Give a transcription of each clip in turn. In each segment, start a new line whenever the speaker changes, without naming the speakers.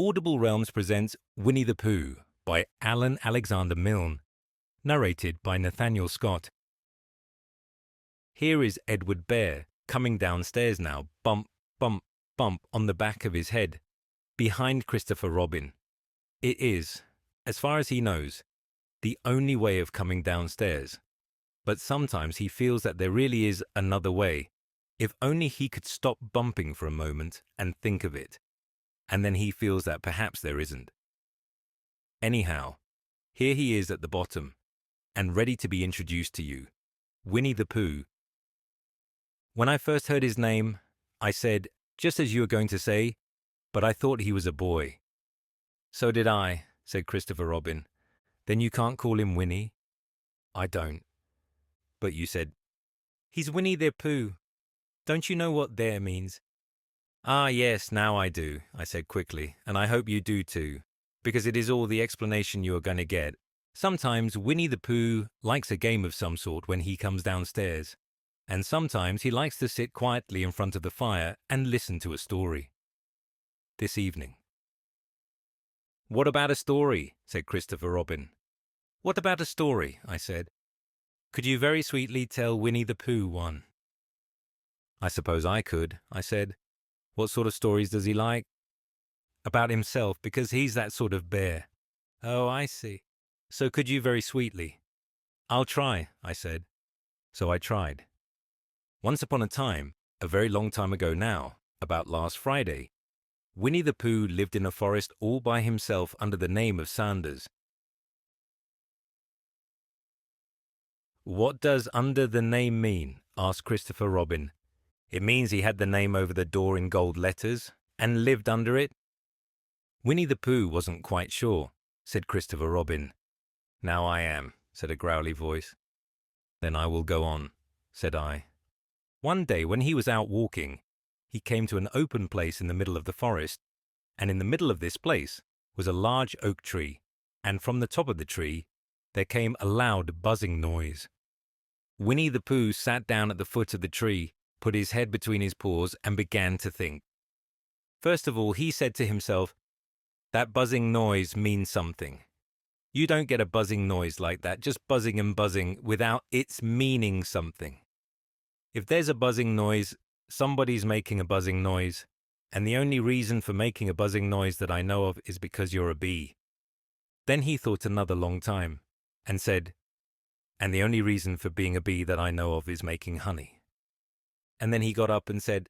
Audible Realms presents Winnie-the-Pooh by Alan Alexander Milne, narrated by Nathaniel Scott. Here is Edward Bear coming downstairs now, bump, bump, bump on the back of his head, behind Christopher Robin. It is, as far as he knows, the only way of coming downstairs. But sometimes he feels that there really is another way, if only he could stop bumping for a moment and think of it. And then he feels that perhaps there isn't. Anyhow, here he is at the bottom, and ready to be introduced to you, Winnie-the-Pooh. When I first heard his name, I said, just as you were going to say, but I thought he was a boy. So did I, said Christopher Robin. Then you can't call him Winnie? I don't. But you said, he's Winnie-the-Pooh. Don't you know what there means? Ah, yes, now I do, I said quickly, and I hope you do too, because it is all the explanation you are going to get. Sometimes Winnie-the-Pooh likes a game of some sort when he comes downstairs, and sometimes he likes to sit quietly in front of the fire and listen to a story. This evening. What about a story? Said Christopher Robin. What about a story? I said. Could you very sweetly tell Winnie-the-Pooh one? I suppose I could, I said. What sort of stories does he like? About himself, because he's that sort of bear. Oh, I see. So could you very sweetly? I'll try, I said. So I tried. Once upon a time, a very long time ago now, about last Friday, Winnie-the-Pooh lived in a forest all by himself under the name of Sanders. What does under the name mean? Asked Christopher Robin. It means he had the name over the door in gold letters and lived under it. Winnie-the-Pooh wasn't quite sure, said Christopher Robin. Now I am, said a growly voice. Then I will go on, said I. One day when he was out walking, he came to an open place in the middle of the forest, and in the middle of this place was a large oak tree, and from the top of the tree there came a loud buzzing noise. Winnie-the-Pooh sat down at the foot of the tree, put his head between his paws and began to think. First of all, he said to himself, that buzzing noise means something. You don't get a buzzing noise like that, just buzzing and buzzing, without its meaning something. If there's a buzzing noise, somebody's making a buzzing noise, and the only reason for making a buzzing noise that I know of is because you're a bee. Then he thought another long time, and said, and the only reason for being a bee that I know of is making honey. And then he got up and said,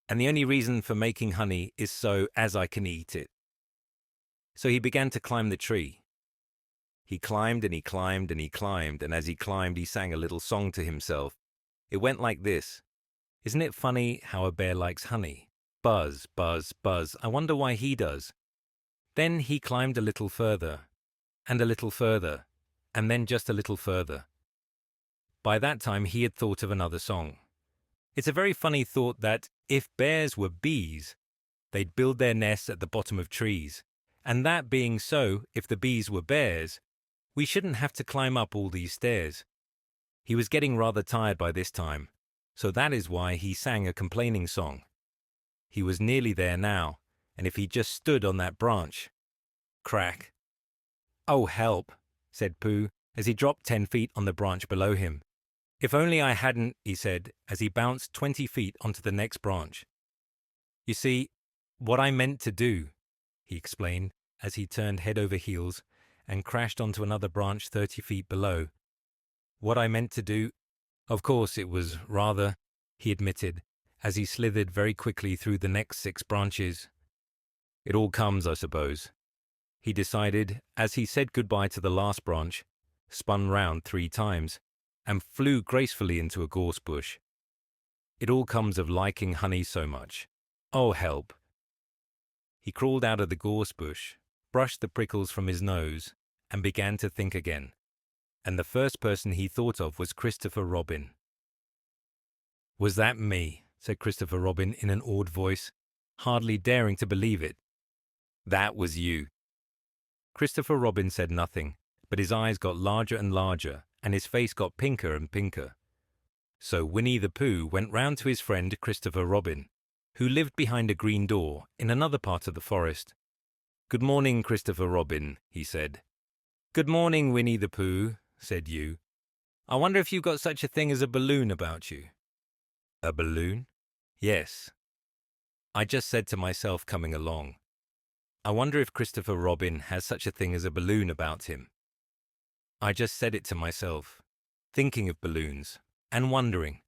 and the only reason for making honey is so as I can eat it. So he began to climb the tree. He climbed and he climbed and he climbed, and as he climbed he sang a little song to himself. It went like this. Isn't it funny how a bear likes honey? Buzz, buzz, buzz. I wonder why he does. Then he climbed a little further, and a little further, and then just a little further. By that time he had thought of another song. It's a very funny thought that if bears were bees, they'd build their nests at the bottom of trees. And that being so, if the bees were bears, we shouldn't have to climb up all these stairs. He was getting rather tired by this time, so that is why he sang a complaining song. He was nearly there now, and if he just stood on that branch. Crack. Oh, help, said Pooh, as he dropped 10 feet on the branch below him. If only I hadn't, he said, as he bounced 20 feet onto the next branch. You see, what I meant to do, he explained, as he turned head over heels and crashed onto another branch 30 feet below. What I meant to do? Of course it was rather, he admitted, as he slithered very quickly through the next 6 branches. It all comes, I suppose, he decided, as he said goodbye to the last branch, spun round 3 times, and flew gracefully into a gorse bush. It all comes of liking honey so much. Oh, help. He crawled out of the gorse bush, brushed the prickles from his nose, and began to think again. And the first person he thought of was Christopher Robin. Was that me? Said Christopher Robin in an awed voice, hardly daring to believe it. That was you. Christopher Robin said nothing, but his eyes got larger and larger, and his face got pinker and pinker. So Winnie-the-Pooh went round to his friend Christopher Robin, who lived behind a green door in another part of the forest, "Good morning, Christopher Robin," he said. "Good morning, Winnie-the-Pooh," said you. "I wonder if you've got such a thing as a balloon about you." "A balloon?" "Yes." I just said to myself coming along, I wonder if Christopher Robin has such a thing as a balloon about him. I just said it to myself, thinking of balloons and wondering.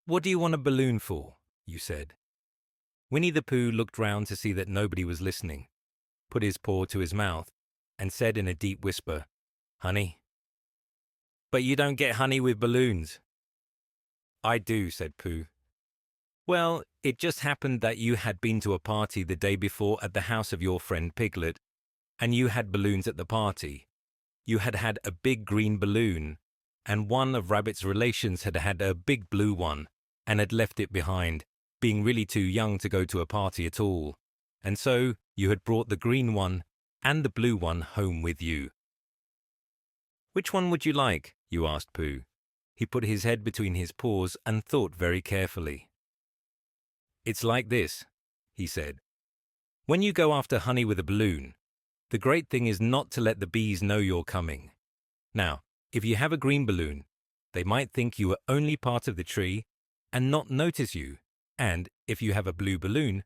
"What do you want a balloon for?" you said. Winnie-the-Pooh looked round to see that nobody was listening, put his paw to his mouth, and said in a deep whisper, "Honey." "But you don't get honey with balloons." "I do," said Pooh. "Well, it just happened that you had been to a party the day before at the house of your friend Piglet, and you had balloons at the party. You had had a big green balloon, and one of Rabbit's relations had had a big blue one, and had left it behind, being really too young to go to a party at all. And so you had brought the green one and the blue one home with you." "Which one would you like?" you asked Pooh. He put his head between his paws and thought very carefully. "It's like this," he said. "When you go after honey with a balloon, the great thing is not to let the bees know you're coming. Now, if you have a green balloon, they might think you were only part of the tree and not notice you. And if you have a blue balloon,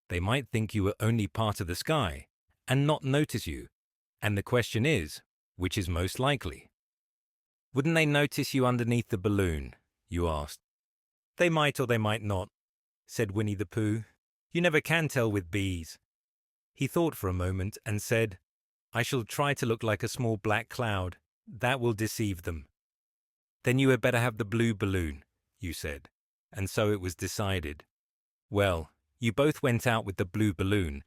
they might think you were only part of the sky and not notice you. And the question is, which is most likely?" "Wouldn't they notice you underneath the balloon?" you asked. "They might or they might not," said Winnie-the-Pooh. "You never can tell with bees." He thought for a moment and said, "I shall try to look like a small black cloud. That will deceive them." "Then you had better have the blue balloon," you said. And so it was decided. Well, you both went out with the blue balloon,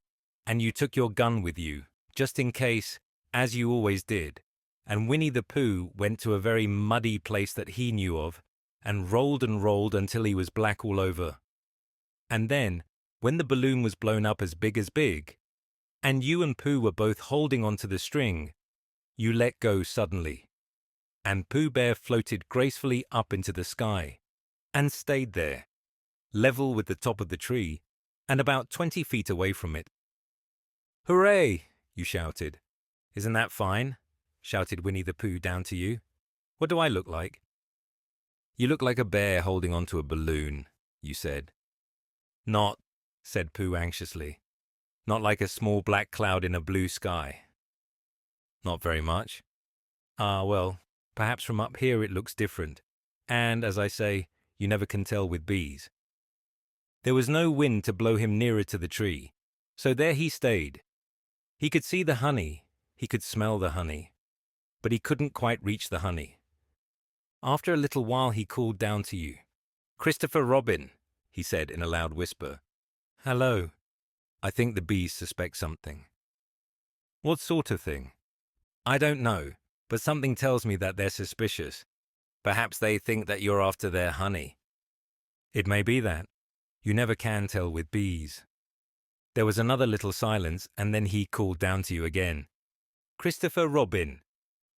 and you took your gun with you, just in case, as you always did. And Winnie-the-Pooh went to a very muddy place that he knew of, and rolled until he was black all over. And then, when the balloon was blown up as big, and you and Pooh were both holding onto the string, you let go suddenly, and Pooh Bear floated gracefully up into the sky, and stayed there, level with the top of the tree, and about 20 feet away from it. "Hooray!" you shouted. "Isn't that fine?" shouted Winnie-the-Pooh down to you. "What do I look like?" "You look like a bear holding onto a balloon," you said. "Not," said Pooh anxiously. "Not like a small black cloud in a blue sky." "Not very much." "Ah, well, perhaps from up here it looks different. And, as I say, you never can tell with bees." There was no wind to blow him nearer to the tree, so there he stayed. He could see the honey, he could smell the honey, but he couldn't quite reach the honey. After a little while he called down to you. "Christopher Robin," he said in a loud whisper. "Hello. I think the bees suspect something." "What sort of thing?" "I don't know, but something tells me that they're suspicious. Perhaps they think that you're after their honey." "It may be that. You never can tell with bees." There was another little silence, and then he called down to you again. "Christopher Robin."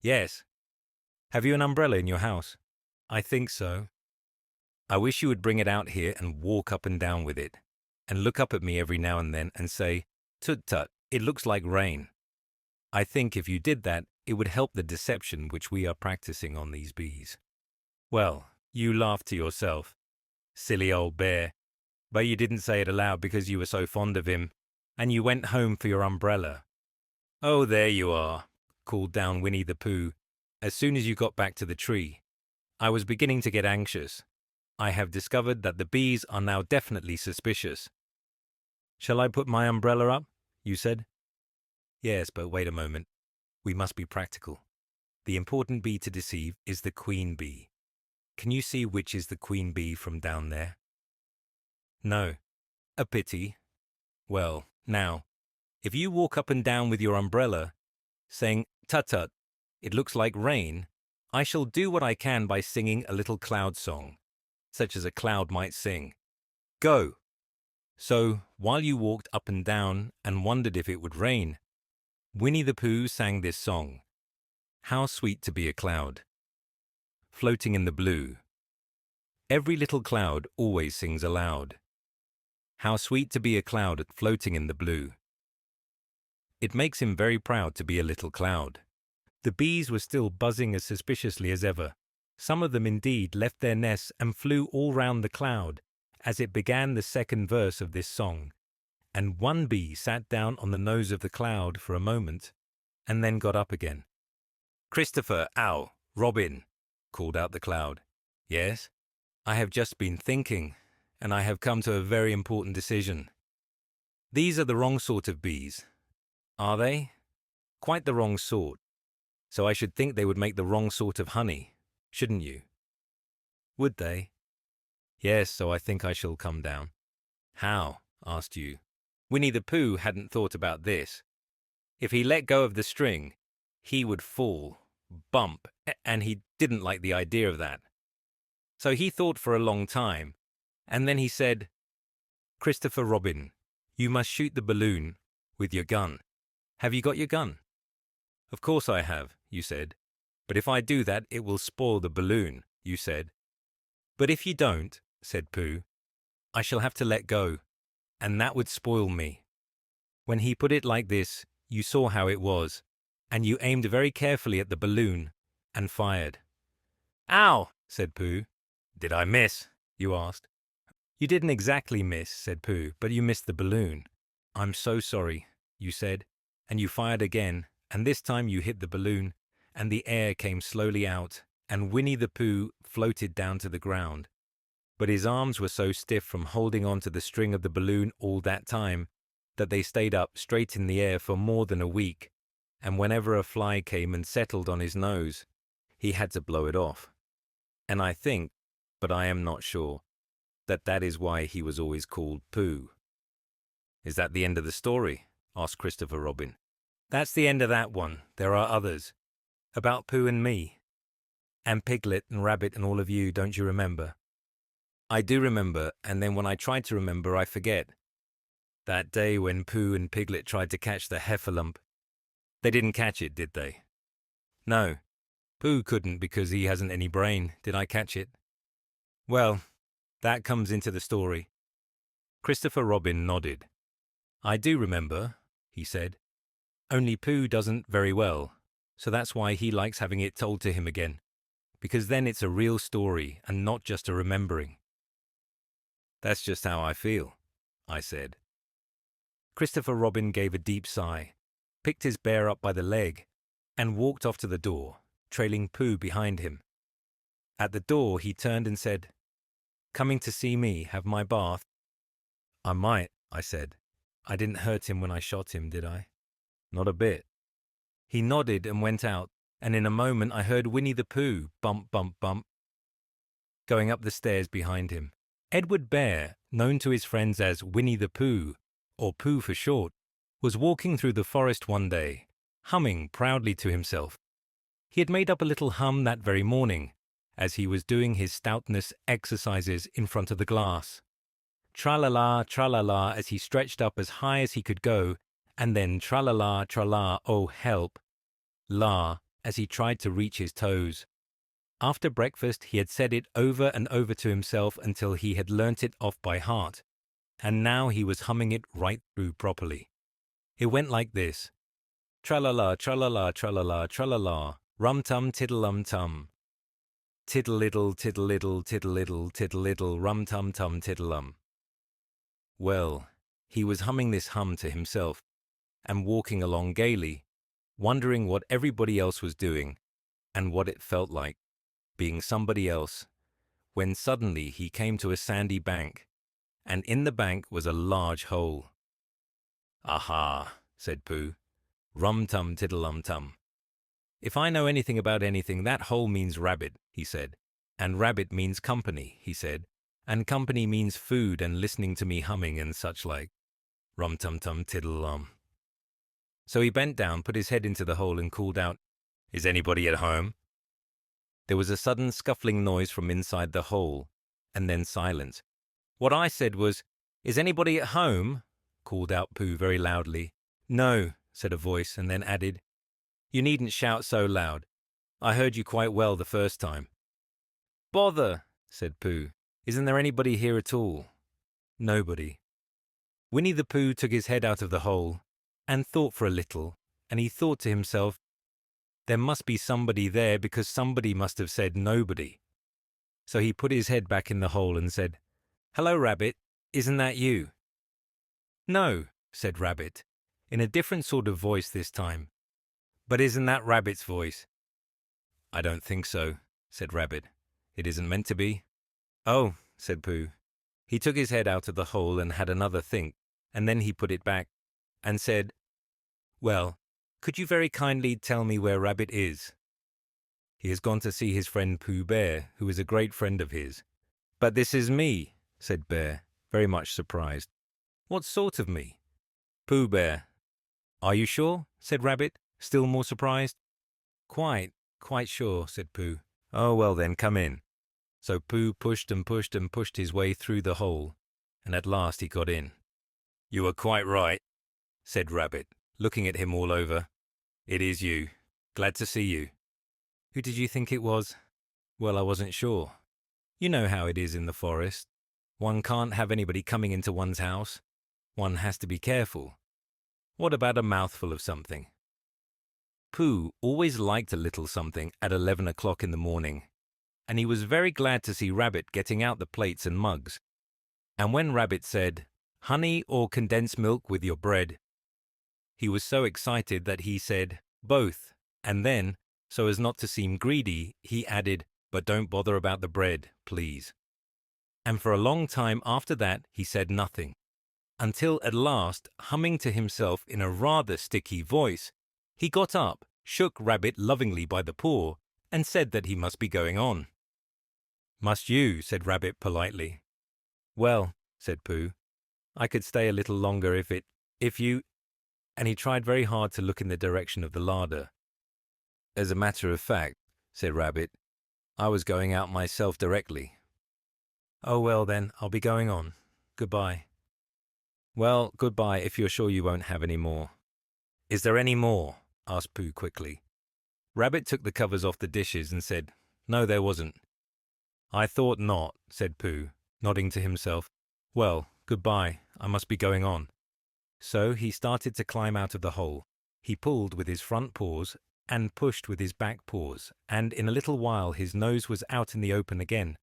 "Yes." "Have you an umbrella in your house?" "I think so." "I wish you would bring it out here and walk up and down with it, and look up at me every now and then and say, 'Tut-tut, it looks like rain.' I think if you did that, it would help the deception which we are practicing on these bees." Well, you laughed to yourself. Silly old bear. But you didn't say it aloud because you were so fond of him, and you went home for your umbrella. "Oh, there you are," called down Winnie-the-Pooh, as soon as you got back to the tree. "I was beginning to get anxious. I have discovered that the bees are now definitely suspicious." "Shall I put my umbrella up?" you said. "Yes, but wait a moment. We must be practical. The important bee to deceive is the queen bee. Can you see which is the queen bee from down there?" "No." "A pity. Well, now, if you walk up and down with your umbrella, saying, 'Tut-tut, it looks like rain,' I shall do what I can by singing a little cloud song, such as a cloud might sing. Go!" So, while you walked up and down and wondered if it would rain, Winnie-the-Pooh sang this song. How sweet to be a cloud, floating in the blue. Every little cloud always sings aloud. How sweet to be a cloud floating in the blue. It makes him very proud to be a little cloud. The bees were still buzzing as suspiciously as ever. Some of them indeed left their nests and flew all round the cloud as it began the second verse of this song. And one bee sat down on the nose of the cloud for a moment and then got up again. "Christopher, ow, Robin," called out the cloud. "Yes? I have just been thinking, and I have come to a very important decision. These are the wrong sort of bees." "Are they?" "Quite the wrong sort. So I should think they would make the wrong sort of honey, shouldn't you?" "Would they?" "Yes, so I think I shall come down." "How?" asked you. Winnie-the-Pooh hadn't thought about this. If he let go of the string, he would fall, bump, and he didn't like the idea of that. So he thought for a long time, and then he said, "Christopher Robin, you must shoot the balloon with your gun. Have you got your gun?" "Of course I have," you said. "But if I do that, it will spoil the balloon," you said. "But if you don't," said Pooh, "I shall have to let go, and that would spoil me." When he put it like this, you saw how it was, and you aimed very carefully at the balloon and fired. "Ow!" said Pooh. "Did I miss?" you asked. "You didn't exactly miss," said Pooh, "but you missed the balloon." "I'm so sorry," you said, and you fired again, and this time you hit the balloon, and the air came slowly out, and Winnie-the-Pooh floated down to the ground. But his arms were so stiff from holding on to the string of the balloon all that time that they stayed up straight in the air for more than a week, and whenever a fly came and settled on his nose, he had to blow it off. And I think, but I am not sure, that is why he was always called Pooh. "Is that the end of the story?" asked Christopher Robin. "That's the end of that one. There are others. About Pooh and me. And Piglet and Rabbit and all of you, don't you remember?" "I do remember, and then when I try to remember, I forget. That day when Pooh and Piglet tried to catch the Heffalump. They didn't catch it, did they?" "No. Pooh couldn't because he hasn't any brain. Did I catch it?" "Well, that comes into the story." Christopher Robin nodded. "I do remember," he said. "Only Pooh doesn't very well, so that's why he likes having it told to him again, because then it's a real story and not just a remembering." "That's just how I feel," I said. Christopher Robin gave a deep sigh, picked his bear up by the leg, and walked off to the door, trailing Pooh behind him. At the door he turned and said, "Coming to see me have my bath?" "I might," I said. "I didn't hurt him when I shot him, did I?" "Not a bit." He nodded and went out, and in a moment I heard Winnie-the-Pooh bump, bump, bump, going up the stairs behind him. Edward Bear, known to his friends as Winnie-the-Pooh, or Pooh for short, was walking through the forest one day, humming proudly to himself. He had made up a little hum that very morning, as he was doing his stoutness exercises in front of the glass. Tra-la-la, tra-la-la, as he stretched up as high as he could go, and then tra-la-la, tra-la, oh help, la, as he tried to reach his toes. After breakfast he had said it over and over to himself until he had learnt it off by heart, and now he was humming it right through properly. It went like this: tra-la-la, tra-la-la, tra-la-la, tra-la-la, rum-tum, tiddle-um-tum. Tiddle-iddle, tiddle-iddle, tiddle-iddle, tiddle-iddle, rum-tum-tum, tiddle-um. Well, he was humming this hum to himself, and walking along gaily, wondering what everybody else was doing, and what it felt like, being somebody else, when suddenly he came to a sandy bank, and in the bank was a large hole. "Aha," said Pooh. "Rum-tum, tiddle-um-tum. If I know anything about anything, that hole means rabbit," he said. "And rabbit means company," he said. "And company means food and listening to me humming and such like. Rum-tum-tum, tiddle-um." So he bent down, put his head into the hole and called out, "Is anybody at home?" There was a sudden scuffling noise from inside the hole, and then silence. What I said was, "Is anybody at home?" called out Pooh very loudly. "No," said a voice, and then added, "You needn't shout so loud. I heard you quite well the first time." "Bother," said Pooh. "Isn't there anybody here at all?" Nobody. Winnie-the-Pooh took his head out of the hole, and thought for a little, and he thought to himself, there must be somebody there because somebody must have said nobody. So he put his head back in the hole and said, "Hello, Rabbit, isn't that you?" "No," said Rabbit, in a different sort of voice this time. "But isn't that Rabbit's voice?" "I don't think so," said Rabbit. "It isn't meant to be." "Oh," said Pooh. He took his head out of the hole and had another think, and then he put it back and said, "Well, could you very kindly tell me where Rabbit is?" "He has gone to see his friend Pooh Bear, who is a great friend of his." "But this is me," said Bear, very much surprised. "What sort of me?" "Pooh Bear." "Are you sure?" said Rabbit, still more surprised. Quite sure," said Pooh. "Oh, well then, come in." So Pooh pushed and pushed and pushed his way through the hole, and at last he got in. "You were quite right," said Rabbit, looking at him all over. "It is you. Glad to see you." "Who did you think it was?" "Well, I wasn't sure. You know how it is in the forest. One can't have anybody coming into one's house. One has to be careful. What about a mouthful of something?" Pooh always liked a little something at 11 o'clock in the morning, and he was very glad to see Rabbit getting out the plates and mugs. And when Rabbit said, "Honey or condensed milk with your bread?" he was so excited that he said, "Both," and then, so as not to seem greedy, he added, "But don't bother about the bread, please." And for a long time after that he said nothing, until at last, humming to himself in a rather sticky voice, he got up, shook Rabbit lovingly by the paw, and said that he must be going on. "Must you?" said Rabbit politely. "Well," said Pooh, "I could stay a little longer if you—" and he tried very hard to look in the direction of the larder. "As a matter of fact," said Rabbit, "I was going out myself directly." "Oh, well then, I'll be going on. Goodbye." "Well, goodbye if you're sure you won't have any more." "Is there any more?" asked Pooh quickly. Rabbit took the covers off the dishes and said, "No, there wasn't." "I thought not," said Pooh, nodding to himself. "Well, goodbye, I must be going on." So he started to climb out of the hole. He pulled with his front paws and pushed with his back paws, and in a little while his nose was out in the open again,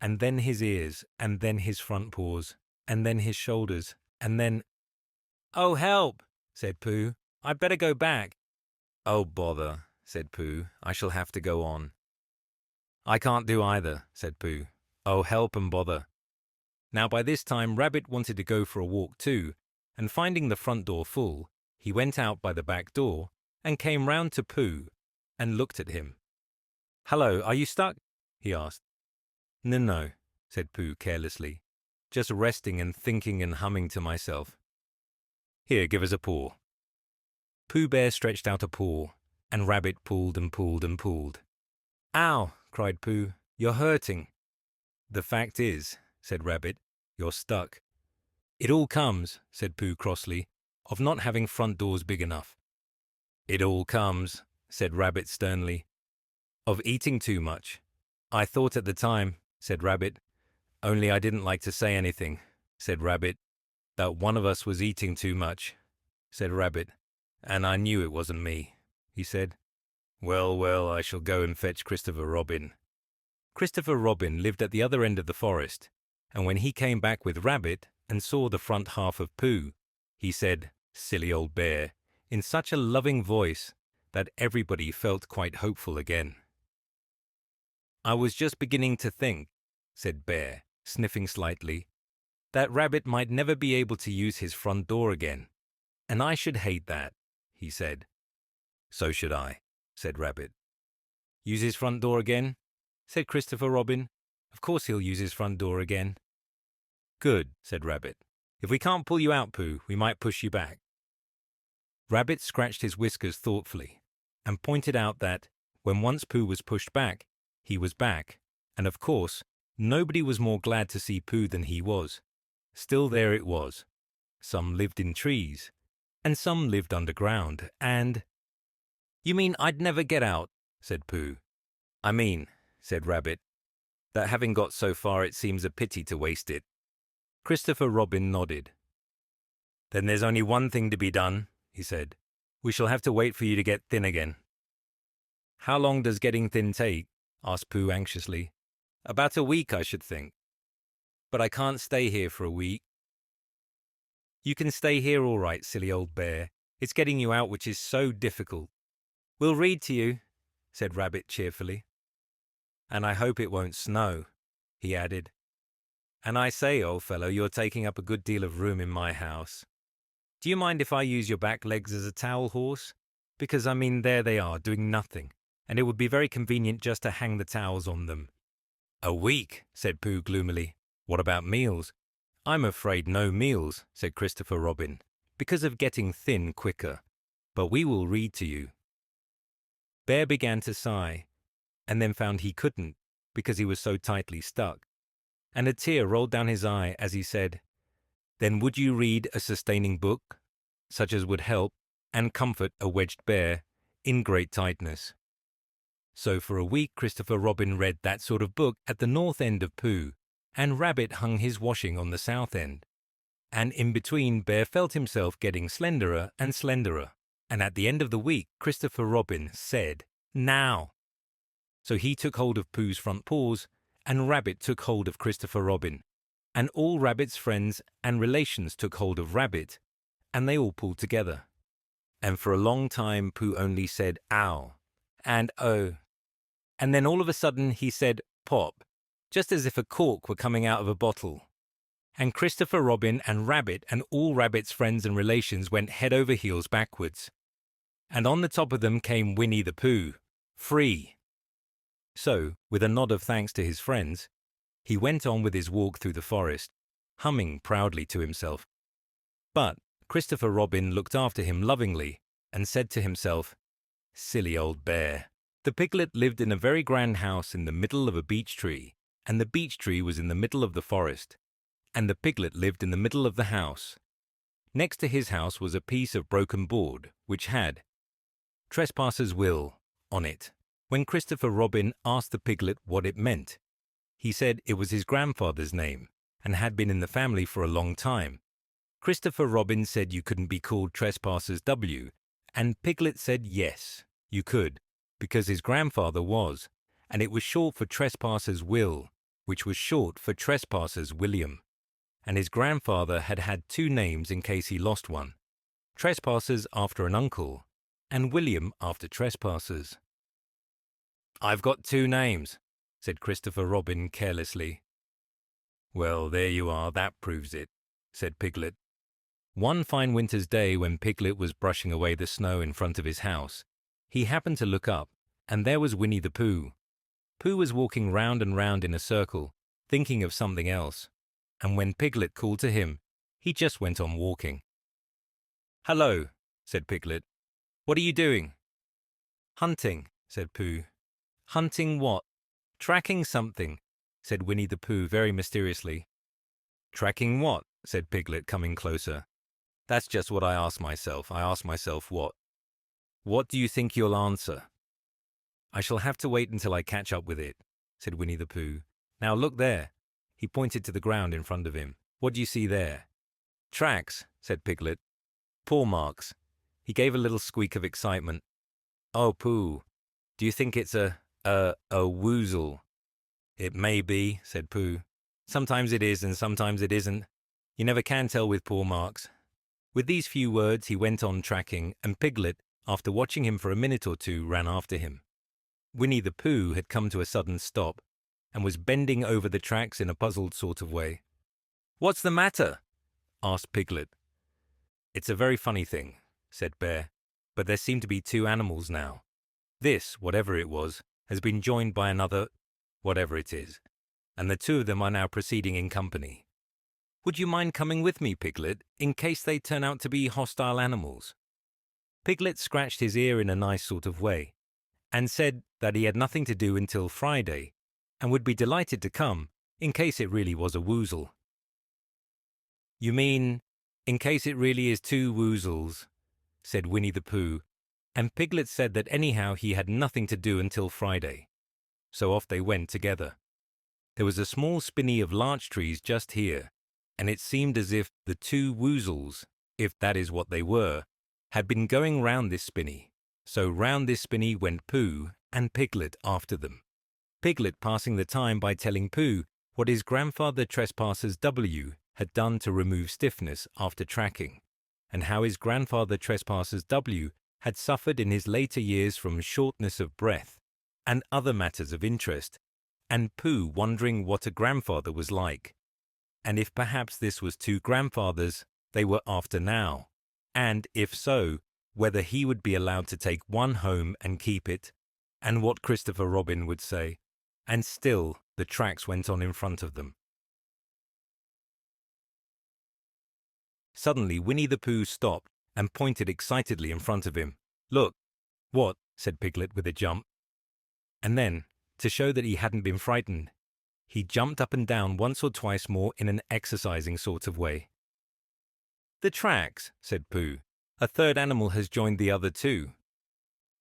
and then his ears, and then his front paws, and then his shoulders, and then— "Oh, help!" said Pooh. "I'd better go back." "Oh, bother," said Pooh. "I shall have to go on." "I can't do either," said Pooh. "Oh, help and bother." Now by this time Rabbit wanted to go for a walk too, and finding the front door full, he went out by the back door and came round to Pooh and looked at him. "Hello, are you stuck?" he asked. No," said Pooh carelessly. "Just resting and thinking and humming to myself." "Here, give us a paw." Pooh Bear stretched out a paw, and Rabbit pulled and pulled and pulled. "Ow!" cried Pooh. "You're hurting." "The fact is," said Rabbit, "you're stuck." "It all comes," said Pooh crossly, "of not having front doors big enough." "It all comes," said Rabbit sternly, "of eating too much." "I thought at the time," said Rabbit, "only I didn't like to say anything," said Rabbit. "That one of us was eating too much," said Rabbit. "And I knew it wasn't me," he said. "Well, well, I shall go and fetch Christopher Robin." Christopher Robin lived at the other end of the forest, and when he came back with Rabbit and saw the front half of Pooh, he said, "Silly old bear," in such a loving voice that everybody felt quite hopeful again. "I was just beginning to think," said Bear, sniffing slightly, "that Rabbit might never be able to use his front door again, and I should hate that," he said. "So should I," said Rabbit. "Use his front door again?" said Christopher Robin. "Of course he'll use his front door again." "Good," said Rabbit. "If we can't pull you out, Pooh, we might push you back." Rabbit scratched his whiskers thoughtfully and pointed out that, when once Pooh was pushed back, he was back, and of course, nobody was more glad to see Pooh than he was. Still there it was. Some lived in trees, and some lived underground, and— "You mean I'd never get out?" said Pooh. "I mean," said Rabbit, "that having got so far it seems a pity to waste it." Christopher Robin nodded. "Then there's only one thing to be done," he said. "We shall have to wait for you to get thin again." "How long does getting thin take?" asked Pooh anxiously. "About a week, I should think." "But I can't stay here for a week." "You can stay here all right, silly old bear. It's getting you out which is so difficult." "We'll read to you," said Rabbit cheerfully. "And I hope it won't snow," he added. "And I say, old fellow, you're taking up a good deal of room in my house. Do you mind if I use your back legs as a towel horse? Because, there they are, doing nothing, and it would be very convenient just to hang the towels on them." "A week," said Pooh gloomily. "What about meals?" "I'm afraid no meals," said Christopher Robin, "because of getting thin quicker. But we will read to you." Bear began to sigh, and then found he couldn't, because he was so tightly stuck. And a tear rolled down his eye as he said, "Then would you read a sustaining book, such as would help and comfort a wedged bear in great tightness?" So for a week Christopher Robin read that sort of book at the north end of Pooh, and Rabbit hung his washing on the south end. And in between, Bear felt himself getting slenderer and slenderer. And at the end of the week, Christopher Robin said, "Now!" So he took hold of Pooh's front paws, and Rabbit took hold of Christopher Robin, and all Rabbit's friends and relations took hold of Rabbit, and they all pulled together. And for a long time Pooh only said "ow" and "oh." And then all of a sudden he said "pop," just as if a cork were coming out of a bottle. And Christopher Robin and Rabbit and all Rabbit's friends and relations went head over heels backwards. And on the top of them came Winnie-the-Pooh, free. So, with a nod of thanks to his friends, he went on with his walk through the forest, humming proudly to himself. But Christopher Robin looked after him lovingly and said to himself, "Silly old bear." The Piglet lived in a very grand house in the middle of a beech tree, and the beech tree was in the middle of the forest, and the Piglet lived in the middle of the house. Next to his house was a piece of broken board, which had "Trespassers will" on it. When Christopher Robin asked the Piglet what it meant, he said it was his grandfather's name, and had been in the family for a long time. Christopher Robin said you couldn't be called Trespassers W, and Piglet said yes, you could, because his grandfather was, and it was short for Trespassers Will, which was short for Trespassers William. And his grandfather had had two names in case he lost one, Trespassers after an uncle, and William after Trespassers. "I've got two names," said Christopher Robin carelessly. "Well, there you are, that proves it," said Piglet. One fine winter's day when Piglet was brushing away the snow in front of his house, he happened to look up, and there was Winnie-the-Pooh. Pooh was walking round and round in a circle, thinking of something else, and when Piglet called to him, he just went on walking. "Hello," said Piglet. "What are you doing?" "Hunting," said Pooh. "Hunting what?" "Tracking something," said Winnie-the-Pooh very mysteriously. "Tracking what?" said Piglet, coming closer. "That's just what I ask myself. I ask myself what. What do you think you'll answer?" "I shall have to wait until I catch up with it," said Winnie-the-Pooh. "Now look there." He pointed to the ground in front of him. "What do you see there?" "Tracks," said Piglet. "Paw marks." He gave a little squeak of excitement. "Oh, Pooh, do you think it's a woozle?" "It may be," said Pooh. "Sometimes it is and sometimes it isn't. You never can tell with paw marks." With these few words he went on tracking, and Piglet, after watching him for a minute or two, ran after him. Winnie-the-Pooh had come to a sudden stop, and was bending over the tracks in a puzzled sort of way. "What's the matter?" asked Piglet. "It's a very funny thing," said Bear, "but there seem to be two animals now. This, whatever it was, has been joined by another, whatever it is, and the two of them are now proceeding in company. Would you mind coming with me, Piglet, in case they turn out to be hostile animals?" Piglet scratched his ear in a nice sort of way, and said that he had nothing to do until Friday, and would be delighted to come, in case it really was a woozle. "You mean, in case it really is two woozles," said Winnie-the-Pooh, and Piglet said that anyhow he had nothing to do until Friday. So off they went together. There was a small spinney of larch trees just here, and it seemed as if the two woozles, if that is what they were, had been going round this spinney, so round this spinney went Pooh and Piglet after them. Piglet passing the time by telling Pooh what his grandfather Trespasser's W had done to remove stiffness after tracking, and how his grandfather Trespasser's W had suffered in his later years from shortness of breath and other matters of interest, and Pooh wondering what a grandfather was like, and if perhaps this was two grandfathers they were after now, and if so, whether he would be allowed to take one home and keep it, and what Christopher Robin would say. And still the tracks went on in front of them. Suddenly Winnie-the-Pooh stopped and pointed excitedly in front of him. "Look!" "What?" said Piglet with a jump. And then, to show that he hadn't been frightened, he jumped up and down once or twice more in an exercising sort of way. "The tracks," said Pooh. "A third animal has joined the other two."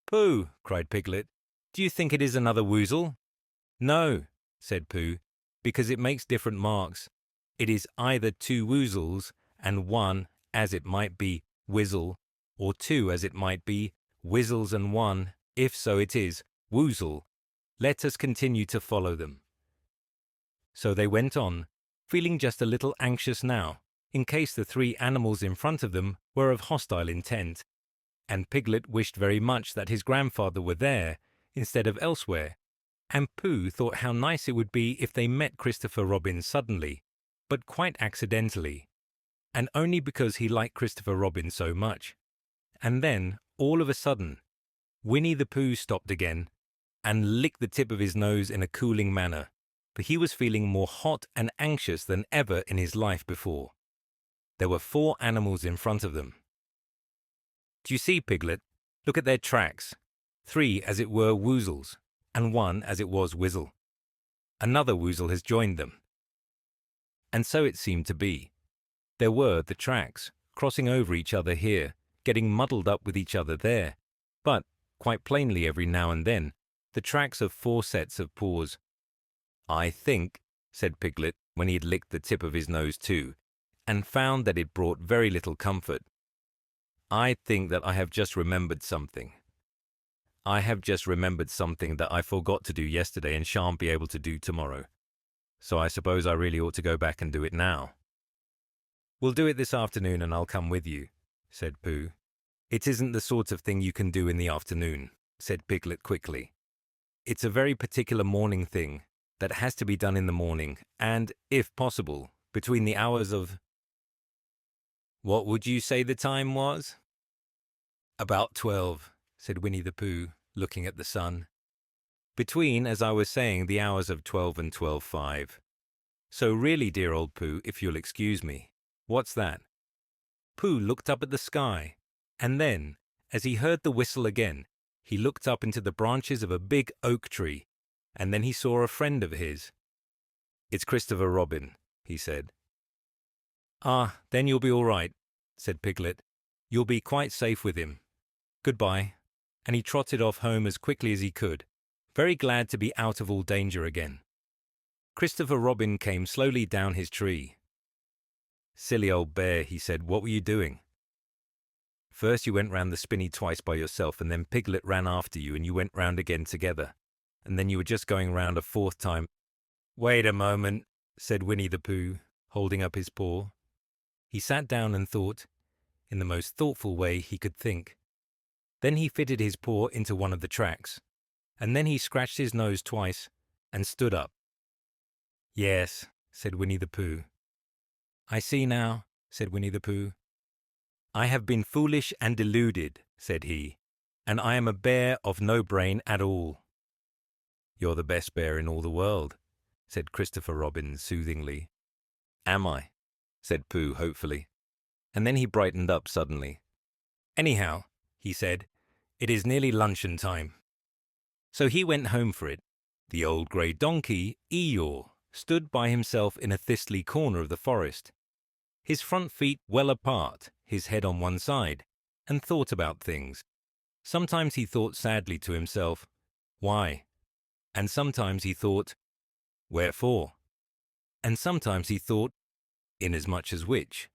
"Pooh!" cried Piglet. "Do you think it is another Woozle?" "No," said Pooh, "because it makes different marks. It is either two Woozles, and one, as it might be, Whizzle, or two, as it might be, Whizzles and one, if so it is, Woozle. Let us continue to follow them." So they went on, feeling just a little anxious now, in case the three animals in front of them were of hostile intent, and Piglet wished very much that his grandfather were there, instead of elsewhere, and Pooh thought how nice it would be if they met Christopher Robin suddenly, but quite accidentally, and only because he liked Christopher Robin so much. And then, all of a sudden, Winnie-the-Pooh stopped again and licked the tip of his nose in a cooling manner, for he was feeling more hot and anxious than ever in his life before. There were 4 animals in front of them. "Do you see, Piglet? Look at their tracks. 3 as it were Woozles, and 1 as it was Whizzle. Another Woozle has joined them." And so it seemed to be. There were the tracks, crossing over each other here, getting muddled up with each other there, but, quite plainly every now and then, the tracks of 4 sets of paws. "I think," said Piglet, when he had licked the tip of his nose too, and found that it brought very little comfort, "I think that I have just remembered something. I have just remembered something that I forgot to do yesterday and shan't be able to do tomorrow. So I suppose I really ought to go back and do it now." "We'll do it this afternoon and I'll come with you," said Pooh. "It isn't the sort of thing you can do in the afternoon," said Piglet quickly. "It's a very particular morning thing that has to be done in the morning and, if possible, between the hours of—" "What would you say the time was?" "About 12, said Winnie-the-Pooh, looking at the sun. "Between, as I was saying, the hours of 12 and 12:05. So really, dear old Pooh, if you'll excuse me, what's that?" Pooh looked up at the sky, and then, as he heard the whistle again, he looked up into the branches of a big oak tree, and then he saw a friend of his. "It's Christopher Robin," he said. "Ah, then you'll be all right," said Piglet. "You'll be quite safe with him. Goodbye." And he trotted off home as quickly as he could, very glad to be out of all danger again. Christopher Robin came slowly down his tree. "Silly old bear," he said, "what were you doing? First you went round the spinney twice by yourself, and then Piglet ran after you, and you went round again together, and then you were just going round a 4th time." "Wait a moment," said Winnie-the-Pooh, holding up his paw. He sat down and thought, in the most thoughtful way he could think. Then he fitted his paw into one of the tracks, and then he scratched his nose twice and stood up. "Yes," said Winnie-the-Pooh. "I see now," said Winnie-the-Pooh. "I have been foolish and deluded," said he, "and I am a bear of no brain at all." "You're the best bear in all the world," said Christopher Robin soothingly. "Am I?" said Pooh hopefully, and then he brightened up suddenly. "Anyhow," he said, "it is nearly luncheon time." So he went home for it. The old grey donkey, Eeyore, stood by himself in a thistly corner of the forest, his front feet well apart, his head on one side, and thought about things. Sometimes he thought sadly to himself, "Why?" And sometimes he thought, "Wherefore?" And sometimes he thought, "Inasmuch as which?"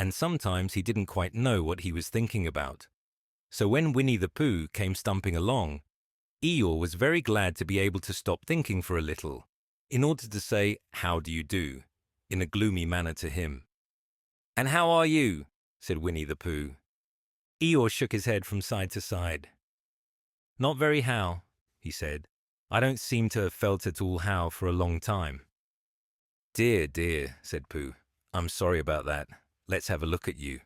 and sometimes he didn't quite know what he was thinking about. So when Winnie-the-Pooh came stumping along, Eeyore was very glad to be able to stop thinking for a little, in order to say, "How do you do?" in a gloomy manner to him. "And how are you?" said Winnie-the-Pooh. Eeyore shook his head from side to side. "Not very how," he said. "I don't seem to have felt at all how for a long time." "Dear, dear," said Pooh. "I'm sorry about that. Let's have a look at you."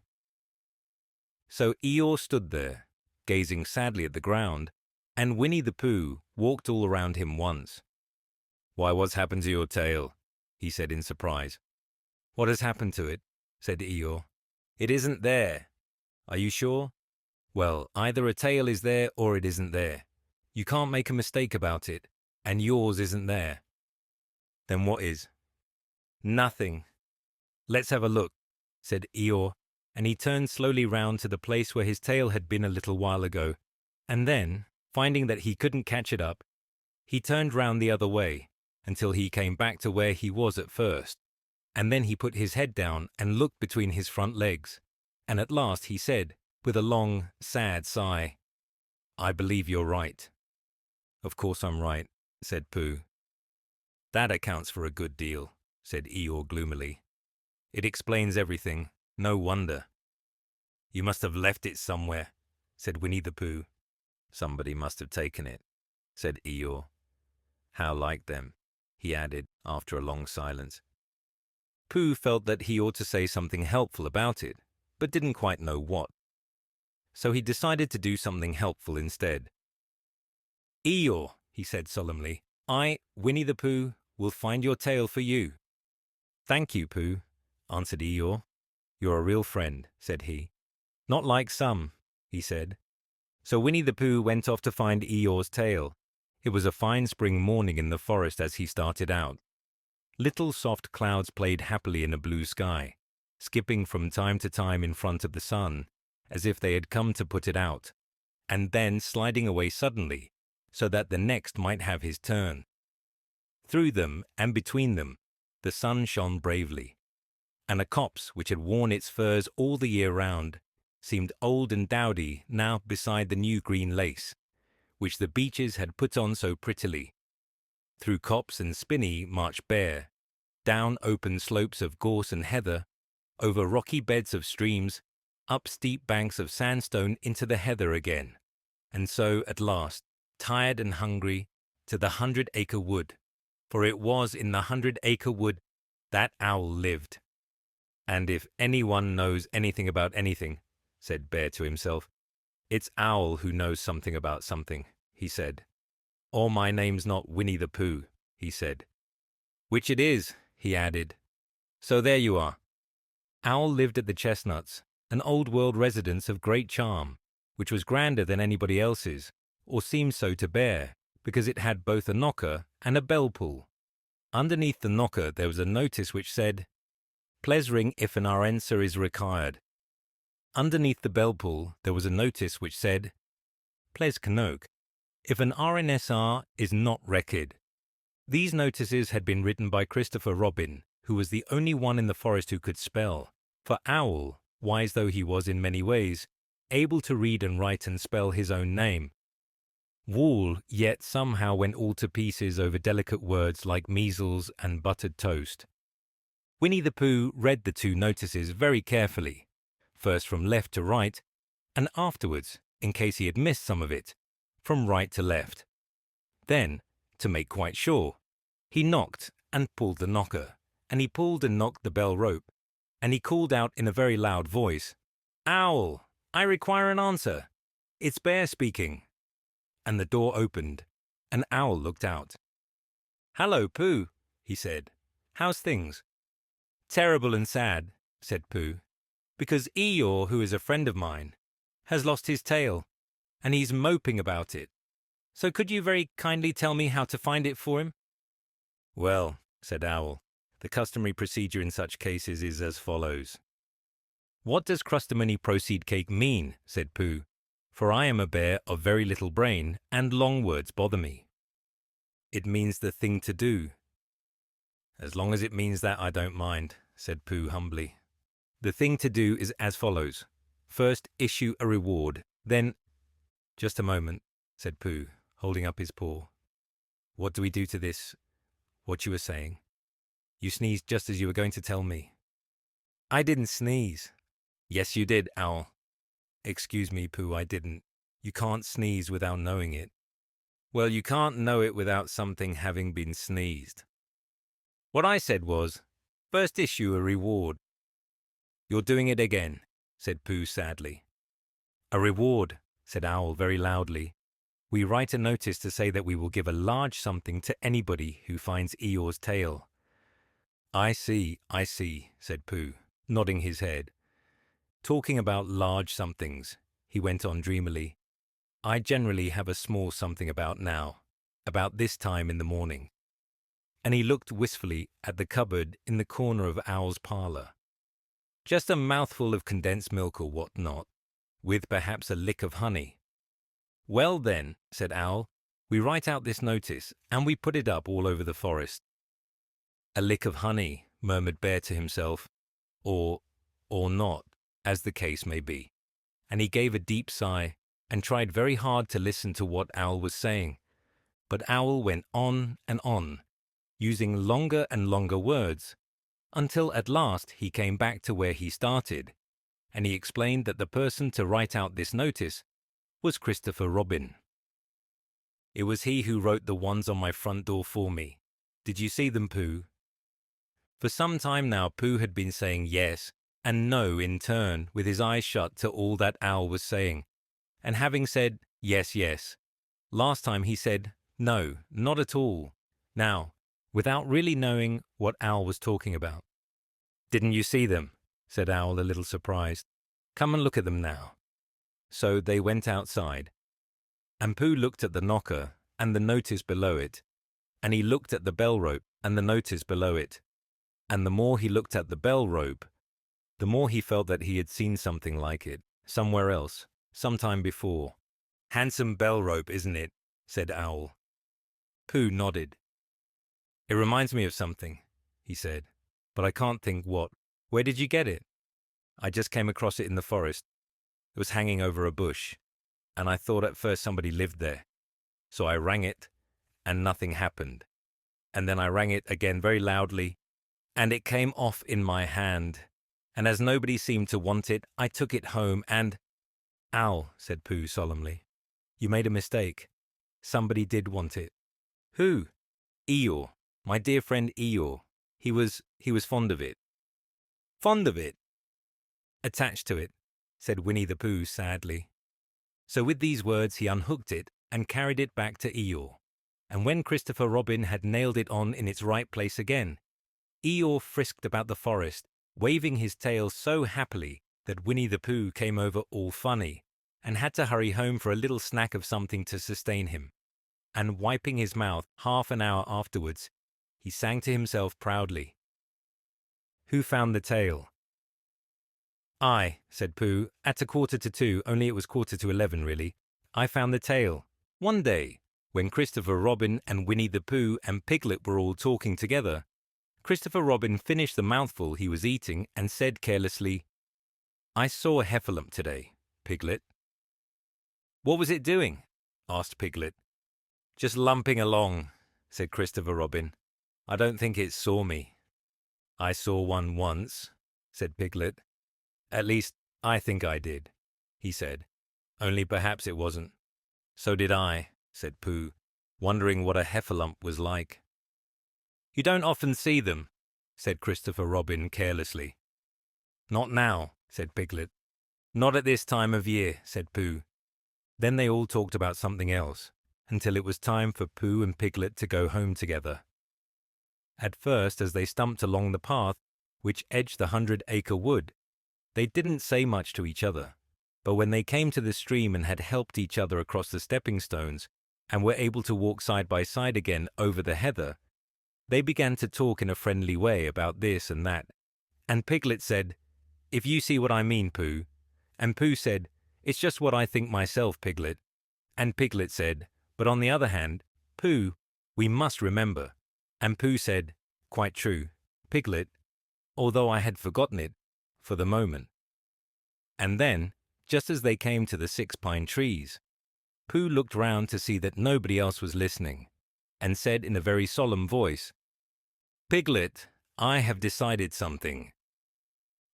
So Eeyore stood there, gazing sadly at the ground, and Winnie-the-Pooh walked all around him once. "Why, what's happened to your tail?" he said in surprise. "What has happened to it?" said Eeyore. "It isn't there." "Are you sure?" "Well, either a tail is there or it isn't there. You can't make a mistake about it, and yours isn't there." "Then what is?" "Nothing." "Let's have a look," said Eeyore, and he turned slowly round to the place where his tail had been a little while ago, and then, finding that he couldn't catch it up, he turned round the other way until he came back to where he was at first, and then he put his head down and looked between his front legs, and at last he said, with a long, sad sigh, "I believe you're right." "Of course I'm right," said Pooh. "That accounts for a good deal," said Eeyore gloomily. "It explains everything. No wonder." "You must have left it somewhere," said Winnie-the-Pooh. "Somebody must have taken it," said Eeyore. "How like them," he added after a long silence. Pooh felt that he ought to say something helpful about it, but didn't quite know what. So he decided to do something helpful instead. "Eeyore," he said solemnly, "I, Winnie-the-Pooh, will find your tail for you." "Thank you, Pooh," answered Eeyore. "You're a real friend," said he. "Not like some," he said. So Winnie-the-Pooh went off to find Eeyore's tail. It was a fine spring morning in the forest as he started out. Little soft clouds played happily in a blue sky, skipping from time to time in front of the sun, as if they had come to put it out, and then sliding away suddenly, so that the next might have his turn. Through them and between them, the sun shone bravely, and a copse which had worn its furs all the year round seemed old and dowdy now beside the new green lace, which the beeches had put on so prettily. Through copse and spinney marched Bear, down open slopes of gorse and heather, over rocky beds of streams, up steep banks of sandstone into the heather again, and so, at last, tired and hungry, to the 100-acre wood, for it was in the 100-acre wood that Owl lived. "And if anyone knows anything about anything," said Bear to himself, "it's Owl who knows something about something," he said. "Or my name's not Winnie-the-Pooh," he said. "Which it is," he added. So there you are. Owl lived at the Chestnuts, an old-world residence of great charm, which was grander than anybody else's, or seemed so to Bear, because it had both a knocker and a bell-pull. Underneath the knocker there was a notice which said, "Please ring if an answer is required." Underneath the bell-pull there was a notice which said, "Please knock if an RNSR is not record." These notices had been written by Christopher Robin, who was the only one in the forest who could spell, for Owl, wise though he was in many ways, able to read and write and spell his own name. Wool yet somehow went all to pieces over delicate words like measles and buttered toast. Winnie-the-Pooh read the two notices very carefully, first from left to right, and afterwards, in case he had missed some of it, from right to left. Then, to make quite sure, he knocked and pulled the knocker, and he pulled and knocked the bell rope, and he called out in a very loud voice, "Owl, I require an answer. It's Bear speaking." And the door opened, and Owl looked out. "Hello, Pooh," he said. "How's things?" "Terrible and sad," said Pooh, "because Eeyore, who is a friend of mine, has lost his tail, and he's moping about it. So could you very kindly tell me how to find it for him?" "Well," said Owl, "the customary procedure in such cases is as follows." "What does crustamony proceed cake mean?" said Pooh, "for I am a bear of very little brain, and long words bother me." "It means the thing to do." "As long as it means that, I don't mind," said Pooh humbly. The thing to do is as follows. First, issue a reward, then— Just a moment, said Pooh, holding up his paw. What do we do to this? What you were saying. You sneezed just as you were going to tell me. I didn't sneeze. Yes, you did, Owl. Excuse me, Pooh, I didn't. You can't sneeze without knowing it. Well, you can't know it without something having been sneezed. What I said was, first issue a reward. You're doing it again, said Pooh sadly. A reward, said Owl very loudly. We write a notice to say that we will give a large something to anybody who finds Eeyore's tail. I see, said Pooh, nodding his head. Talking about large somethings, he went on dreamily. I generally have a small something about now, about this time in the morning. And he looked wistfully at the cupboard in the corner of Owl's parlour. Just a mouthful of condensed milk or what not, with perhaps a lick of honey. Well then, said Owl, we write out this notice, and we put it up all over the forest. A lick of honey, murmured Bear to himself, or not, as the case may be. And he gave a deep sigh, and tried very hard to listen to what Owl was saying. But Owl went on and on, using longer and longer words, until at last he came back to where he started, and he explained that the person to write out this notice was Christopher Robin. It was he who wrote the ones on my front door for me. Did you see them, Pooh? For some time now Pooh had been saying yes and no in turn, with his eyes shut to all that Owl was saying, and having said yes, last time he said no, not at all, now, without really knowing what Owl was talking about. Didn't you see them? Said Owl, a little surprised. Come and look at them now. So they went outside, and Pooh looked at the knocker and the notice below it, and he looked at the bell rope and the notice below it, and the more he looked at the bell rope, the more he felt that he had seen something like it, somewhere else, sometime before. Handsome bell rope, isn't it? Said Owl. Pooh nodded. It reminds me of something, he said, but I can't think what. Where did you get it? I just came across it in the forest. It was hanging over a bush, and I thought at first somebody lived there. So I rang it, and nothing happened. And then I rang it again very loudly, and it came off in my hand. And as nobody seemed to want it, I took it home and— Owl, said Pooh solemnly, you made a mistake. Somebody did want it. Who? Eeyore, my dear friend Eeyore. He was fond of it. Fond of it? Attached to it, said Winnie-the-Pooh sadly. So with these words he unhooked it and carried it back to Eeyore. And when Christopher Robin had nailed it on in its right place again, Eeyore frisked about the forest, waving his tail so happily that Winnie-the-Pooh came over all funny and had to hurry home for a little snack of something to sustain him. And wiping his mouth half an hour afterwards, he sang to himself proudly. Who found the tail? I, said Pooh, at 1:45, only it was 11:15 really. I found the tail. One day, when Christopher Robin and Winnie-the-Pooh and Piglet were all talking together, Christopher Robin finished the mouthful he was eating and said carelessly, I saw a Heffalump today, Piglet. What was it doing? Asked Piglet. Just lumping along, said Christopher Robin. I don't think it saw me. I saw one once, said Piglet. At least, I think I did, he said. Only perhaps it wasn't. So did I, said Pooh, wondering what a Heffalump was like. You don't often see them, said Christopher Robin carelessly. Not now, said Piglet. Not at this time of year, said Pooh. Then they all talked about something else, until it was time for Pooh and Piglet to go home together. At first, as they stumped along the path which edged the 100 Acre Wood, they didn't say much to each other, but when they came to the stream and had helped each other across the stepping stones and were able to walk side by side again over the heather, they began to talk in a friendly way about this and that, and Piglet said, If you see what I mean, Pooh, and Pooh said, It's just what I think myself, Piglet, and Piglet said, But on the other hand, Pooh, we must remember, and Pooh said, Quite true, Piglet, although I had forgotten it, for the moment. And then, just as they came to the 6 pine trees, Pooh looked round to see that nobody else was listening, and said in a very solemn voice, "Piglet, I have decided something."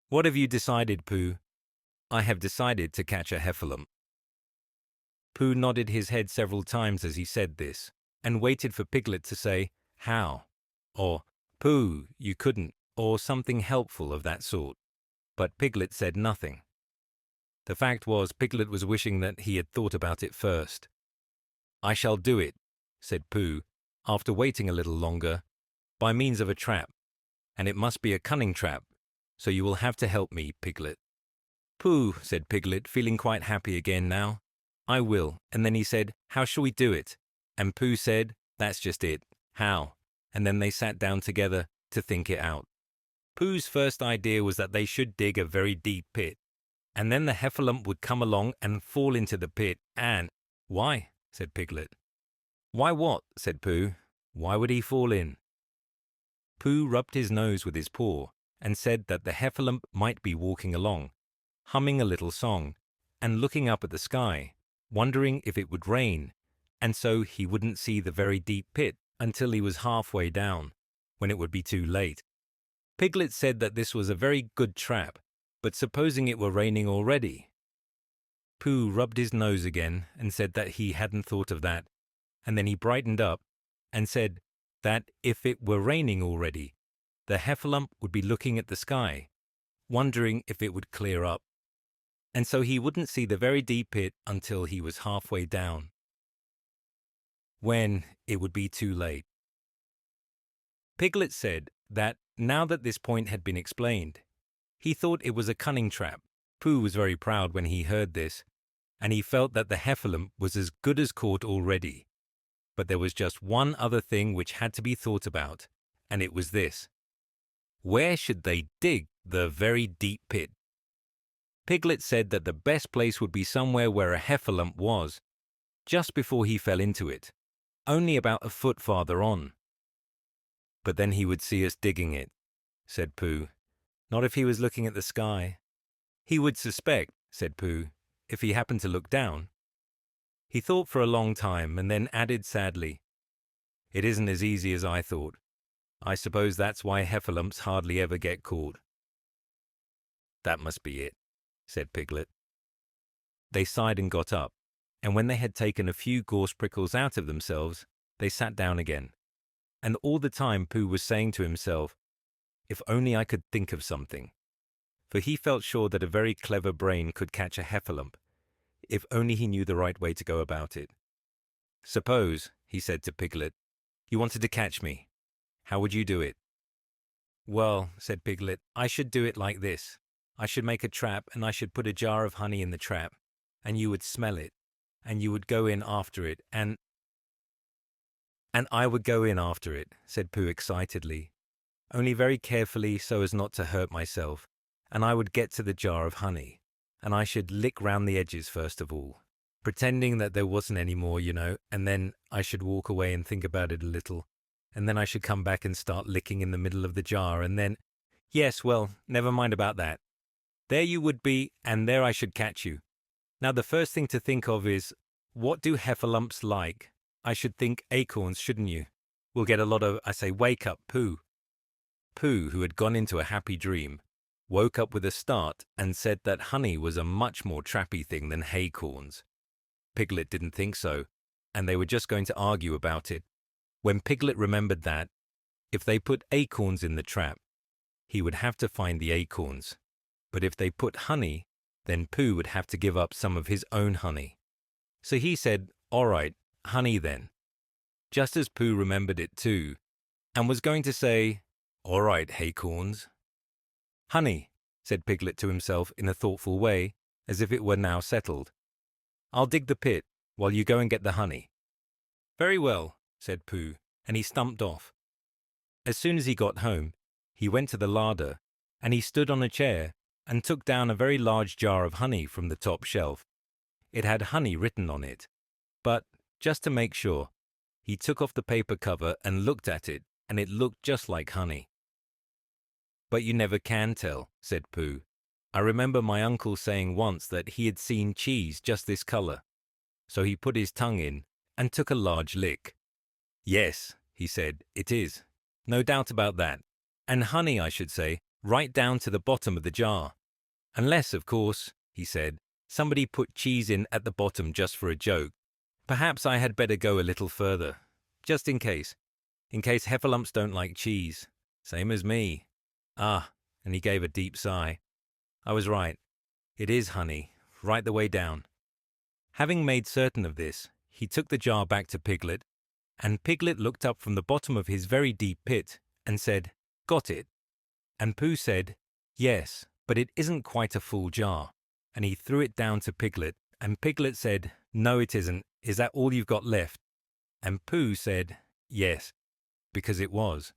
"What have you decided, Pooh?" "I have decided to catch a heffalump." Pooh nodded his head several times as he said this, and waited for Piglet to say, "How?" or "Pooh, you couldn't," or something helpful of that sort. But Piglet said nothing. The fact was, Piglet was wishing that he had thought about it first. "I shall do it," said Pooh, after waiting a little longer, "by means of a trap. And it must be a cunning trap, so you will have to help me, Piglet." "Pooh," said Piglet, feeling quite happy again now. "I will." And then he said, "How shall we do it?" And Pooh said, "That's just it. How?" And then they sat down together to think it out. Pooh's first idea was that they should dig a very deep pit, and then the heffalump would come along and fall into the pit and— "Why?" said Piglet. "Why what?" said Pooh. "Why would he fall in?" Pooh rubbed his nose with his paw and said that the heffalump might be walking along, humming a little song, and looking up at the sky, wondering if it would rain, and so he wouldn't see the very deep pit until he was halfway down, when it would be too late. Piglet said that this was a very good trap, but supposing it were raining already? Pooh rubbed his nose again and said that he hadn't thought of that, and then he brightened up and said that if it were raining already, the heffalump would be looking at the sky, wondering if it would clear up, and so he wouldn't see the very deep pit until he was halfway down, when it would be too late. Piglet said that now that this point had been explained, he thought it was a cunning trap. Pooh was very proud when he heard this, and he felt that the heffalump was as good as caught already. But there was just one other thing which had to be thought about, and it was this: where should they dig the very deep pit? Piglet said that the best place would be somewhere where a heffalump was, just before he fell into it, only about a foot farther on. "But then he would see us digging it," said Pooh. "Not if he was looking at the sky." "He would suspect," said Pooh, "if he happened to look down." He thought for a long time and then added sadly, "It isn't as easy as I thought. I suppose that's why heffalumps hardly ever get caught." "That must be it," said Piglet. They sighed and got up, and when they had taken a few gorse prickles out of themselves, they sat down again. And all the time Pooh was saying to himself, "If only I could think of something." For he felt sure that a very clever brain could catch a heffalump, if only he knew the right way to go about it. "Suppose," he said to Piglet, "you wanted to catch me. How would you do it?" "Well," said Piglet, "I should do it like this. I should make a trap, and I should put a jar of honey in the trap, and you would smell it, and you would go in after it, and I would go in after it," said Pooh excitedly, "only very carefully so as not to hurt myself, and I would get to the jar of honey, and I should lick round the edges first of all, pretending that there wasn't any more, and then I should walk away and think about it a little, and then I should come back and start licking in the middle of the jar, and then— Yes, well, never mind about that. There you would be, and there I should catch you. Now the first thing to think of is, what do heffalumps like? I should think acorns, shouldn't you? We'll get a lot of— I say, wake up, Pooh." Pooh, who had gone into a happy dream, woke up with a start and said that honey was a much more trappy thing than haycorns. Piglet didn't think so, and they were just going to argue about it, when Piglet remembered that, if they put acorns in the trap, he would have to find the acorns, but if they put honey, then Pooh would have to give up some of his own honey. So he said, "All right, honey then," just as Pooh remembered it too, and was going to say, "All right, haycorns." "Honey," said Piglet to himself in a thoughtful way, as if it were now settled. "I'll dig the pit, while you go and get the honey." "Very well," said Pooh, and he stumped off. As soon as he got home, he went to the larder, and he stood on a chair and took down a very large jar of honey from the top shelf. It had honey written on it, but, just to make sure, he took off the paper cover and looked at it, and it looked just like honey. "But you never can tell," said Pooh, I remember my uncle saying once that he had seen cheese just this color. So he put his tongue in and took a large lick. Yes, he said, it is. No doubt about that. And honey, I should say, right down to the bottom of the jar. Unless, of course, he said, somebody put cheese in at the bottom just for a joke. Perhaps I had better go a little further. Just in case. In case Heffalumps don't like cheese. Same as me. Ah, and he gave a deep sigh. I was right. It is honey, right the way down. Having made certain of this, he took the jar back to Piglet, and Piglet looked up from the bottom of his very deep pit and said, "Got it?" And Pooh said, "Yes, but it isn't quite a full jar." And he threw it down to Piglet, and Piglet said, "No, it isn't. Is that all you've got left?" And Pooh said, "Yes," because it was.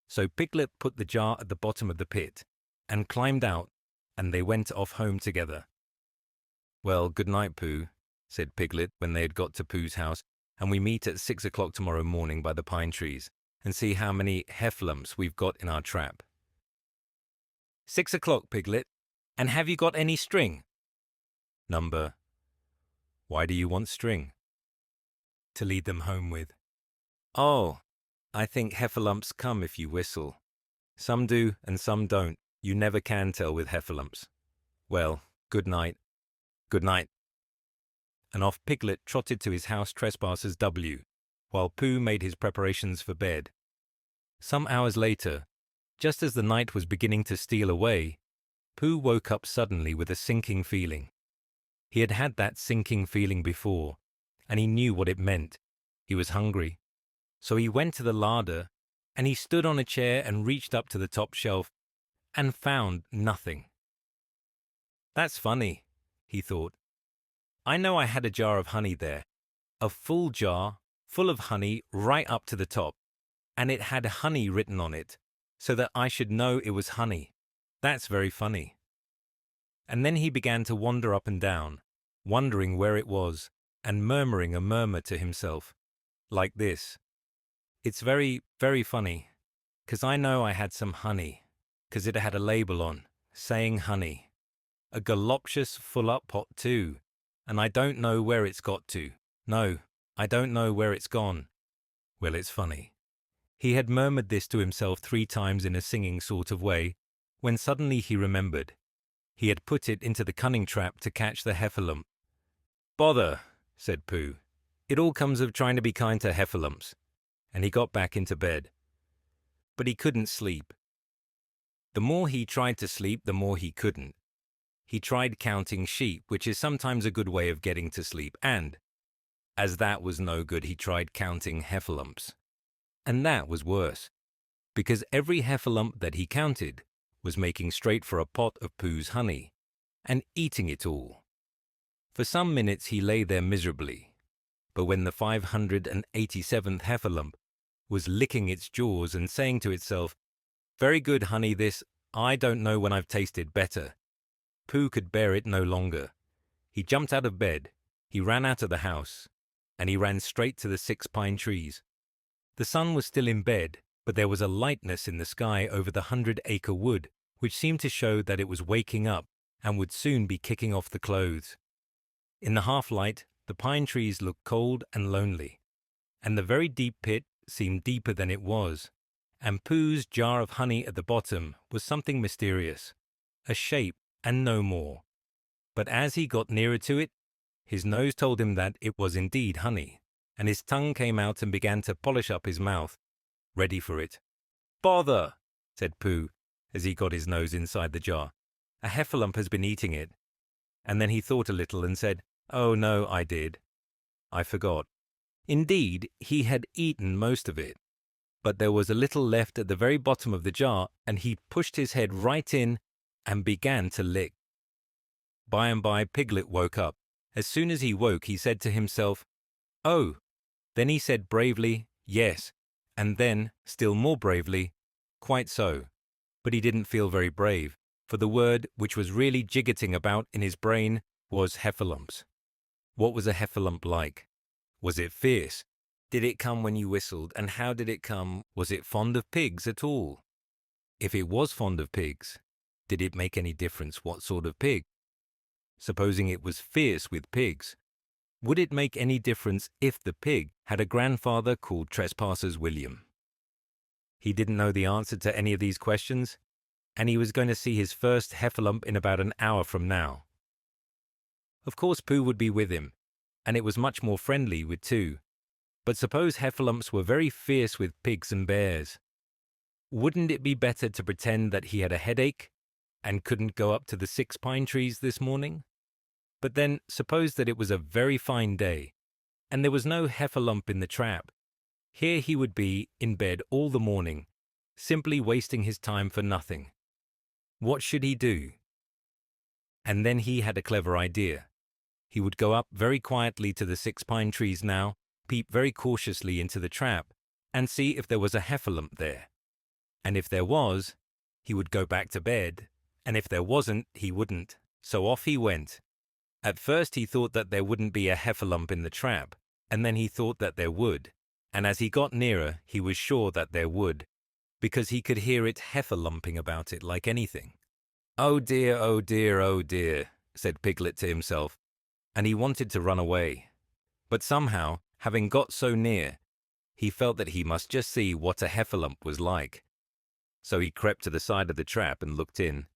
So Piglet put the jar at the bottom of the pit and climbed out, and they went off home together. "Well, good night, Pooh," said Piglet when they had got to Pooh's house, "and we meet at 6 o'clock tomorrow morning by the pine trees and see how many Heffalumps we've got in our trap." 6 o'clock, Piglet. And have you got any string? Number. Why do you want string? To lead them home with. Oh, I think Heffalumps come if you whistle. Some do and some don't. You never can tell with Heffalumps. Well, good night. Good night. And off Piglet trotted to his house trespassers W, while Pooh made his preparations for bed. Some hours later, just as the night was beginning to steal away, Pooh woke up suddenly with a sinking feeling. He had had that sinking feeling before, and he knew what it meant. He was hungry. So he went to the larder, and he stood on a chair and reached up to the top shelf, and found nothing. That's funny, he thought. I know I had a jar of honey there, a full jar, full of honey right up to the top, and it had honey written on it, so that I should know it was honey. That's very funny. And then he began to wander up and down, wondering where it was, and murmuring a murmur to himself, like this. It's very, very funny, 'cause I know I had some honey, 'cause it had a label on, saying honey. A galoptious full-up pot too, and I don't know where it's got to. No, I don't know where it's gone. Well, it's funny. He had murmured this to himself 3 times in a singing sort of way, when suddenly he remembered. He had put it into the cunning trap to catch the Heffalump. Bother, said Pooh. It all comes of trying to be kind to Heffalumps. And he got back into bed. But he couldn't sleep. The more he tried to sleep, the more he couldn't. He tried counting sheep, which is sometimes a good way of getting to sleep, and, as that was no good, he tried counting Heffalumps. And that was worse, because every Heffalump that he counted was making straight for a pot of Pooh's honey, and eating it all. For some minutes he lay there miserably, but when the 587th Heffalump was licking its jaws and saying to itself, "Very good honey this, I don't know when I've tasted better," Pooh could bear it no longer. He jumped out of bed, he ran out of the house, and he ran straight to the 6 pine trees. The sun was still in bed, but there was a lightness in the sky over the 100 Acre Wood, which seemed to show that it was waking up and would soon be kicking off the clothes. In the half-light, the pine trees looked cold and lonely, and the very deep pit seemed deeper than it was, and Pooh's jar of honey at the bottom was something mysterious, a shape and no more. But as he got nearer to it, his nose told him that it was indeed honey, and his tongue came out and began to polish up his mouth, ready for it. "Bother," said Pooh, as he got his nose inside the jar. "A Heffalump has been eating it." And then he thought a little and said, "Oh no, I did. I forgot." Indeed, he had eaten most of it, but there was a little left at the very bottom of the jar, and he pushed his head right in and began to lick. By and by, Piglet woke up. As soon as he woke, he said to himself, "Oh." Then he said bravely, "Yes," and then, still more bravely, "Quite so." But he didn't feel very brave, for the word which was really jiggetting about in his brain was Heffalumps. What was a Heffalump like? Was it fierce? Did it come when you whistled, and how did it come? Was it fond of pigs at all? If it was fond of pigs, Did it make any difference what sort of pig? Supposing it was fierce with pigs, would it make any difference if the pig had a grandfather called Trespassers William? He didn't know the answer to any of these questions, and he was going to see his first Heffalump in about an hour from now. Of course Pooh would be with him, and it was much more friendly with two. But suppose Heffalumps were very fierce with pigs and bears. Wouldn't it be better to pretend that he had a headache and couldn't go up to the 6 pine trees this morning? But then suppose that it was a very fine day, and there was no Heffalump in the trap. Here he would be in bed all the morning, simply wasting his time for nothing. What should he do? And then he had a clever idea. He would go up very quietly to the 6 pine trees now, peep very cautiously into the trap, and see if there was a Heffalump there. And if there was, he would go back to bed, and if there wasn't, he wouldn't. So off he went. At first he thought that there wouldn't be a Heffalump in the trap, and then he thought that there would. And as he got nearer, he was sure that there would, because he could hear it Heffalumping about it like anything. "Oh dear, oh dear, oh dear," said Piglet to himself, and he wanted to run away. But somehow, having got so near, he felt that he must just see what a Heffalump was like. So he crept to the side of the trap and looked in.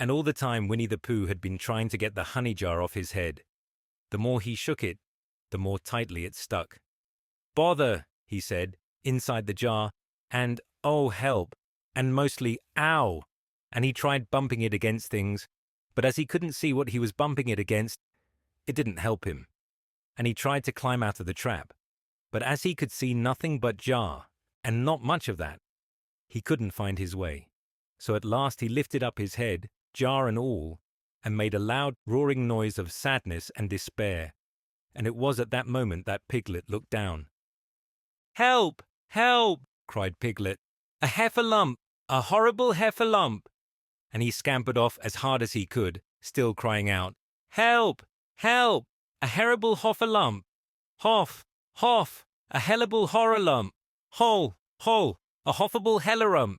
And all the time Winnie-the-Pooh had been trying to get the honey jar off his head. The more he shook it, the more tightly it stuck. "Bother," he said, inside the jar, and "oh, help," and mostly "ow," and he tried bumping it against things, but as he couldn't see what he was bumping it against, it didn't help him. And he tried to climb out of the trap, but as he could see nothing but jar, and not much of that, he couldn't find his way. So at last he lifted up his head, jar and all, and made a loud roaring noise of sadness and despair, and it was at that moment that Piglet looked down. "Help! Help!" cried Piglet. "A Heffalump! A horrible Heffalump!" And he scampered off as hard as he could, still crying out, "Help! Help! A horrible Heffalump! Hoff! Hoff! A hellable horrorlump! Hol! Hol! A hoffable hellerump!"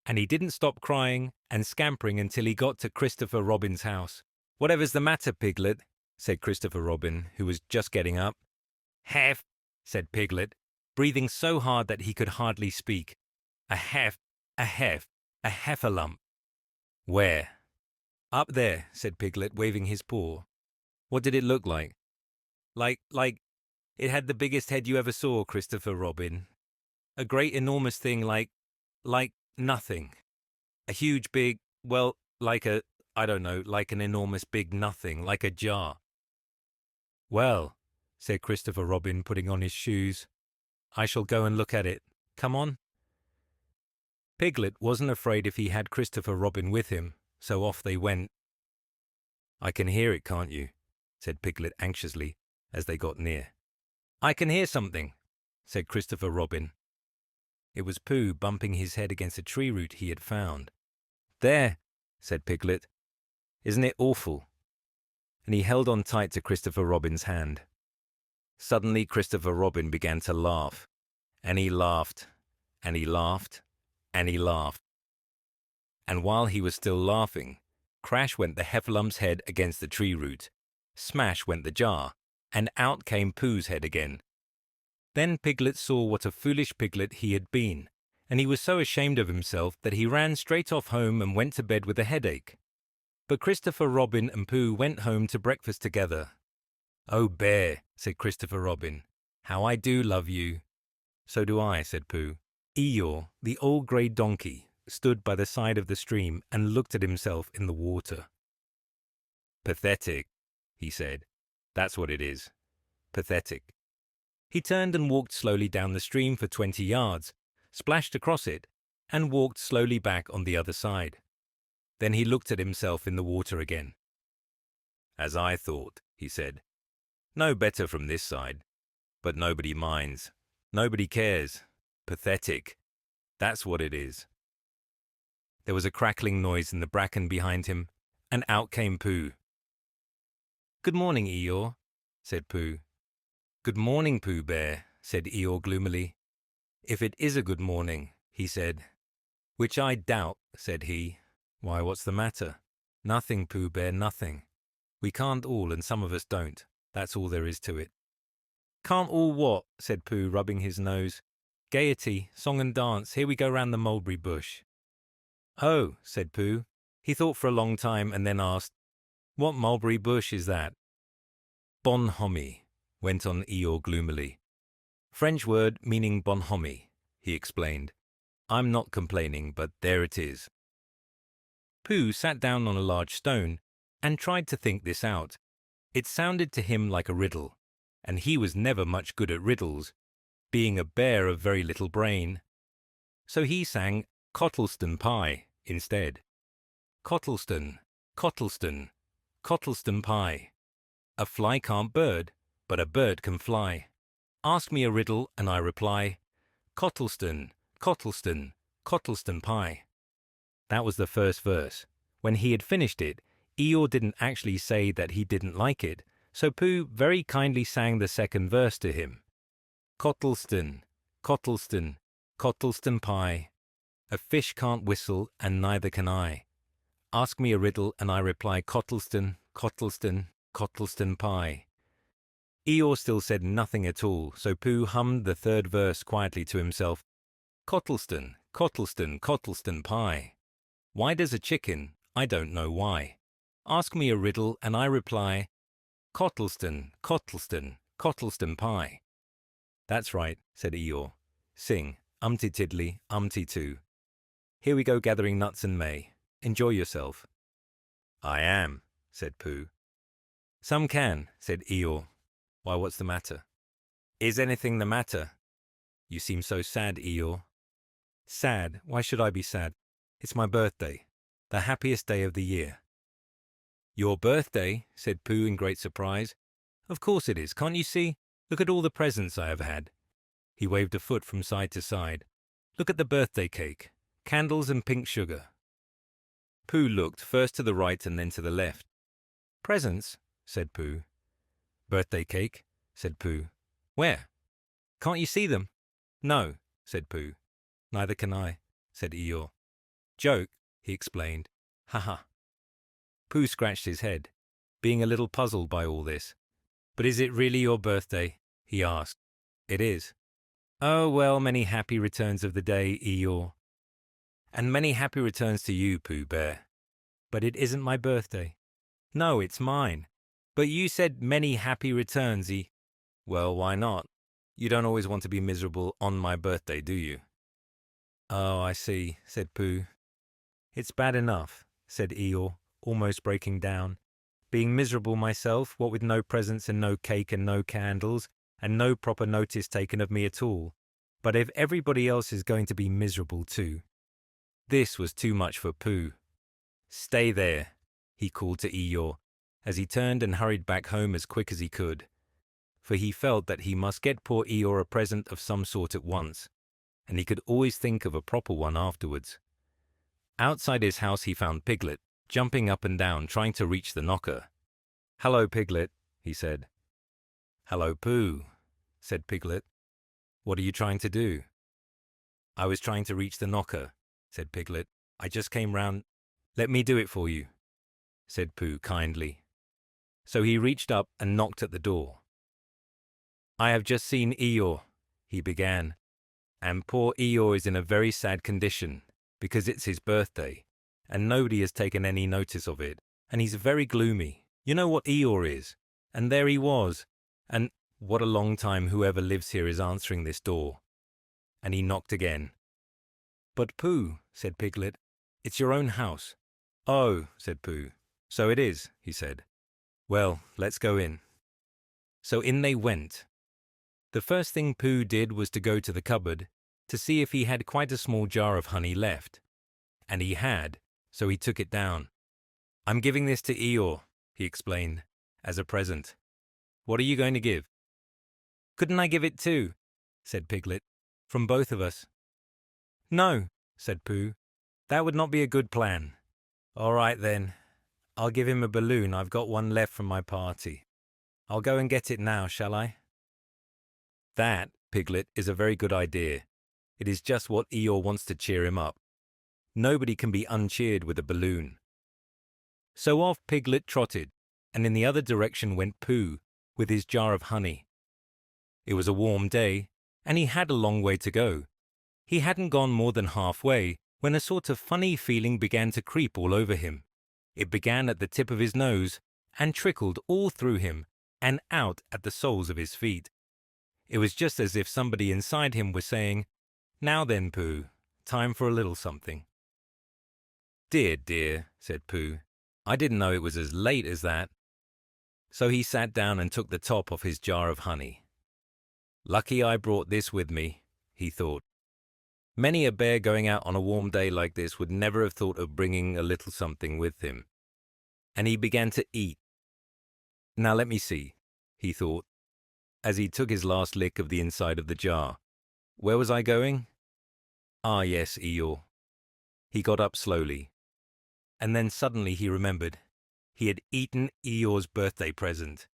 And he didn't stop crying and scampering until he got to Christopher Robin's house. "Whatever's the matter, Piglet?" said Christopher Robin, who was just getting up. "Heff," said Piglet, breathing so hard that he could hardly speak. "A heff, a Heffalump." "Where?" "Up there," said Piglet, waving his paw. "What did it look like?" Like, it had the biggest head you ever saw, Christopher Robin. A great enormous thing like nothing. A huge big, well, like an enormous big nothing, like a jar." "Well," said Christopher Robin, putting on his shoes, "I shall go and look at it. Come on." Piglet wasn't afraid if he had Christopher Robin with him, so off they went. "I can hear it, can't you?" said Piglet anxiously, as they got near. "I can hear something," said Christopher Robin. It was Pooh bumping his head against a tree root he had found. "There," said Piglet. "Isn't it awful?" And he held on tight to Christopher Robin's hand. Suddenly Christopher Robin began to laugh, and he laughed, and he laughed, and he laughed. And while he was still laughing, crash went the Heffalump's head against the tree root, smash went the jar, and out came Pooh's head again. Then Piglet saw what a foolish Piglet he had been, and he was so ashamed of himself that he ran straight off home and went to bed with a headache. But Christopher Robin and Pooh went home to breakfast together. "Oh, Bear," said Christopher Robin, "how I do love you." "So do I," said Pooh. Eeyore, the old grey donkey, stood by the side of the stream and looked at himself in the water. "Pathetic," he said. "That's what it is. Pathetic." He turned and walked slowly down the stream for 20 yards, splashed across it, and walked slowly back on the other side. Then he looked at himself in the water again. "As I thought," he said. "No better from this side. But nobody minds. Nobody cares. Pathetic. That's what it is." There was a crackling noise in the bracken behind him, and out came Pooh. "Good morning, Eeyore," said Pooh. "Good morning, Pooh Bear," said Eeyore gloomily. "If it is a good morning," he said. "Which I doubt," said he. Why, what's the matter? Nothing, Pooh Bear, nothing. We can't all, and some of us don't. That's all there is to it. Can't all what? Said Pooh, rubbing his nose. Gaiety, song and dance, here we go round the mulberry bush. Oh, said Pooh. He thought for a long time and then asked, What mulberry bush is that? Bonhomie, went on Eeyore gloomily. French word meaning bonhomie, he explained. I'm not complaining, but there it is. Pooh sat down on a large stone and tried to think this out. It sounded to him like a riddle, and he was never much good at riddles, being a bear of very little brain. So he sang Cottleston Pie instead. Cottleston, Cottleston, Cottleston Pie. A fly can't bird, but a bird can fly. Ask me a riddle and I reply, Cottleston, Cottleston, Cottleston Pie. That was the first verse. When he had finished it, Eeyore didn't actually say that he didn't like it, so Pooh very kindly sang the second verse to him. Cottleston, Cottleston, Cottleston Pie. A fish can't whistle and neither can I. Ask me a riddle and I reply Cottleston, Cottleston, Cottleston Pie. Eeyore still said nothing at all, so Pooh hummed the third verse quietly to himself. Cottleston, Cottleston, Cottleston Pie. Why does a chicken? I don't know why. Ask me a riddle and I reply, Cottleston, Cottleston, Cottleston Pie. That's right, said Eeyore. Sing, umty tiddly, umty too. Here we go gathering nuts and may. Enjoy yourself. I am, said Pooh. Some can, said Eeyore. Why, what's the matter? Is anything the matter? You seem so sad, Eeyore. Sad? Why should I be sad? It's my birthday, the happiest day of the year. Your birthday? Said Pooh in great surprise. Of course it is, can't you see? Look at all the presents I have had. He waved a foot from side to side. Look at the birthday cake, candles and pink sugar. Pooh looked first to the right and then to the left. Presents? Said Pooh. Birthday cake? Said Pooh. Where? Can't you see them? No, said Pooh. Neither can I, said Eeyore. Joke, he explained. Ha ha. Pooh scratched his head, being a little puzzled by all this. But is it really your birthday? He asked. It is. Oh, well, many happy returns of the day, Eeyore. And many happy returns to you, Pooh Bear. But it isn't my birthday. No, it's mine. But you said many happy returns, Well, why not? You don't always want to be miserable on my birthday, do you? Oh, I see, said Pooh. It's bad enough, said Eeyore, almost breaking down. Being miserable myself, what with no presents and no cake and no candles, and no proper notice taken of me at all. But if everybody else is going to be miserable too. This was too much for Pooh. Stay there, he called to Eeyore, as he turned and hurried back home as quick as he could. For he felt that he must get poor Eeyore a present of some sort at once, and he could always think of a proper one afterwards. Outside his house he found Piglet, jumping up and down, trying to reach the knocker. Hello, Piglet, he said. Hello, Pooh, said Piglet. What are you trying to do? I was trying to reach the knocker, said Piglet. I just came round. Let me do it for you, said Pooh kindly. So he reached up and knocked at the door. I have just seen Eeyore, he began, and poor Eeyore is in a very sad condition, because it's his birthday, and nobody has taken any notice of it, and he's very gloomy. You know what Eeyore is, and there he was, and what a long time whoever lives here is answering this door. And he knocked again. But Pooh, said Piglet, it's your own house. Oh, said Pooh. So it is, he said. Well, let's go in. So in they went. The first thing Pooh did was to go to the cupboard to see if he had quite a small jar of honey left. And he had, so he took it down. I'm giving this to Eeyore, he explained, as a present. What are you going to give? Couldn't I give it too? Said Piglet. From both of us. No, said Pooh. That would not be a good plan. All right then. I'll give him a balloon. I've got one left from my party. I'll go and get it now, shall I? That, Piglet, is a very good idea. It is just what Eeyore wants to cheer him up. Nobody can be uncheered with a balloon. So off Piglet trotted, and in the other direction went Pooh with his jar of honey. It was a warm day, and he had a long way to go. He hadn't gone more than halfway when a sort of funny feeling began to creep all over him. It began at the tip of his nose and trickled all through him and out at the soles of his feet. It was just as if somebody inside him was saying, "Now then, Pooh, time for a little something." "Dear, dear," said Pooh, "I didn't know it was as late as that." So he sat down and took the top off his jar of honey. "Lucky I brought this with me," he thought. Many a bear going out on a warm day like this would never have thought of bringing a little something with him. And he began to eat. "Now let me see," he thought, as he took his last lick of the inside of the jar. "Where was I going? Ah, yes, Eeyore." He got up slowly. And then suddenly he remembered. He had eaten Eeyore's birthday present.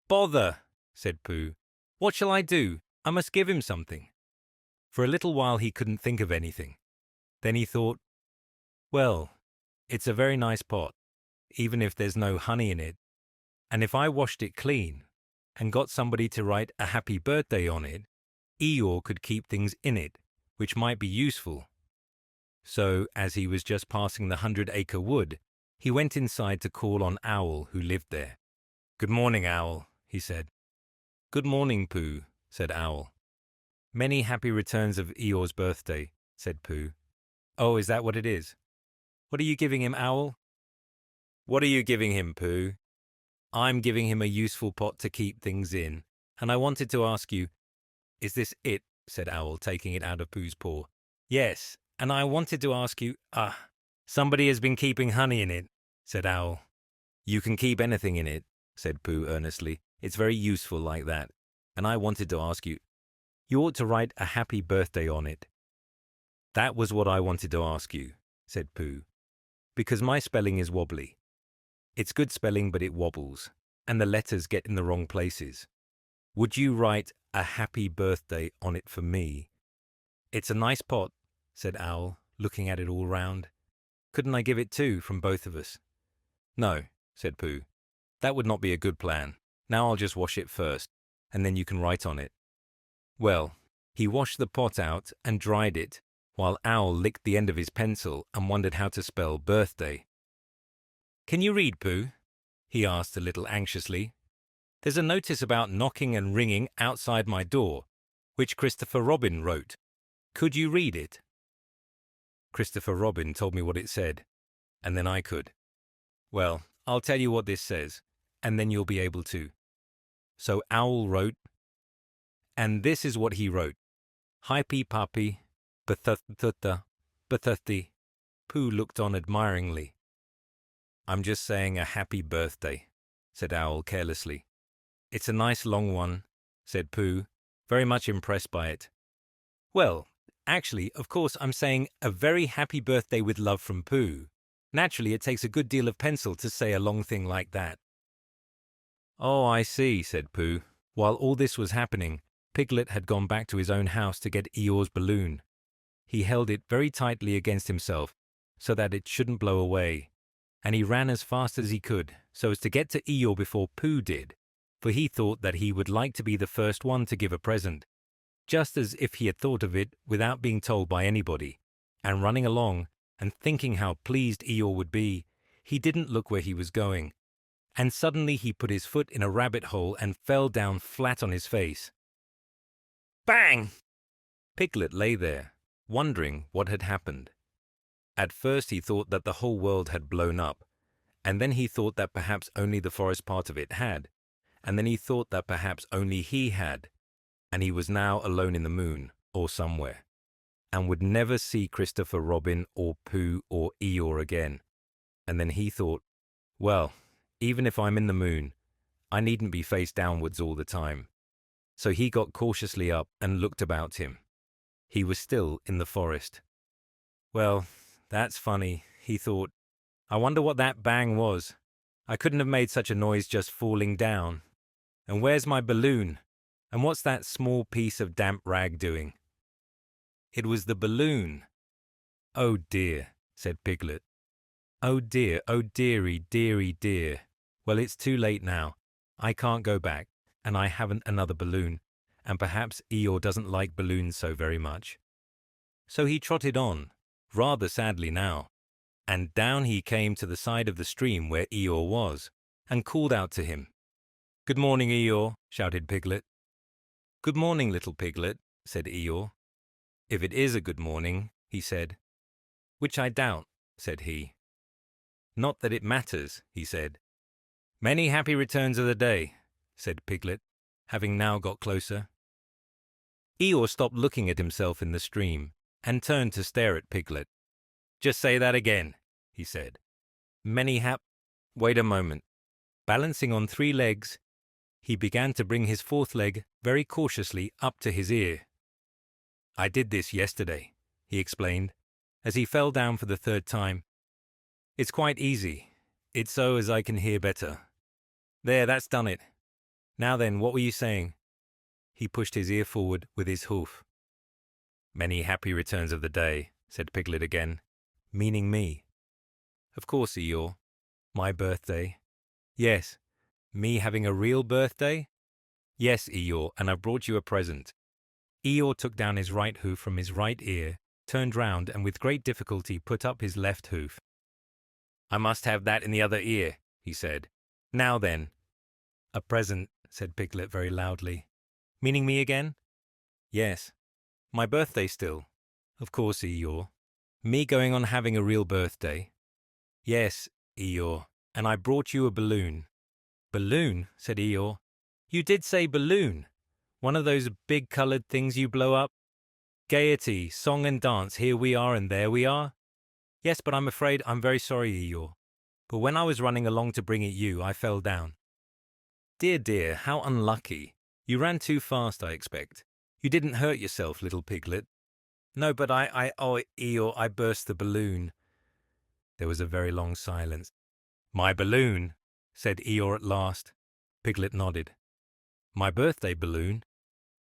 "Bother," said Pooh. "What shall I do? I must give him something." For a little while he couldn't think of anything. Then he thought, "Well, it's a very nice pot, even if there's no honey in it. And if I washed it clean and got somebody to write a happy birthday on it, Eeyore could keep things in it, which might be useful." So, as he was just passing the 100 Acre Wood, he went inside to call on Owl, who lived there. "Good morning, Owl," he said. "Good morning, Pooh," said Owl. "Many happy returns of Eeyore's birthday," said Pooh. "Oh, is that what it is? What are you giving him, Owl?" "What are you giving him, Pooh?" "I'm giving him a useful pot to keep things in, and I wanted to ask you—" "Is this it?" said Owl, taking it out of Pooh's paw. "Yes, and I wanted to ask you— somebody has been keeping honey in it," said Owl. "You can keep anything in it," said Pooh earnestly. "It's very useful like that, and I wanted to ask you— you ought to write a happy birthday on it." "That was what I wanted to ask you," said Pooh, "because my spelling is wobbly. It's good spelling, but it wobbles, and the letters get in the wrong places. Would you write a happy birthday on it for me?" "It's a nice pot," said Owl, looking at it all round. "Couldn't I give it too, from both of us?" "No," said Pooh. "That would not be a good plan. Now I'll just wash it first, and then you can write on it." Well, he washed the pot out and dried it, while Owl licked the end of his pencil and wondered how to spell birthday. "Can you read, Pooh?" he asked a little anxiously. "There's a notice about knocking and ringing outside my door, which Christopher Robin wrote. Could you read it?" Christopher Robin told me what it said, and then I could. Well, I'll tell you what this says, and then you'll be able to. So Owl wrote, and this is what he wrote. "Hypey puppy, bathutha, bathuthi." Pooh looked on admiringly. "I'm just saying a happy birthday," said Owl carelessly. "It's a nice long one," said Pooh, very much impressed by it. "Well, actually, of course, I'm saying a very happy birthday with love from Pooh. Naturally, it takes a good deal of pencil to say a long thing like that." "Oh, I see," said Pooh. While all this was happening, Piglet had gone back to his own house to get Eeyore's balloon. He held it very tightly against himself so that it shouldn't blow away, and he ran as fast as he could so as to get to Eeyore before Pooh did, for he thought that he would like to be the first one to give a present, just as if he had thought of it without being told by anybody. And running along and thinking how pleased Eeyore would be, he didn't look where he was going, and suddenly he put his foot in a rabbit hole and fell down flat on his face. Bang! Piglet lay there, wondering what had happened. At first he thought that the whole world had blown up, and then he thought that perhaps only the forest part of it had, and then he thought that perhaps only he had, and he was now alone in the moon, or somewhere, and would never see Christopher Robin or Pooh or Eeyore again. And then he thought, well, even if I'm in the moon, I needn't be face downwards all the time. So he got cautiously up and looked about him. He was still in the forest. Well, that's funny, he thought. I wonder what that bang was. I couldn't have made such a noise just falling down. And where's my balloon? And what's that small piece of damp rag doing? It was the balloon. "Oh dear," said Piglet. "Oh dearie, dearie, dear. Well, it's too late now. I can't go back, and I haven't another balloon, and perhaps Eeyore doesn't like balloons so very much." So he trotted on, rather sadly now, and down he came to the side of the stream where Eeyore was, and called out to him. "Good morning, Eeyore," shouted Piglet. "Good morning, little Piglet," said Eeyore. "If it is a good morning," he said. "Which I doubt," said he. "Not that it matters," he said. "Many happy returns of the day," said Piglet, having now got closer. Eeyore stopped looking at himself in the stream and turned to stare at Piglet. "Just say that again," he said. Wait a moment. Balancing on 3 legs, he began to bring his 4th leg very cautiously up to his ear. "I did this yesterday," he explained, as he fell down for the 3rd time. "It's quite easy. It's so as I can hear better. There, that's done it. Now then, what were you saying?" He pushed his ear forward with his hoof. "Many happy returns of the day," said Piglet again, meaning me. "Of course, Eeyore. My birthday." "Yes. Me having a real birthday?" "Yes, Eeyore, and I've brought you a present." Eeyore took down his right hoof from his right ear, turned round, and with great difficulty put up his left hoof. "I must have that in the other ear," he said. "Now then." "A present," said Piglet very loudly. "Meaning me again?" "Yes." "My birthday still?" "Of course, Eeyore." "Me going on having a real birthday?" "Yes, Eeyore, and I brought you a balloon." "Balloon?" said Eeyore. "You did say balloon. One of those big coloured things you blow up? Gaiety, song and dance, here we are and there we are?" "Yes, but I'm afraid I'm very sorry, Eeyore. But when I was running along to bring it you, I fell down." "Dear, dear, how unlucky. You ran too fast, I expect. You didn't hurt yourself, little Piglet." "No, but oh, Eeyore, I burst the balloon." There was a very long silence. "My balloon," said Eeyore at last. Piglet nodded. "My birthday balloon?"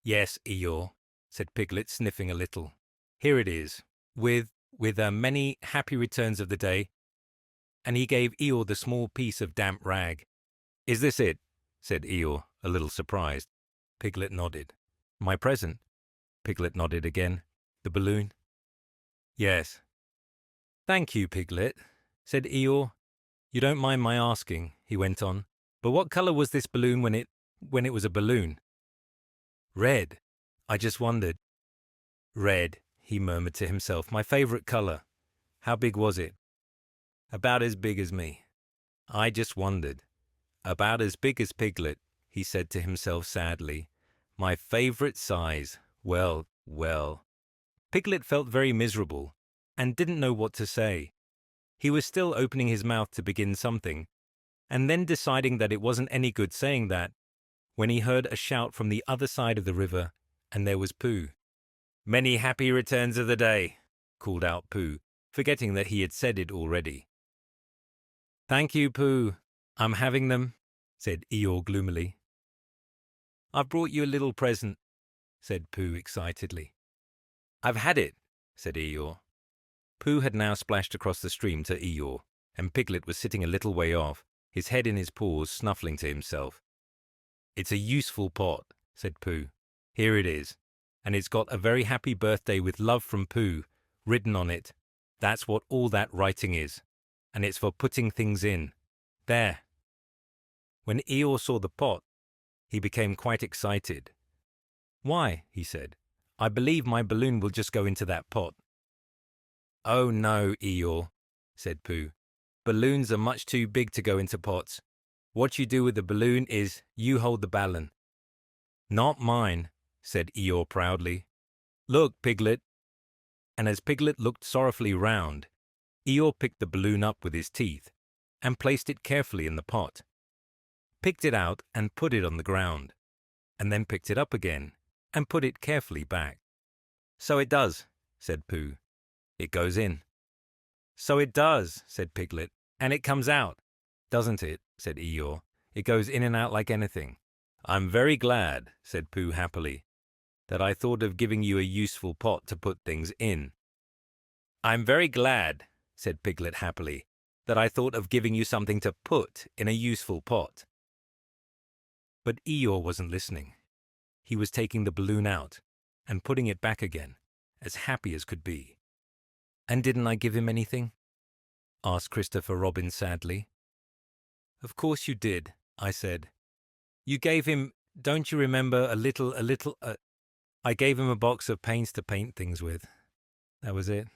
"Yes, Eeyore," said Piglet, sniffing a little. "Here it is, with many happy returns of the day." And he gave Eeyore the small piece of damp rag. "Is this it?" said Eeyore, a little surprised. Piglet nodded. "My present?" Piglet nodded again. "The balloon?" "Yes." "Thank you, Piglet," said Eeyore. "You don't mind my asking," he went on, "but what colour was this balloon when it was a balloon?" "Red. I just wondered." "Red," he murmured to himself, "my favourite colour. How big was it?" "About as big as me." "I just wondered." "About as big as Piglet," he said to himself sadly. "My favourite size. Well, well." Piglet felt very miserable, and didn't know what to say. He was still opening his mouth to begin something, and then deciding that it wasn't any good saying that, when he heard a shout from the other side of the river, and there was Pooh. "Many happy returns of the day," called out Pooh, forgetting that he had said it already. "Thank you, Pooh. I'm having them," said Eeyore gloomily. "I've brought you a little present," said Pooh excitedly. "I've had it," said Eeyore. Pooh had now splashed across the stream to Eeyore, and Piglet was sitting a little way off, his head in his paws, snuffling to himself. "It's a useful pot," said Pooh. "Here it is, and it's got a very happy birthday with love from Pooh written on it. That's what all that writing is, and it's for putting things in. There." When Eeyore saw the pot, he became quite excited. "Why," he said, "I believe my balloon will just go into that pot." "Oh no, Eeyore," said Pooh. "Balloons are much too big to go into pots. What you do with the balloon is, you hold the ballon." "Not mine," said Eeyore proudly. "Look, Piglet." And as Piglet looked sorrowfully round, Eeyore picked the balloon up with his teeth, and placed it carefully in the pot. Picked it out and put it on the ground, and then picked it up again, and put it carefully back. "So it does," said Pooh. "It goes in." "So it does," said Piglet, "and it comes out." "Doesn't it?" said Eeyore. "It goes in and out like anything." "I'm very glad," said Pooh happily, "that I thought of giving you a useful pot to put things in." I'm very glad, said Piglet happily, that I thought of giving you something to put in a useful pot. But Eeyore wasn't listening. He was taking the balloon out and putting it back again, as happy as could be. And didn't I give him anything? Asked Christopher Robin sadly. Of course you did, I said. You gave him, don't you remember, I gave him a box of paints to paint things with. That was it.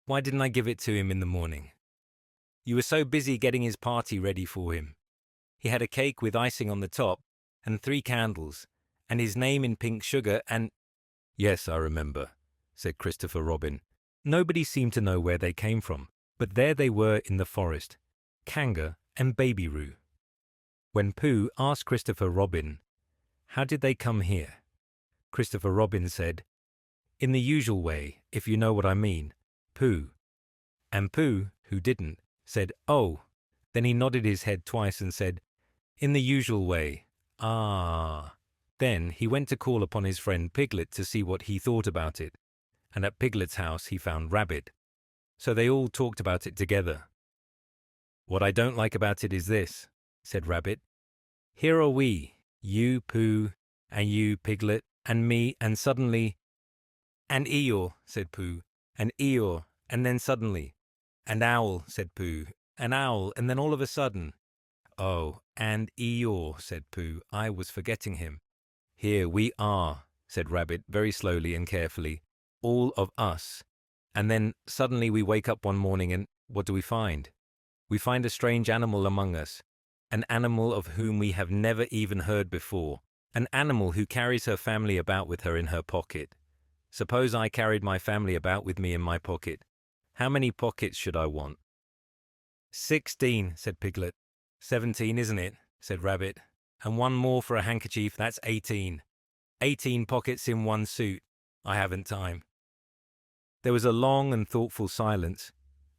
Why didn't I give it to him in the morning? You were so busy getting his party ready for him. He had a cake with icing on the top and 3 candles, and his name in pink sugar and— Yes, I remember, said Christopher Robin. Nobody seemed to know where they came from, but there they were in the forest, Kanga and Baby Roo. When Pooh asked Christopher Robin, how did they come here? Christopher Robin said, in the usual way, if you know what I mean, Pooh. And Pooh, who didn't, said, oh. Then he nodded his head twice and said, in the usual way, ah. Then he went to call upon his friend Piglet to see what he thought about it, and at Piglet's house he found Rabbit. So they all talked about it together. What I don't like about it is this, said Rabbit. Here are we, you, Pooh, and you, Piglet, and me, and suddenly— And Eeyore, said Pooh, and Eeyore, and then suddenly— And Owl, said Pooh, and Owl, and then all of a sudden— Oh, and Eeyore, said Pooh, I was forgetting him. Here we are, said Rabbit very slowly and carefully, all of us. And then suddenly we wake up one morning and what do we find? We find a strange animal among us, an animal of whom we have never even heard before, an animal who carries her family about with her in her pocket. Suppose I carried my family about with me in my pocket. How many pockets should I want? 16, said Piglet. 17, isn't it? Said Rabbit. And one more for a handkerchief, that's 18. 18 pockets in one suit. I haven't time. There was a long and thoughtful silence,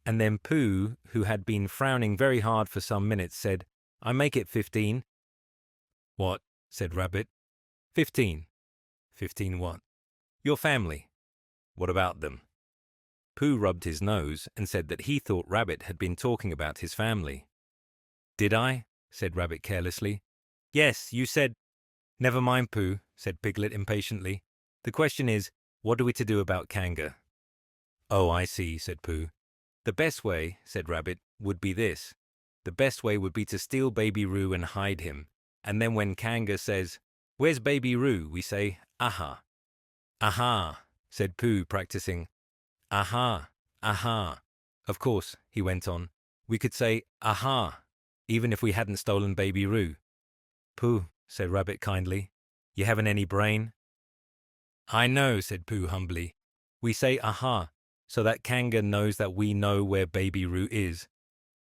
and then Pooh, who had been frowning very hard for some minutes, said, I make it 15. What? Said Rabbit. 15. 15 what? Your family. What about them? Pooh rubbed his nose and said that he thought Rabbit had been talking about his family. Did I? Said Rabbit carelessly. Yes, you said— Never mind, Pooh, said Piglet impatiently. The question is, what are we to do about Kanga? Oh, I see, said Pooh. The best way, said Rabbit, would be this. The best way would be to steal Baby Roo and hide him. And then when Kanga says, Where's Baby Roo? We say, Aha. Aha, said Pooh, practicing. Aha, aha. Of course, he went on, we could say, Aha, even if we hadn't stolen Baby Roo. Pooh, said Rabbit kindly, you haven't any brain? I know, said Pooh humbly. We say aha, so that Kanga knows that we know where Baby Roo is.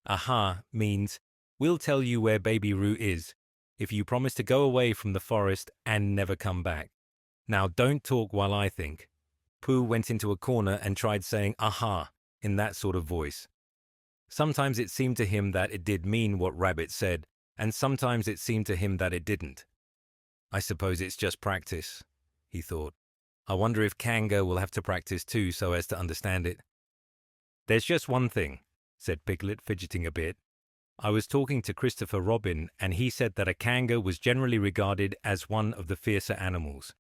Aha means, we'll tell you where Baby Roo is, if you promise to go away from the forest and never come back. Now don't talk while I think. Pooh went into a corner and tried saying aha in that sort of voice. Sometimes it seemed to him that it did mean what Rabbit said, and sometimes it seemed to him that it didn't. I suppose it's just practice, he thought. I wonder if Kanga will have to practice too so as to understand it. There's just one thing, said Piglet, fidgeting a bit. I was talking to Christopher Robin, and he said that a Kanga was generally regarded as one of the fiercer animals.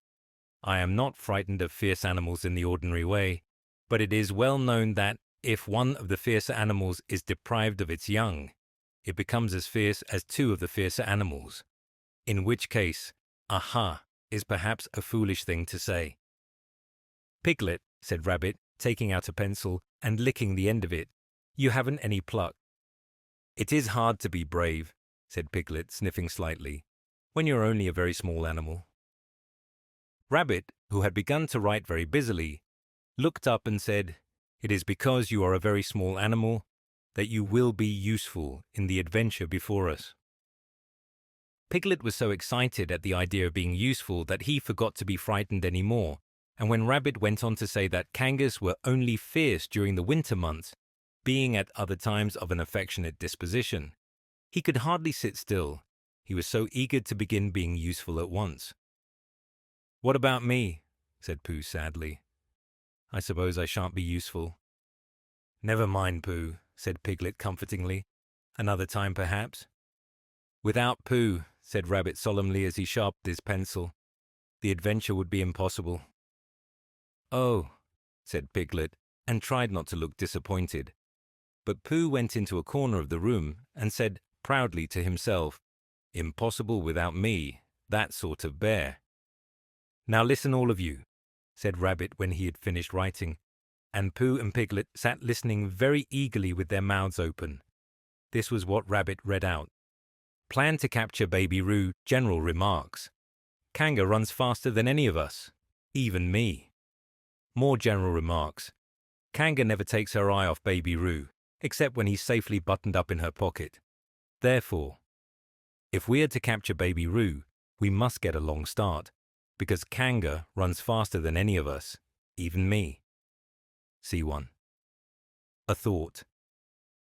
I am not frightened of fierce animals in the ordinary way, but it is well known that if one of the fiercer animals is deprived of its young, it becomes as fierce as 2 of the fiercer animals, in which case, aha, is perhaps a foolish thing to say. Piglet, said Rabbit, taking out a pencil and licking the end of it, you haven't any pluck. It is hard to be brave, said Piglet, sniffing slightly, when you're only a very small animal. Rabbit, who had begun to write very busily, looked up and said, It is because you are a very small animal that you will be useful in the adventure before us. Piglet was so excited at the idea of being useful that he forgot to be frightened any more, and when Rabbit went on to say that Kangas were only fierce during the winter months, being at other times of an affectionate disposition, he could hardly sit still. He was so eager to begin being useful at once. What about me? Said Pooh sadly. I suppose I shan't be useful, Never mind, Pooh, said Piglet comfortingly. Another time, perhaps. Without Pooh, said Rabbit solemnly as he sharpened his pencil, the adventure would be impossible. Oh, said Piglet, and tried not to look disappointed. But Pooh went into a corner of the room and said proudly to himself, Impossible without me, that sort of bear. Now listen, all of you, said Rabbit when he had finished writing, and Pooh and Piglet sat listening very eagerly with their mouths open. This was what Rabbit read out. Plan to capture Baby Roo, general remarks. Kanga runs faster than any of us, even me. More general remarks. Kanga never takes her eye off Baby Roo, except when he's safely buttoned up in her pocket. Therefore, if we are to capture Baby Roo, we must get a long start, because Kanga runs faster than any of us, even me. C1. A thought.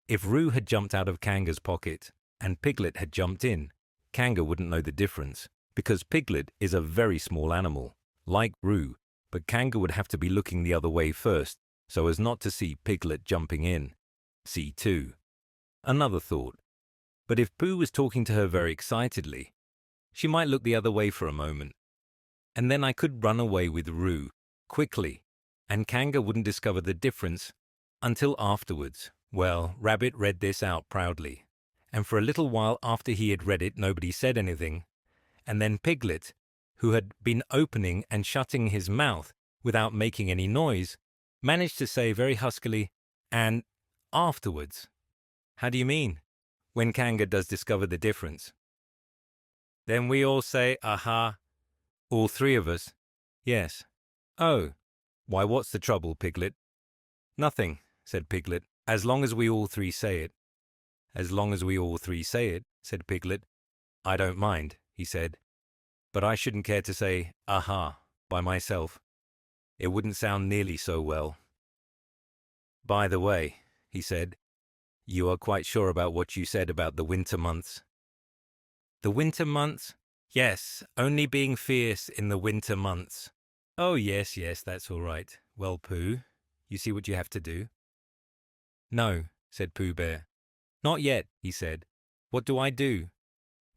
If Roo had jumped out of Kanga's pocket and Piglet had jumped in, Kanga wouldn't know the difference, because Piglet is a very small animal, like Roo, but Kanga would have to be looking the other way first, so as not to see Piglet jumping in. C2. Another thought. But if Pooh was talking to her very excitedly, she might look the other way for a moment, and then I could run away with Roo, quickly, and Kanga wouldn't discover the difference until afterwards. Well, Rabbit read this out proudly, and for a little while after he had read it nobody said anything, and then Piglet, who had been opening and shutting his mouth without making any noise, managed to say very huskily, and afterwards. How do you mean? When Kanga does discover the difference. Then we all say, aha. All three of us. Yes. Oh. Why, what's the trouble, Piglet? Nothing, said Piglet, as long as we all three say it. As long as we all three say it, said Piglet. I don't mind, he said. But I shouldn't care to say, aha, by myself. It wouldn't sound nearly so well. By the way, he said, you are quite sure about what you said about the winter months? The winter months? Yes, only being fierce in the winter months. Oh, yes, that's all right. Well, Pooh, you see what you have to do? No, said Pooh Bear. Not yet, he said. What do I do?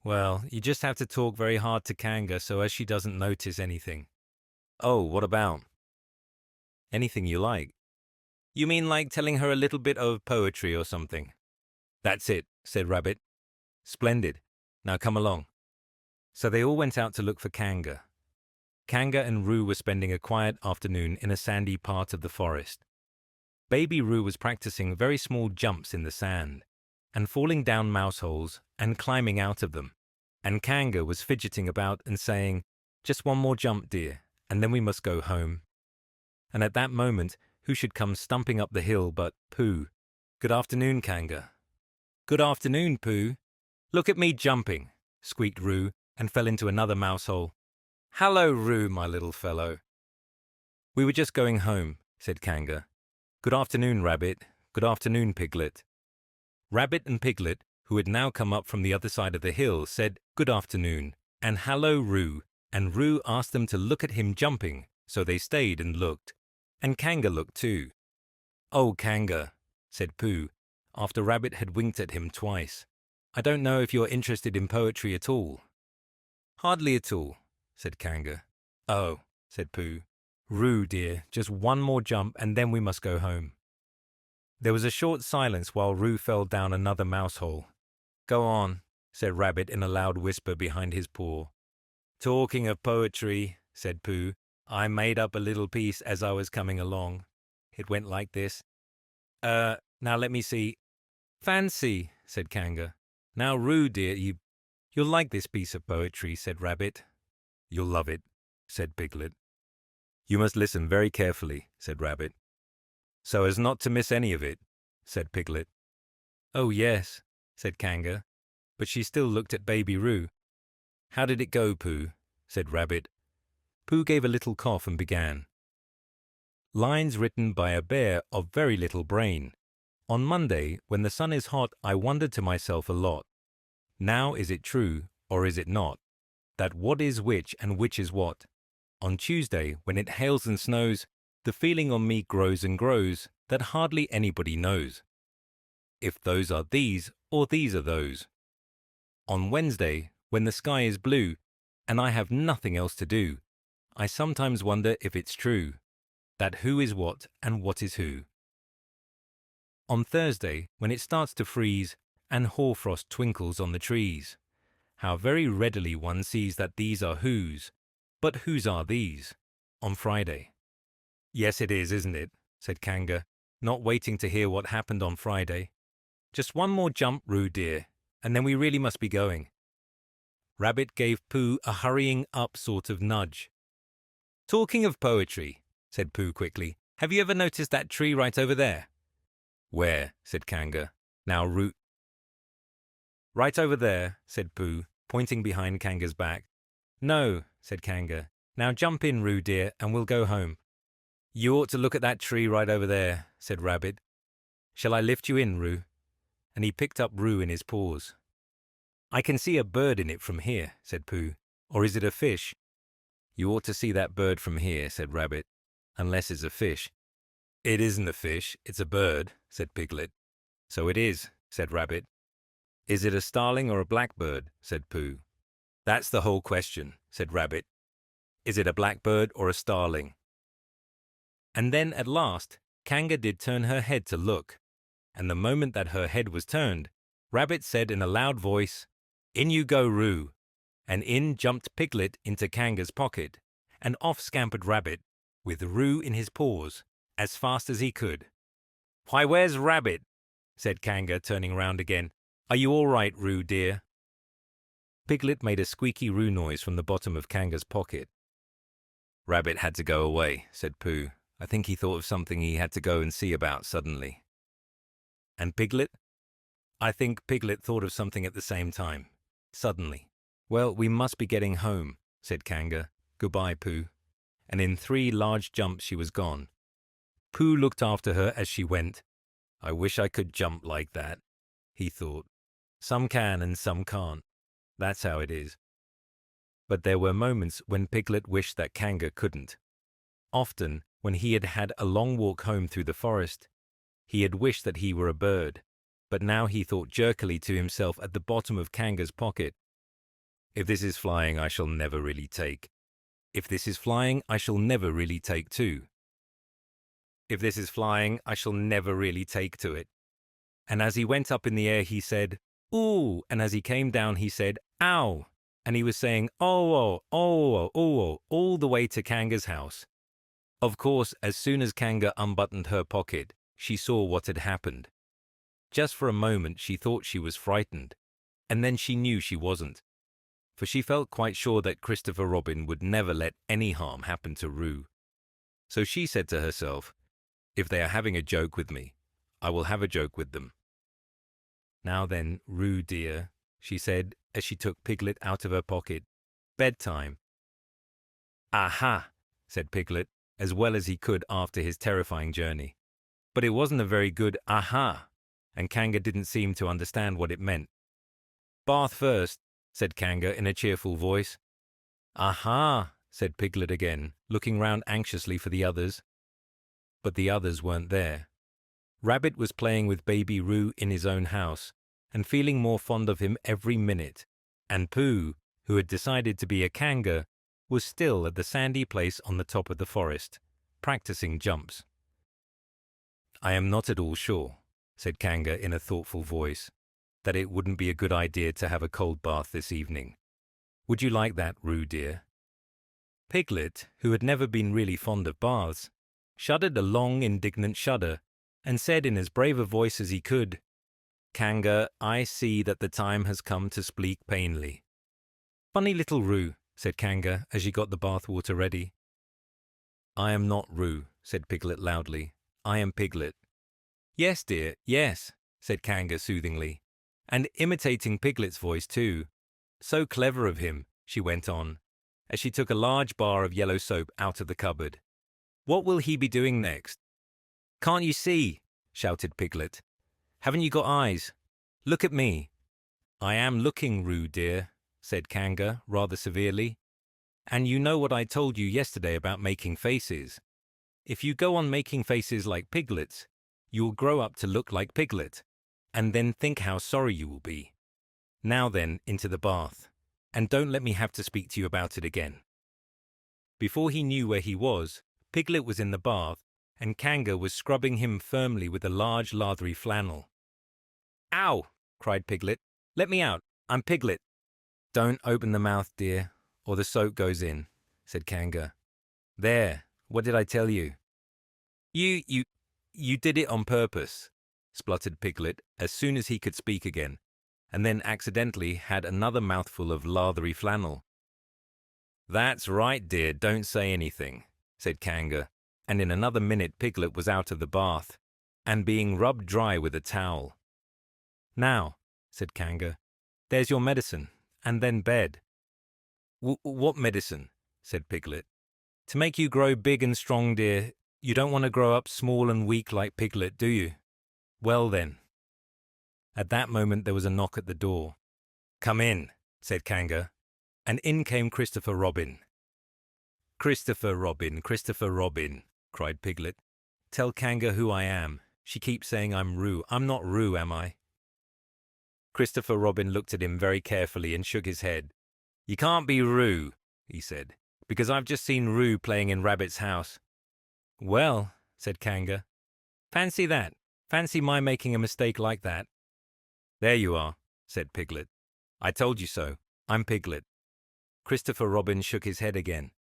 Well, you just have to talk very hard to Kanga so as she doesn't notice anything. Oh, what about? Anything you like. You mean like telling her a little bit of poetry or something? That's it, said Rabbit. Splendid. Now come along. So they all went out to look for Kanga. Kanga and Roo were spending a quiet afternoon in a sandy part of the forest. Baby Roo was practicing very small jumps in the sand, and falling down mouse holes and climbing out of them. And Kanga was fidgeting about and saying, just one more jump, dear, and then we must go home. And at that moment, who should come stumping up the hill but Pooh. Good afternoon, Kanga. Good afternoon, Pooh. Look at me jumping, squeaked Roo, and fell into another mouse hole. Hello, Roo, my little fellow. We were just going home, said Kanga. Good afternoon, Rabbit. Good afternoon, Piglet. Rabbit and Piglet, who had now come up from the other side of the hill, said good afternoon, and hello, Roo, and Roo asked them to look at him jumping, so they stayed and looked. And Kanga looked too. Oh, Kanga, said Pooh, after Rabbit had winked at him twice. I don't know if you're interested in poetry at all. Hardly at all, said Kanga. Oh, said Pooh. Roo, dear, just one more jump and then we must go home. There was a short silence while Roo fell down another mouse hole. Go on, said Rabbit in a loud whisper behind his paw. Talking of poetry, said Pooh, I made up a little piece as I was coming along. It went like this. Now let me see. Fancy, said Kanga. Now, Roo, dear, you'll like this piece of poetry, said Rabbit. You'll love it, said Piglet. You must listen very carefully, said Rabbit. So as not to miss any of it, said Piglet. Oh, yes, said Kanga, but she still looked at Baby Roo. How did it go, Pooh? Said Rabbit. Pooh gave a little cough and began. Lines written by a bear of very little brain. On Monday, when the sun is hot, I wondered to myself a lot. Now is it true, or is it not, that what is which and which is what? On Tuesday, when it hails and snows, the feeling on me grows and grows that hardly anybody knows. If those are these or these are those. On Wednesday, when the sky is blue and I have nothing else to do, I sometimes wonder if it's true, that who is what and what is who. On Thursday, when it starts to freeze and hoarfrost twinkles on the trees, how very readily one sees that these are whose, but whose are these? On Friday. Yes, it is, isn't it? Said Kanga, not waiting to hear what happened on Friday. Just one more jump, Roo dear, and then we really must be going. Rabbit gave Pooh a hurrying up sort of nudge. Talking of poetry, said Pooh quickly, have you ever noticed that tree right over there? Where? Said Kanga. Now Roo. Right over there, said Pooh, pointing behind Kanga's back. No, said Kanga. Now jump in, Roo dear, and we'll go home. You ought to look at that tree right over there, said Rabbit. Shall I lift you in, Roo? And he picked up Roo in his paws. I can see a bird in it from here, said Pooh. Or is it a fish? You ought to see that bird from here, said Rabbit. Unless it's a fish. It isn't a fish, it's a bird, said Piglet. So it is, said Rabbit. Is it a starling or a blackbird? Said Pooh. That's the whole question, said Rabbit. Is it a blackbird or a starling? And then, at last, Kanga did turn her head to look, and the moment that her head was turned, Rabbit said in a loud voice, In you go, Roo! And in jumped Piglet into Kanga's pocket, and off scampered Rabbit, with Roo in his paws, as fast as he could. Why, where's Rabbit? Said Kanga, turning round again. Are you all right, Roo dear? Piglet made a squeaky Roo noise from the bottom of Kanga's pocket. Rabbit had to go away, said Pooh. I think he thought of something he had to go and see about suddenly. And Piglet? I think Piglet thought of something at the same time. Suddenly. Well, we must be getting home, said Kanga. Goodbye, Pooh. And in 3 large jumps she was gone. Pooh looked after her as she went. I wish I could jump like that, he thought. Some can and some can't. That's how it is. But there were moments when Piglet wished that Kanga couldn't. Often, when he had had a long walk home through the forest, he had wished that he were a bird, but now he thought jerkily to himself at the bottom of Kanga's pocket, If this is flying, I shall never really take. If this is flying, I shall never really take too. If this is flying, I shall never really take to it. And as he went up in the air, he said, Ooh, and as he came down, he said, Ow, and he was saying, Oh, all the way to Kanga's house. Of course, as soon as Kanga unbuttoned her pocket, she saw what had happened. Just for a moment she thought she was frightened, and then she knew she wasn't, for she felt quite sure that Christopher Robin would never let any harm happen to Roo. So she said to herself, If they are having a joke with me, I will have a joke with them. Now then, Roo dear, she said as she took Piglet out of her pocket, bedtime. Aha, said Piglet, as well as he could after his terrifying journey. But it wasn't a very good aha, and Kanga didn't seem to understand what it meant. Bath first, said Kanga in a cheerful voice. Aha, said Piglet again, looking round anxiously for the others. But the others weren't there. Rabbit was playing with baby Roo in his own house, and feeling more fond of him every minute, and Pooh, who had decided to be a Kanga, was still at the sandy place on the top of the forest, practicing jumps. I am not at all sure, said Kanga in a thoughtful voice, that it wouldn't be a good idea to have a cold bath this evening. Would you like that, Roo dear? Piglet, who had never been really fond of baths, shuddered a long, indignant shudder, and said in as brave a voice as he could, Kanga, I see that the time has come to speak plainly. Funny little Roo, said Kanga as she got the bath water ready. I am not Roo, said Piglet loudly. I am Piglet. Yes, dear, yes, said Kanga soothingly, and imitating Piglet's voice too. So clever of him, she went on, as she took a large bar of yellow soap out of the cupboard. What will he be doing next? Can't you see? Shouted Piglet. Haven't you got eyes? Look at me. I am looking, Roo dear, said Kanga rather severely. And you know what I told you yesterday about making faces. If you go on making faces like Piglet's, you will grow up to look like Piglet, and then think how sorry you will be. Now then, into the bath, and don't let me have to speak to you about it again." Before he knew where he was, Piglet was in the bath, and Kanga was scrubbing him firmly with a large lathery flannel. "Ow!" cried Piglet. "Let me out! I'm Piglet!" "Don't open the mouth, dear, or the soap goes in," said Kanga. "There, what did I tell you?" You did it on purpose," spluttered Piglet as soon as he could speak again, and then accidentally had another mouthful of lathery flannel. "That's right, dear, don't say anything," said Kanga, and in another minute Piglet was out of the bath, and being rubbed dry with a towel. "Now," said Kanga, "there's your medicine, and then bed." What medicine?" said Piglet. "To make you grow big and strong, dear. You don't want to grow up small and weak like Piglet, do you? Well then." At that moment there was a knock at the door. "Come in," said Kanga, and in came Christopher Robin. "Christopher Robin, Christopher Robin," cried Piglet. "Tell Kanga who I am. She keeps saying I'm Roo. I'm not Roo, am I?" Christopher Robin looked at him very carefully and shook his head. "You can't be Roo," he said, "because I've just seen Roo playing in Rabbit's house." "Well," said Kanga, "fancy that. Fancy my making a mistake like that." "There you are," said Piglet. "I told you so. I'm Piglet." Christopher Robin shook his head again.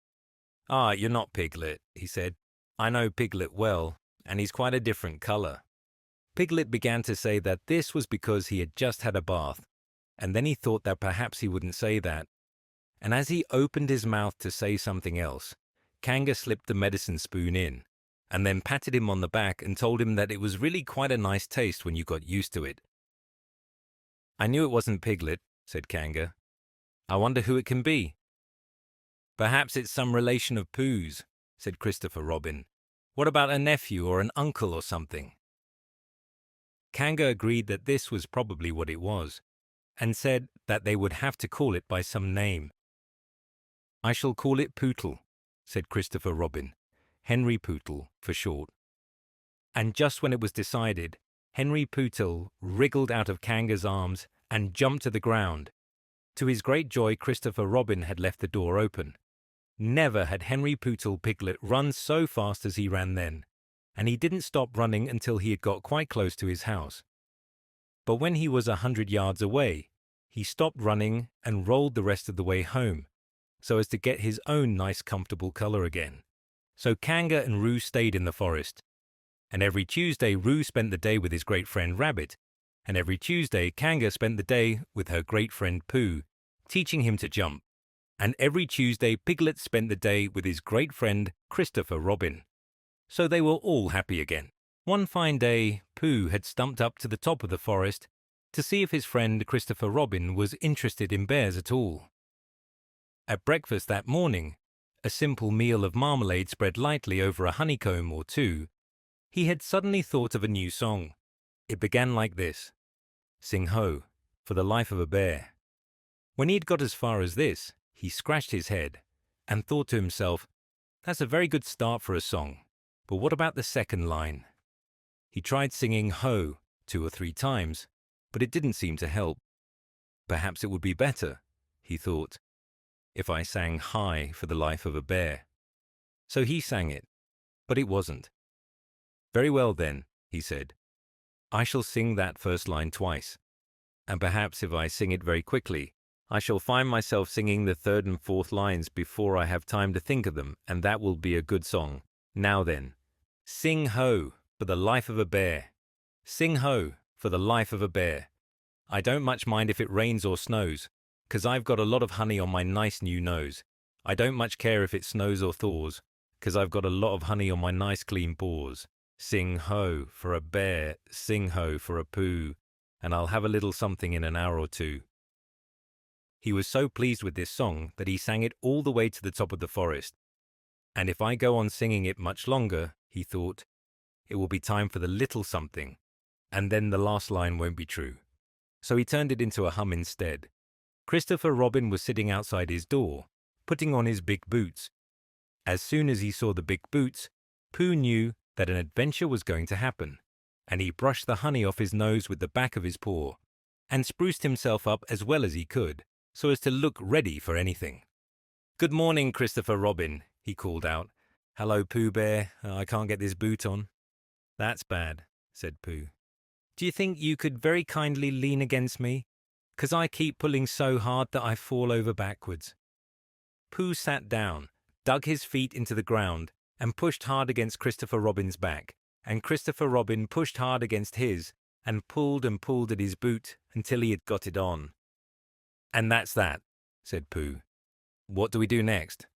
"Ah, you're not Piglet," he said. "I know Piglet well, and he's quite a different color." Piglet began to say that this was because he had just had a bath, and then he thought that perhaps he wouldn't say that. And as he opened his mouth to say something else, Kanga slipped the medicine spoon in, and then patted him on the back and told him that it was really quite a nice taste when you got used to it. "I knew it wasn't Piglet," said Kanga. "I wonder who it can be." "Perhaps it's some relation of Pooh's," said Christopher Robin. "What about a nephew or an uncle or something?" Kanga agreed that this was probably what it was, and said that they would have to call it by some name. "I shall call it Pootle," said Christopher Robin, Henry Pootle for short. And just when it was decided, Henry Pootle wriggled out of Kanga's arms and jumped to the ground. To his great joy, Christopher Robin had left the door open. Never had Henry Pootle Piglet run so fast as he ran then, and he didn't stop running until he had got quite close to his house. But when he was 100 yards away, he stopped running and rolled the rest of the way home, so as to get his own nice comfortable color again. So Kanga and Roo stayed in the forest. And every Tuesday Roo spent the day with his great friend Rabbit, and every Tuesday Kanga spent the day with her great friend Pooh, teaching him to jump. And every Tuesday Piglet spent the day with his great friend Christopher Robin. So they were all happy again. One fine day, Pooh had stumped up to the top of the forest to see if his friend Christopher Robin was interested in bears at all. At breakfast that morning, a simple meal of marmalade spread lightly over a honeycomb or two, he had suddenly thought of a new song. It began like this: "Sing ho, for the life of a bear." When he had got as far as this, he scratched his head and thought to himself, "That's a very good start for a song, but what about the second line?" He tried singing ho 2 or 3 times, but it didn't seem to help. Perhaps it would be better, he thought, if I sang hi for the life of a bear. So he sang it, but it wasn't. "Very well then," he said. "I shall sing that first line twice, and perhaps if I sing it very quickly, I shall find myself singing the third and fourth lines before I have time to think of them, and that will be a good song. Now then, sing ho for the life of a bear. Sing ho for the life of a bear. I don't much mind if it rains or snows, 'cause I've got a lot of honey on my nice new nose. I don't much care if it snows or thaws, 'cause I've got a lot of honey on my nice clean paws. Sing ho for a bear, sing ho for a Pooh, and I'll have a little something in an hour or two." He was so pleased with this song that he sang it all the way to the top of the forest. And if I go on singing it much longer, he thought, it will be time for the little something, and then the last line won't be true. So he turned it into a hum instead. Christopher Robin was sitting outside his door, putting on his big boots. As soon as he saw the big boots, Pooh knew that an adventure was going to happen, and he brushed the honey off his nose with the back of his paw, and spruced himself up as well as he could, so as to look ready for anything. "Good morning, Christopher Robin," he called out. "Hello, Pooh Bear. I can't get this boot on." "That's bad," said Pooh. "Do you think you could very kindly lean against me? 'Cause I keep pulling so hard that I fall over backwards." Pooh sat down, dug his feet into the ground, and pushed hard against Christopher Robin's back, and Christopher Robin pushed hard against his, and pulled at his boot until he had got it on. "And that's that," said Pooh. "What do we do next?"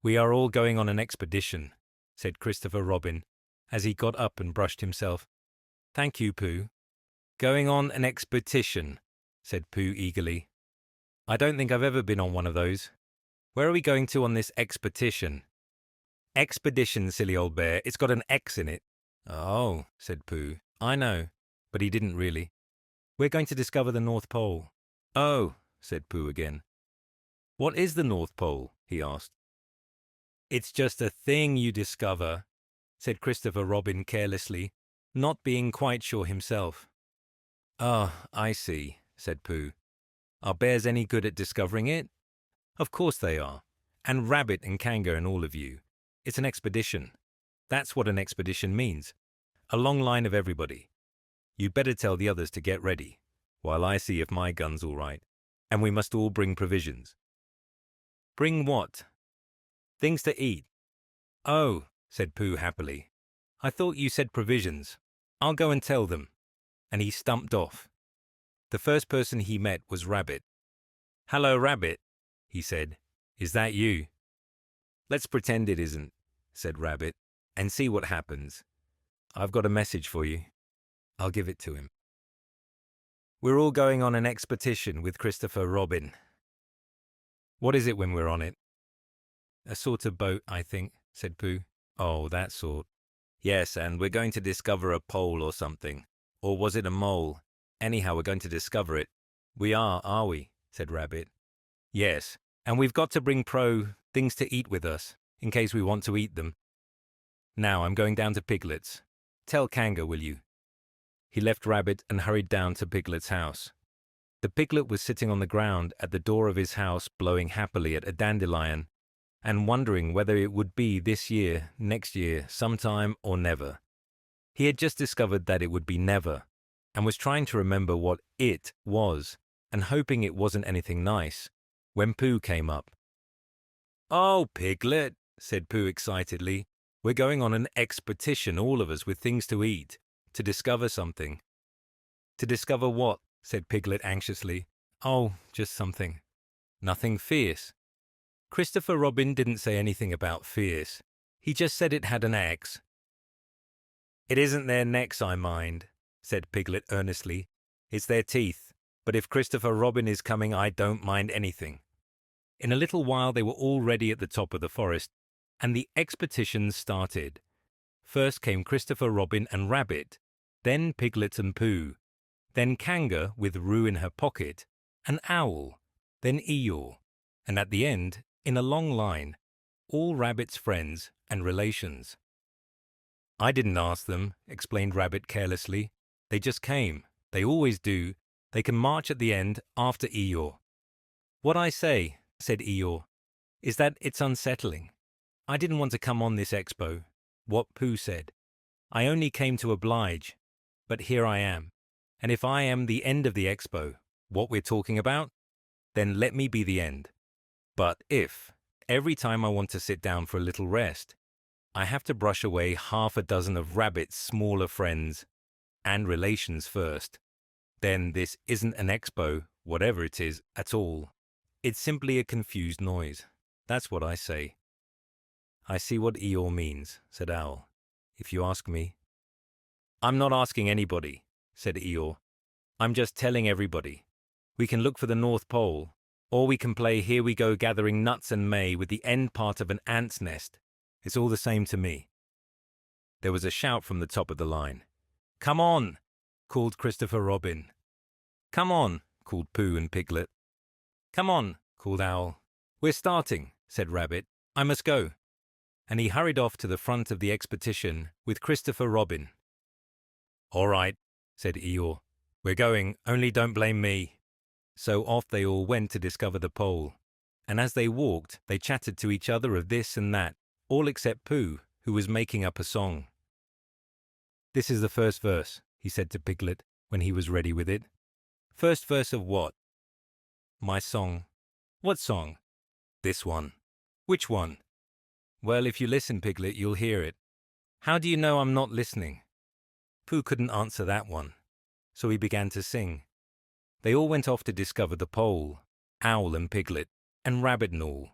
"We are all going on an expedition," said Christopher Robin, as he got up and brushed himself. "Thank you, Pooh." "Going on an expedition," said Pooh eagerly. "I don't think I've ever been on one of those. Where are we going to on this expedition?" "Expedition, silly old bear. It's got an X in it." "Oh," said Pooh. "I know." But he didn't really. "We're going to discover the North Pole." "Oh," said Pooh again. "What is the North Pole?" he asked. "It's just a thing you discover," said Christopher Robin carelessly, not being quite sure himself. "Oh, I see," said Pooh. "Are bears any good at discovering it?" "Of course they are. And Rabbit and Kanga and all of you. It's an expedition. That's what an expedition means. A long line of everybody. You'd better tell the others to get ready, while I see if my gun's all right. And we must all bring provisions." "Bring what?" "Things to eat." "Oh," said Pooh happily. "I thought you said provisions. I'll go and tell them." And he stumped off. The first person he met was Rabbit. "Hello, Rabbit," he said. "Is that you?" "Let's pretend it isn't," said Rabbit, "and see what happens. I've got a message for you." I'll give it to him. "We're all going on an expedition with Christopher Robin." "What is it when we're on it?" "A sort of boat, I think," said Pooh. "Oh, that sort." "Yes, and we're going to discover a pole or something. Or was it a mole? Anyhow, we're going to discover it." "We are we?" said Rabbit. "Yes, and we've got to bring things to eat with us, in case we want to eat them. Now I'm going down to Piglet's. Tell Kanga, will you?" He left Rabbit and hurried down to Piglet's house. The Piglet was sitting on the ground at the door of his house, blowing happily at a dandelion, and wondering whether it would be this year, next year, sometime, or never. He had just discovered that it would be never, and was trying to remember what it was, and hoping it wasn't anything nice, when Pooh came up. "Oh, Piglet," said Pooh excitedly, "we're going on an expedition, all of us, with things to eat, to discover something." "To discover what?" said Piglet anxiously. "Oh, just something." "Nothing fierce?" Christopher Robin didn't say anything about fierce. He just said it had an X. "It isn't their necks I mind," said Piglet earnestly. "It's their teeth. But if Christopher Robin is coming, I don't mind anything." In a little while they were all ready at the top of the forest, and the expedition started. First came Christopher Robin and Rabbit, then Piglet and Pooh, then Kanga with Roo in her pocket, an owl, then Eeyore, and at the end, in a long line, all Rabbit's friends and relations. "I didn't ask them," explained Rabbit carelessly. "They just came. They always do. They can march at the end after Eeyore." "What I say," said Eeyore, "is that it's unsettling. I didn't want to come on this expo, what Pooh said. I only came to oblige, but here I am. And if I am the end of the expo, what we're talking about, then let me be the end. But if, every time I want to sit down for a little rest, I have to brush away half a dozen of Rabbit's smaller friends and relations first, then this isn't an expo, whatever it is, at all. It's simply a confused noise. That's what I say." "I see what Eeyore means," said Owl, "if you ask me." "I'm not asking anybody," said Eeyore. "I'm just telling everybody. We can look for the North Pole, or we can play Here We Go Gathering Nuts and May with the end part of an ant's nest. It's all the same to me." There was a shout from the top of the line. "Come on!" called Christopher Robin. "Come on!" called Pooh and Piglet. "Come on!" called Owl. "We're starting," said Rabbit. "I must go." And he hurried off to the front of the expedition with Christopher Robin. All right, said Eeyore. We're going, only don't blame me. So off they all went to discover the pole. And as they walked, they chatted to each other of this and that, all except Pooh, who was making up a song. This is the first verse, he said to Piglet when he was ready with it. First verse of what? My song. What song? This one. Which one? Well, if you listen, Piglet, you'll hear it. How do you know I'm not listening? Pooh couldn't answer that one, so he began to sing. They all went off to discover the pole, Owl and Piglet, and Rabbit and all.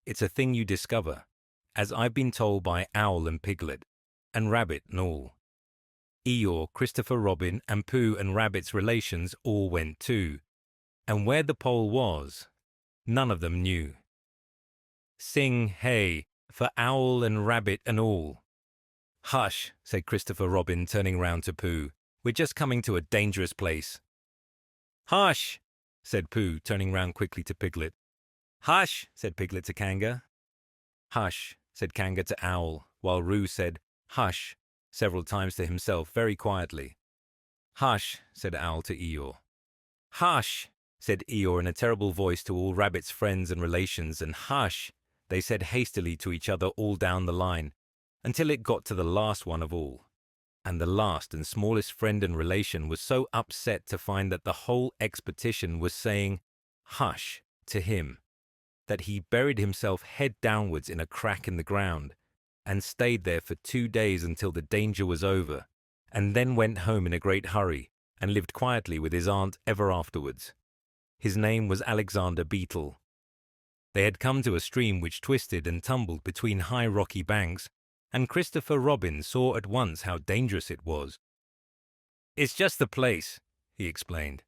It's a thing you discover, as I've been told by Owl and Piglet, and Rabbit and all. Eeyore, Christopher Robin, and Pooh and Rabbit's relations all went too, and where the pole was, none of them knew. Sing, hey, for Owl and Rabbit and all. Hush, said Christopher Robin, turning round to Pooh. We're just coming to a dangerous place. Hush, said Pooh, turning round quickly to Piglet. Hush, said Piglet to Kanga. Hush, said Kanga to Owl, while Roo said, hush, several times to himself very quietly. Hush, said Owl to Eeyore. Hush, said Eeyore in a terrible voice to all Rabbit's friends and relations, and hush, they said hastily to each other all down the line, until it got to the last one of all. And the last and smallest friend and relation was so upset to find that the whole Expotition was saying, hush, to him, that he buried himself head downwards in a crack in the ground, and stayed there for 2 days until the danger was over, and then went home in a great hurry, and lived quietly with his aunt ever afterwards. His name was Alexander Beetle. They had come to a stream which twisted and tumbled between high rocky banks, and Christopher Robin saw at once how dangerous it was. It's just the place, he explained,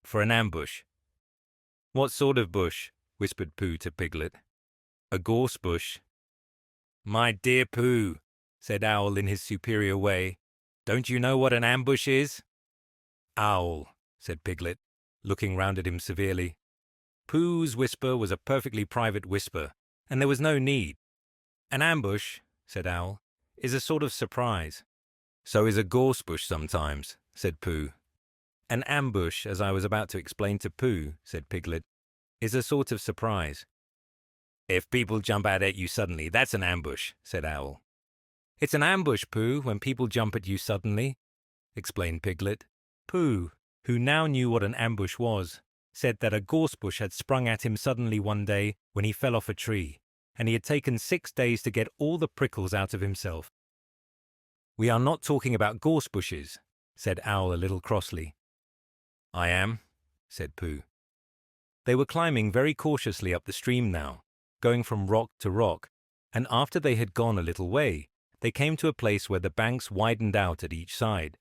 for an ambush. What sort of bush? Whispered Pooh to Piglet. A gorse bush. My dear Pooh, said Owl in his superior way, don't you know what an ambush is? Owl, said Piglet, looking round at him severely. Pooh's whisper was a perfectly private whisper, and there was no need. An ambush, said Owl, is a sort of surprise. So is a gorse bush sometimes, said Pooh. An ambush, as I was about to explain to Pooh, said Piglet, is a sort of surprise. If people jump out at you suddenly, that's an ambush, said Owl. It's an ambush, Pooh, when people jump at you suddenly, explained Piglet. Pooh, who now knew what an ambush was, said that a gorse bush had sprung at him suddenly one day when he fell off a tree, and he had taken 6 days to get all the prickles out of himself. We are not talking about gorse bushes, said Owl a little crossly. I am, said Pooh. They were climbing very cautiously up the stream now, going from rock to rock, and after they had gone a little way, they came to a place where the banks widened out at each side,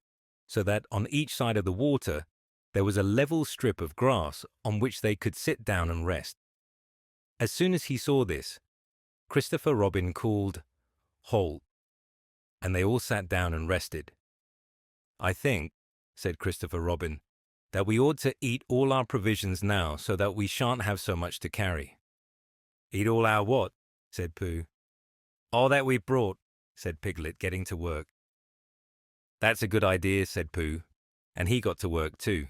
so that on each side of the water there was a level strip of grass on which they could sit down and rest. As soon as he saw this, Christopher Robin called, "Halt," and they all sat down and rested. I think, said Christopher Robin, that we ought to eat all our provisions now so that we shan't have so much to carry. Eat all our what? Said Pooh. All that we brought, said Piglet, getting to work. That's a good idea, said Pooh, and he got to work too.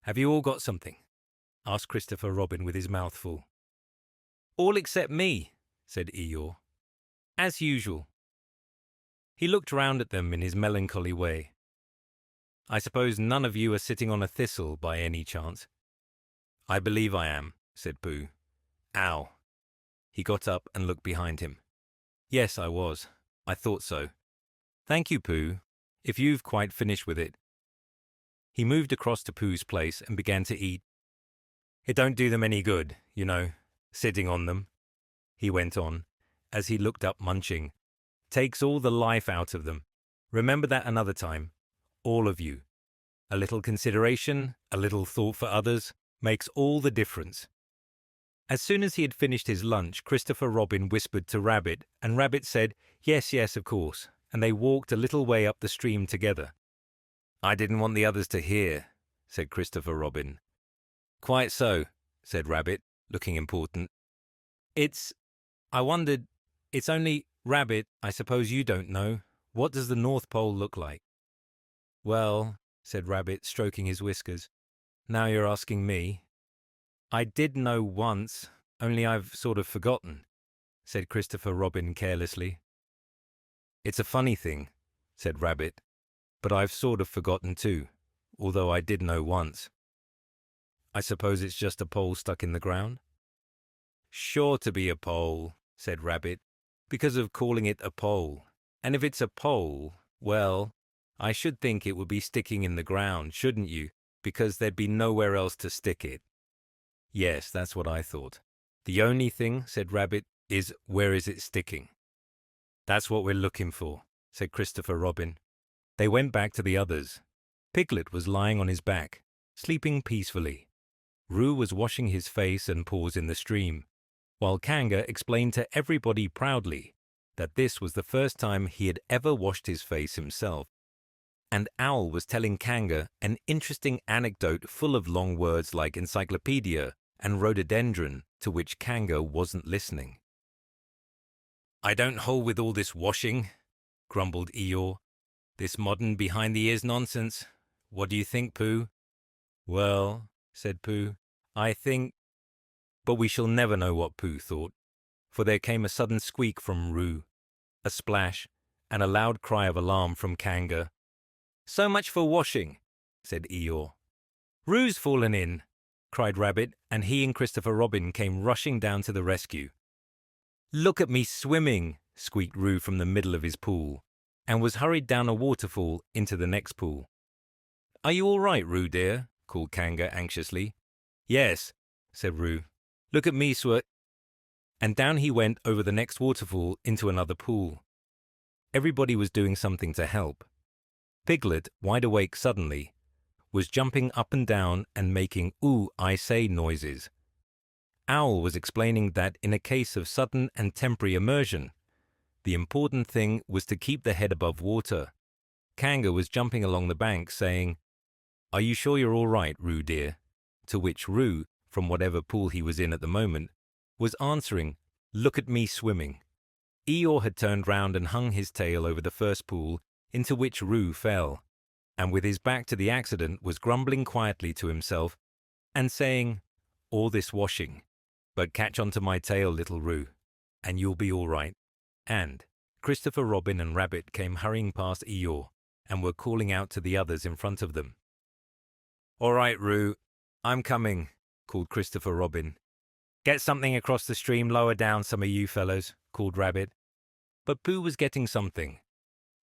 Have you all got something? Asked Christopher Robin with his mouth full. All except me, said Eeyore. As usual. He looked round at them in his melancholy way. I suppose none of you are sitting on a thistle by any chance? I believe I am, said Pooh. Ow. He got up and looked behind him. Yes, I was. I thought so. Thank you, Pooh, if you've quite finished with it. He moved across to Pooh's place and began to eat. It don't do them any good, you know, sitting on them, he went on, as he looked up munching. Takes all the life out of them. Remember that another time. All of you. A little consideration, a little thought for others, makes all the difference. As soon as he had finished his lunch, Christopher Robin whispered to Rabbit, and Rabbit said, Yes, yes, of course, and they walked a little way up the stream together. I didn't want the others to hear, said Christopher Robin. Quite so, said Rabbit, looking important. I wondered, it's only, Rabbit, I suppose you don't know, what does the North Pole look like? Well, said Rabbit, stroking his whiskers, now you're asking me. I did know once, only I've sort of forgotten, said Christopher Robin carelessly. It's a funny thing, said Rabbit, but I've sort of forgotten too, although I did know once. I suppose it's just a pole stuck in the ground? Sure to be a pole, said Rabbit, because of calling it a pole. And if it's a pole, well, I should think it would be sticking in the ground, shouldn't you? Because there'd be nowhere else to stick it. Yes, that's what I thought. The only thing, said Rabbit, is where is it sticking? That's what we're looking for, said Christopher Robin. They went back to the others. Piglet was lying on his back, sleeping peacefully. Roo was washing his face and paws in the stream, while Kanga explained to everybody proudly that this was the first time he had ever washed his face himself. And Owl was telling Kanga an interesting anecdote full of long words like encyclopedia and rhododendron, to which Kanga wasn't listening. I don't hold with all this washing, grumbled Eeyore. This modern behind-the-ears nonsense. What do you think, Pooh? Well, said Pooh, I think... But we shall never know what Pooh thought, for there came a sudden squeak from Roo, a splash, and a loud cry of alarm from Kanga. So much for washing, said Eeyore. Roo's fallen in, cried Rabbit, and he and Christopher Robin came rushing down to the rescue. Look at me swimming, squeaked Roo from the middle of his pool, and was hurried down a waterfall into the next pool. Are you all right, Roo dear? Called Kanga anxiously. Yes, said Roo. Look at me And down he went over the next waterfall into another pool. Everybody was doing something to help. Piglet, wide awake suddenly, was jumping up and down and making "ooh, I say" noises. Owl was explaining that in a case of sudden and temporary immersion, the important thing was to keep the head above water. Kanga was jumping along the bank saying, Are you sure you're all right, Roo dear? To which Roo, from whatever pool he was in at the moment, was answering, Look at me swimming. Eeyore had turned round and hung his tail over the first pool into which Roo fell, and with his back to the accident was grumbling quietly to himself and saying, All this washing, but catch onto my tail, little Roo, and you'll be all right. And Christopher Robin and Rabbit came hurrying past Eeyore and were calling out to the others in front of them. All right, Roo, I'm coming, called Christopher Robin. Get something across the stream lower down, some of you fellows, called Rabbit. But Pooh was getting something.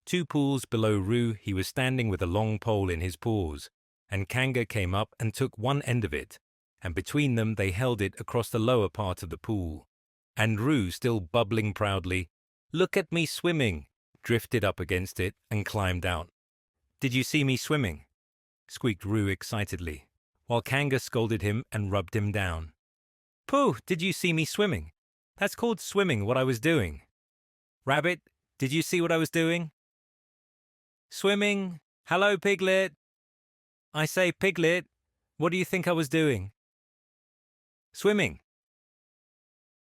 2 pools below Roo he was standing with a long pole in his paws, and Kanga came up and took one end of it, and between them they held it across the lower part of the pool. And Roo, still bubbling proudly, Look at me swimming, drifted up against it and climbed out. Did you see me swimming? Squeaked Roo excitedly, while Kanga scolded him and rubbed him down. Pooh, did you see me swimming? That's called swimming, what I was doing. Rabbit, did you see what I was doing? Swimming. Hello, Piglet. I say, Piglet, what do you think I was doing? Swimming.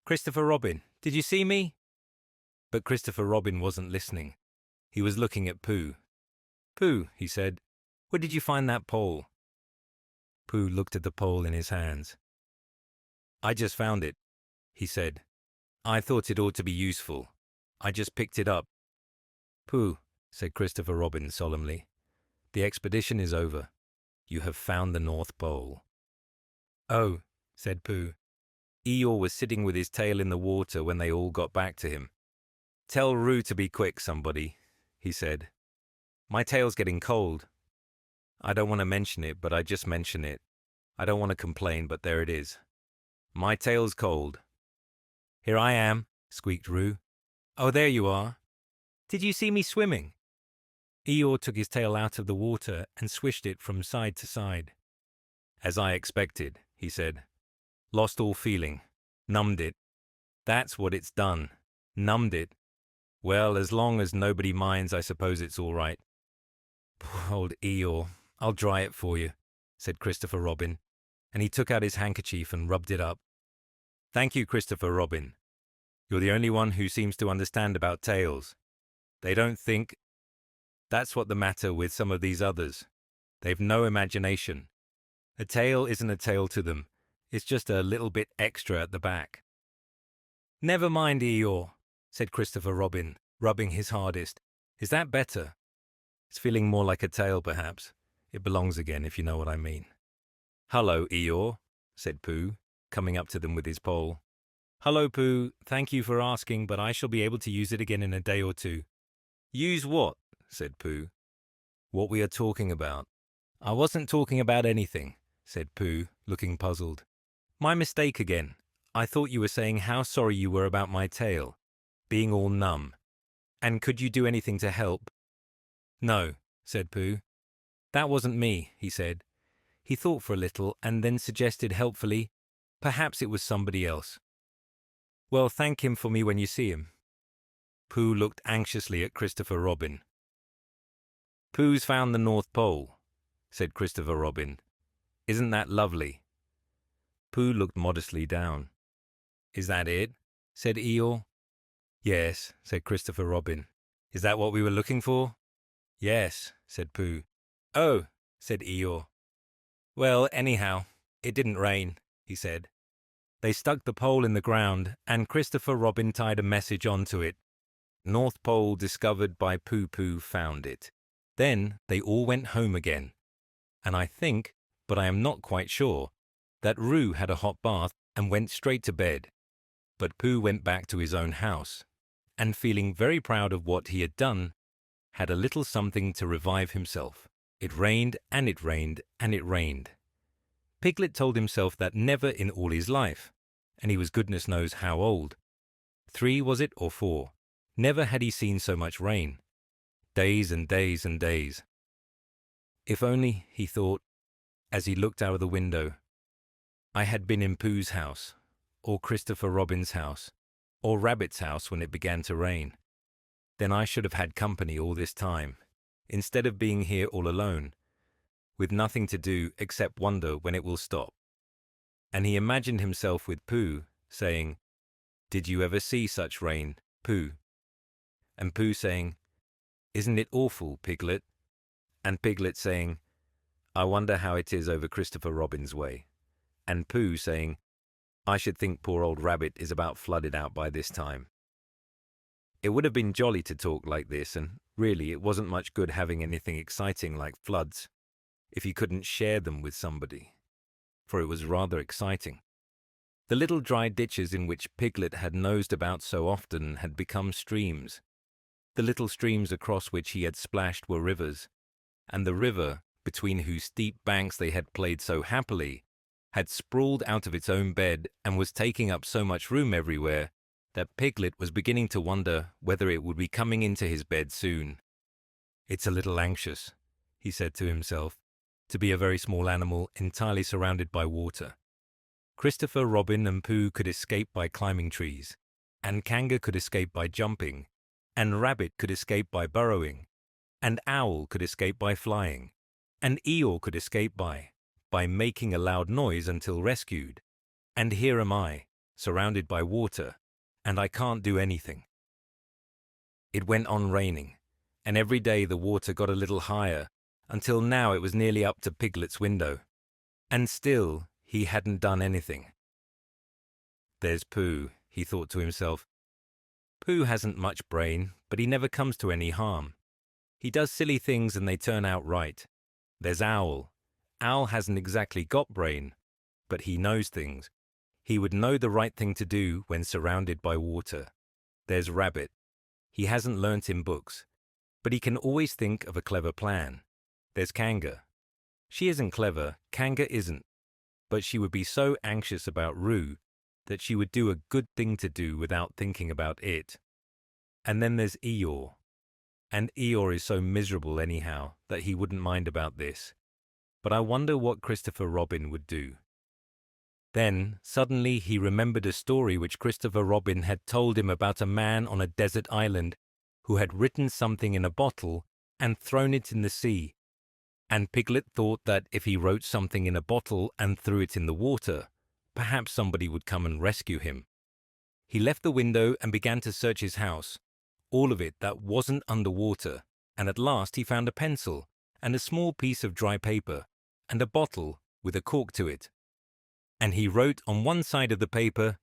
Christopher Robin, did you see me? But Christopher Robin wasn't listening. He was looking at Pooh. Pooh, he said, where did you find that pole? Pooh looked at the pole in his hands. I just found it, he said. I thought it ought to be useful. I just picked it up. Pooh, said Christopher Robin solemnly, the expedition is over. You have found the North Pole. Oh, said Pooh. Eeyore was sitting with his tail in the water when they all got back to him. Tell Roo to be quick, somebody, he said. My tail's getting cold. I don't want to mention it, but I just mention it. I don't want to complain, but there it is. My tail's cold. Here I am, squeaked Roo. Oh, there you are. Did you see me swimming? Eeyore took his tail out of the water and swished it from side to side. As I expected, he said. Lost all feeling. Numbed it. That's what it's done. Numbed it. Well, as long as nobody minds, I suppose it's all right. Poor old Eeyore. I'll dry it for you, said Christopher Robin, and he took out his handkerchief and rubbed it up. Thank you, Christopher Robin. You're the only one who seems to understand about tails. They don't think... That's what the matter with some of these others. They've no imagination. A tail isn't a tail to them. It's just a little bit extra at the back. Never mind, Eeyore, said Christopher Robin, rubbing his hardest. Is that better? It's feeling more like a tail, perhaps. It belongs again, if you know what I mean. Hello, Eeyore, said Pooh, coming up to them with his pole. Hello, Pooh. Thank you for asking, but I shall be able to use it again in a day or two. Use what? Said Pooh. What we are talking about. I wasn't talking about anything, said Pooh, looking puzzled. My mistake again. I thought you were saying how sorry you were about my tail, being all numb. And could you do anything to help? No, said Pooh. That wasn't me, he said. He thought for a little and then suggested helpfully, perhaps it was somebody else. Well, thank him for me when you see him. Pooh looked anxiously at Christopher Robin. Pooh's found the North Pole, said Christopher Robin. Isn't that lovely? Pooh looked modestly down. Is that it? Said Eeyore. Yes, said Christopher Robin. Is that what we were looking for? Yes, said Pooh. Oh, said Eeyore. Well, anyhow, it didn't rain, he said. They stuck the pole in the ground, and Christopher Robin tied a message onto it. North Pole discovered by Pooh found it. Then they all went home again. And I think, but I am not quite sure, that Roo had a hot bath and went straight to bed. But Pooh went back to his own house, and feeling very proud of what he had done, had a little something to revive himself. It rained, and it rained, and it rained. Piglet told himself that never in all his life, and he was goodness knows how old, 3 was it or 4, never had he seen so much rain. Days and days and days. If only, he thought, as he looked out of the window, I had been in Pooh's house, or Christopher Robin's house, or Rabbit's house when it began to rain. Then I should have had company all this time, instead of being here all alone, with nothing to do except wonder when it will stop. And he imagined himself with Pooh, saying, Did you ever see such rain, Pooh? And Pooh saying, Isn't it awful, Piglet? And Piglet saying, I wonder how it is over Christopher Robin's way. And Pooh saying, I should think poor old Rabbit is about flooded out by this time. It would have been jolly to talk like this, and really it wasn't much good having anything exciting like floods, if you couldn't share them with somebody, for it was rather exciting. The little dry ditches in which Piglet had nosed about so often had become streams. The little streams across which he had splashed were rivers, and the river, between whose steep banks they had played so happily, had sprawled out of its own bed and was taking up so much room everywhere that Piglet was beginning to wonder whether it would be coming into his bed soon. It's a little anxious, he said to himself, to be a very small animal entirely surrounded by water. Christopher Robin and Pooh could escape by climbing trees, and Kanga could escape by jumping, and Rabbit could escape by burrowing, and Owl could escape by flying, and Eeyore could escape by making a loud noise until rescued. And here am I, surrounded by water, and I can't do anything. It went on raining, and every day the water got a little higher, until now it was nearly up to Piglet's window. And still he hadn't done anything. There's Pooh, he thought to himself. Pooh hasn't much brain, but he never comes to any harm. He does silly things and they turn out right. There's Owl. Owl hasn't exactly got brain, but he knows things. He would know the right thing to do when surrounded by water. There's Rabbit. He hasn't learnt in books, but he can always think of a clever plan. There's Kanga. She isn't clever, Kanga isn't, but she would be so anxious about Roo that she would do a good thing to do without thinking about it. And then there's Eeyore. And Eeyore is so miserable anyhow that he wouldn't mind about this. But I wonder what Christopher Robin would do. Then, suddenly, he remembered a story which Christopher Robin had told him about a man on a desert island who had written something in a bottle and thrown it in the sea. And Piglet thought that if he wrote something in a bottle and threw it in the water, perhaps somebody would come and rescue him. He left the window and began to search his house, all of it that wasn't under water, and at last he found a pencil and a small piece of dry paper and a bottle with a cork to it. And he wrote on one side of the paper,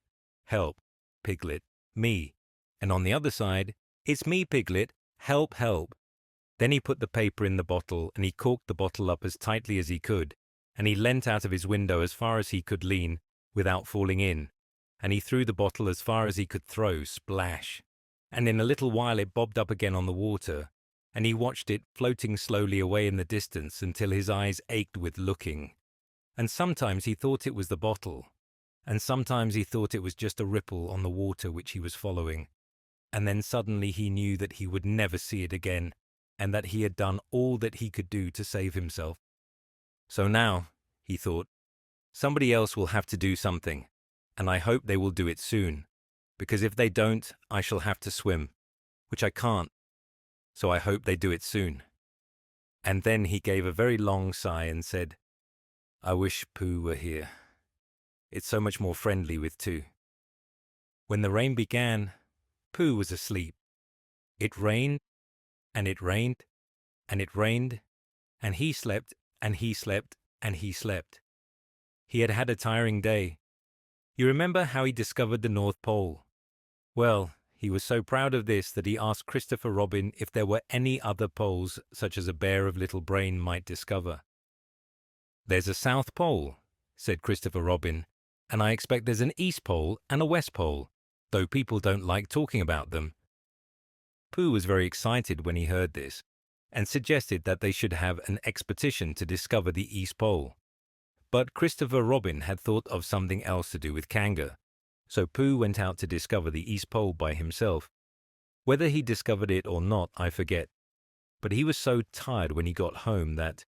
"Help, Piglet, me," and on the other side, "It's me, Piglet, help, help." Then he put the paper in the bottle and he corked the bottle up as tightly as he could, and he leant out of his window as far as he could lean without falling in, and he threw the bottle as far as he could throw, splash. And in a little while it bobbed up again on the water, and he watched it floating slowly away in the distance until his eyes ached with looking. And sometimes he thought it was the bottle, and sometimes he thought it was just a ripple on the water which he was following. And then suddenly he knew that he would never see it again, and that he had done all that he could do to save himself. So now, he thought, somebody else will have to do something, and I hope they will do it soon, because if they don't, I shall have to swim, which I can't, so I hope they do it soon. And then he gave a very long sigh and said, I wish Pooh were here. It's so much more friendly with two. When the rain began, Pooh was asleep. It rained, and it rained, and it rained, and he slept, and he slept, and he slept. He had had a tiring day. You remember how he discovered the North Pole? Well, he was so proud of this that he asked Christopher Robin if there were any other poles such as a bear of little brain might discover. There's a South Pole, said Christopher Robin, and I expect there's an East Pole and a West Pole, though people don't like talking about them. Pooh was very excited when he heard this, and suggested that they should have an expedition to discover the East Pole. But Christopher Robin had thought of something else to do with Kanga, so Pooh went out to discover the East Pole by himself. Whether he discovered it or not, I forget, but he was so tired when he got home that,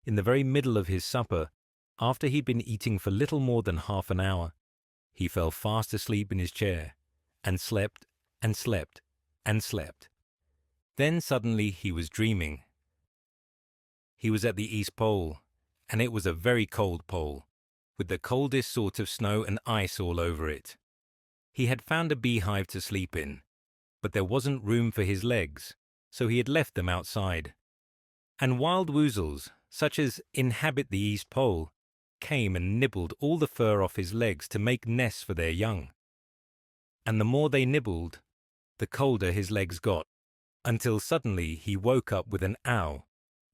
in the very middle of his supper, after he'd been eating for little more than half an hour, he fell fast asleep in his chair, and slept, and slept, and slept. Then suddenly he was dreaming. He was at the East Pole, and it was a very cold pole, with the coldest sort of snow and ice all over it. He had found a beehive to sleep in, but there wasn't room for his legs, so he had left them outside. And wild woozles, such as inhabit the East Pole, came and nibbled all the fur off his legs to make nests for their young. And the more they nibbled, the colder his legs got, until suddenly he woke up with an ow,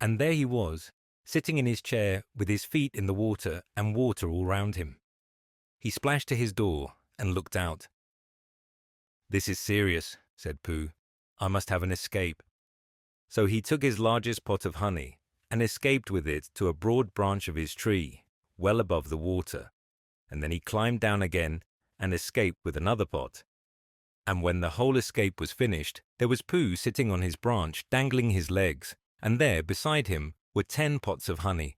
and there he was, sitting in his chair with his feet in the water and water all round him. He splashed to his door and looked out. This is serious, said Pooh. I must have an escape. So he took his largest pot of honey and escaped with it to a broad branch of his tree, well above the water, and then he climbed down again and escaped with another pot. And when the whole escape was finished, there was Pooh sitting on his branch, dangling his legs, and there, beside him, were 10 pots of honey.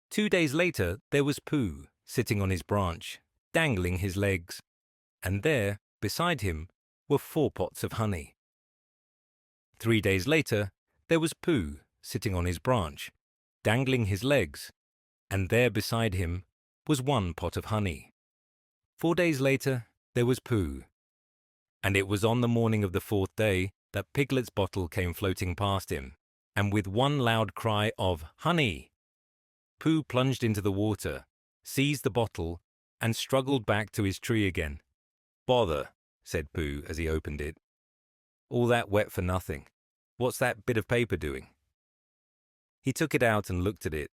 2 days later, there was Pooh, sitting on his branch, dangling his legs, and there, beside him, were 4 pots of honey. 3 days later, there was Pooh, sitting on his branch, dangling his legs, and there beside him was 1 pot of honey. 4 days later, there was Pooh. And it was on the morning of the 4th day that Piglet's bottle came floating past him, and with one loud cry of "Honey!" Pooh plunged into the water, seized the bottle, and struggled back to his tree again. "Bother," said Pooh as he opened it. "All that wet for nothing. What's that bit of paper doing?" He took it out and looked at it.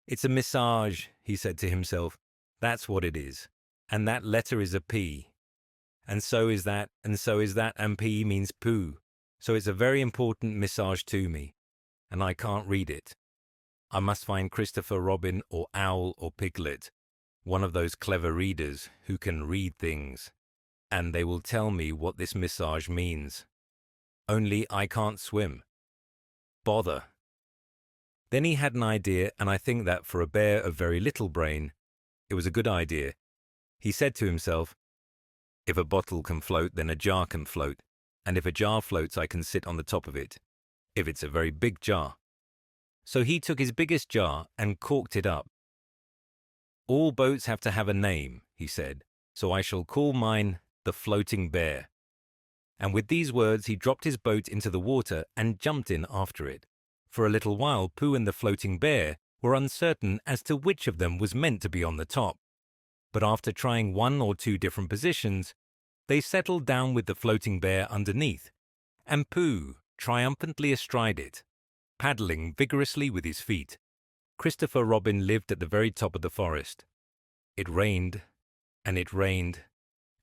"It's a message," he said to himself. "That's what it is. And that letter is a P. And so is that, and so is that, and P means Pooh. So it's a very important message to me, and I can't read it. I must find Christopher Robin or Owl or Piglet, one of those clever readers who can read things, and they will tell me what this message means. Only I can't swim. Bother." Then he had an idea, and I think that for a bear of very little brain, it was a good idea. He said to himself, "If a bottle can float, then a jar can float, and if a jar floats, I can sit on the top of it, if it's a very big jar." So he took his biggest jar and corked it up. "All boats have to have a name," he said, "so I shall call mine the Floating Bear." And with these words he dropped his boat into the water and jumped in after it. For a little while Pooh and the floating bear were uncertain as to which of them was meant to be on the top. But after trying 1 or 2 different positions, they settled down with the floating bear underneath, and Pooh triumphantly astride it, paddling vigorously with his feet. Christopher Robin lived at the very top of the forest. It rained, and it rained,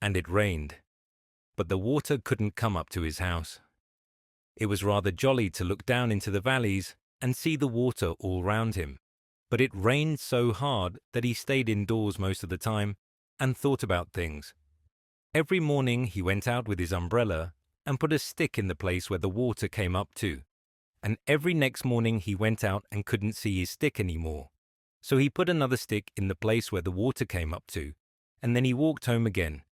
and it rained, but the water couldn't come up to his house. It was rather jolly to look down into the valleys and see the water all round him, but it rained so hard that he stayed indoors most of the time and thought about things. Every morning he went out with his umbrella and put a stick in the place where the water came up to, and every next morning he went out and couldn't see his stick anymore. So he put another stick in the place where the water came up to, and then he walked home again.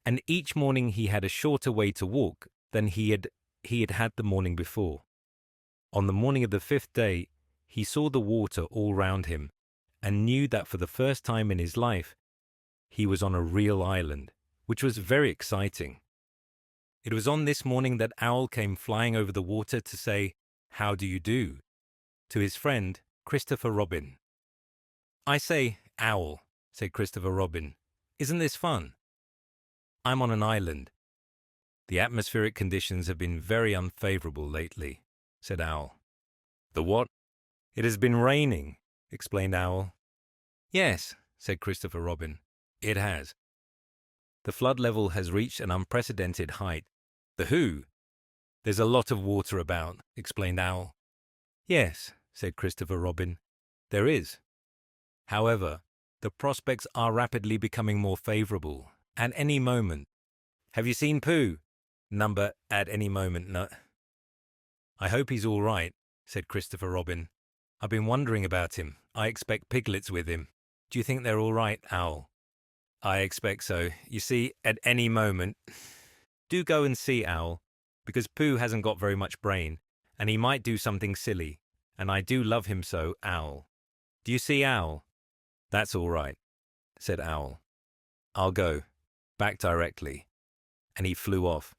And each morning he had a shorter way to walk than he had had the morning before. On the morning of the 5th day, he saw the water all round him, and knew that for the first time in his life, he was on a real island, which was very exciting. It was on this morning that Owl came flying over the water to say, "How do you do?" to his friend, Christopher Robin. "I say, Owl," said Christopher Robin, "isn't this fun?" "I'm on an island. The atmospheric conditions have been very unfavorable lately," said Owl. "The what?" "It has been raining," explained Owl. "Yes," said Christopher Robin, "it has. The flood level has reached an unprecedented height." "The who?" "There's a lot of water about," explained Owl. "Yes," said Christopher Robin, "there is. However, the prospects are rapidly becoming more favorable. At any moment. Have you seen Pooh? Number at any moment, no. "I hope he's all right," said Christopher Robin. "I've been wondering about him. I expect Piglet's with him. Do you think they're all right, Owl?" "I expect so. You see, at any moment." "Do go and see, Owl, because Pooh hasn't got very much brain, and he might do something silly, and I do love him so, Owl. Do you see, Owl?" "That's all right," said Owl. "I'll go. Back directly." And he flew off.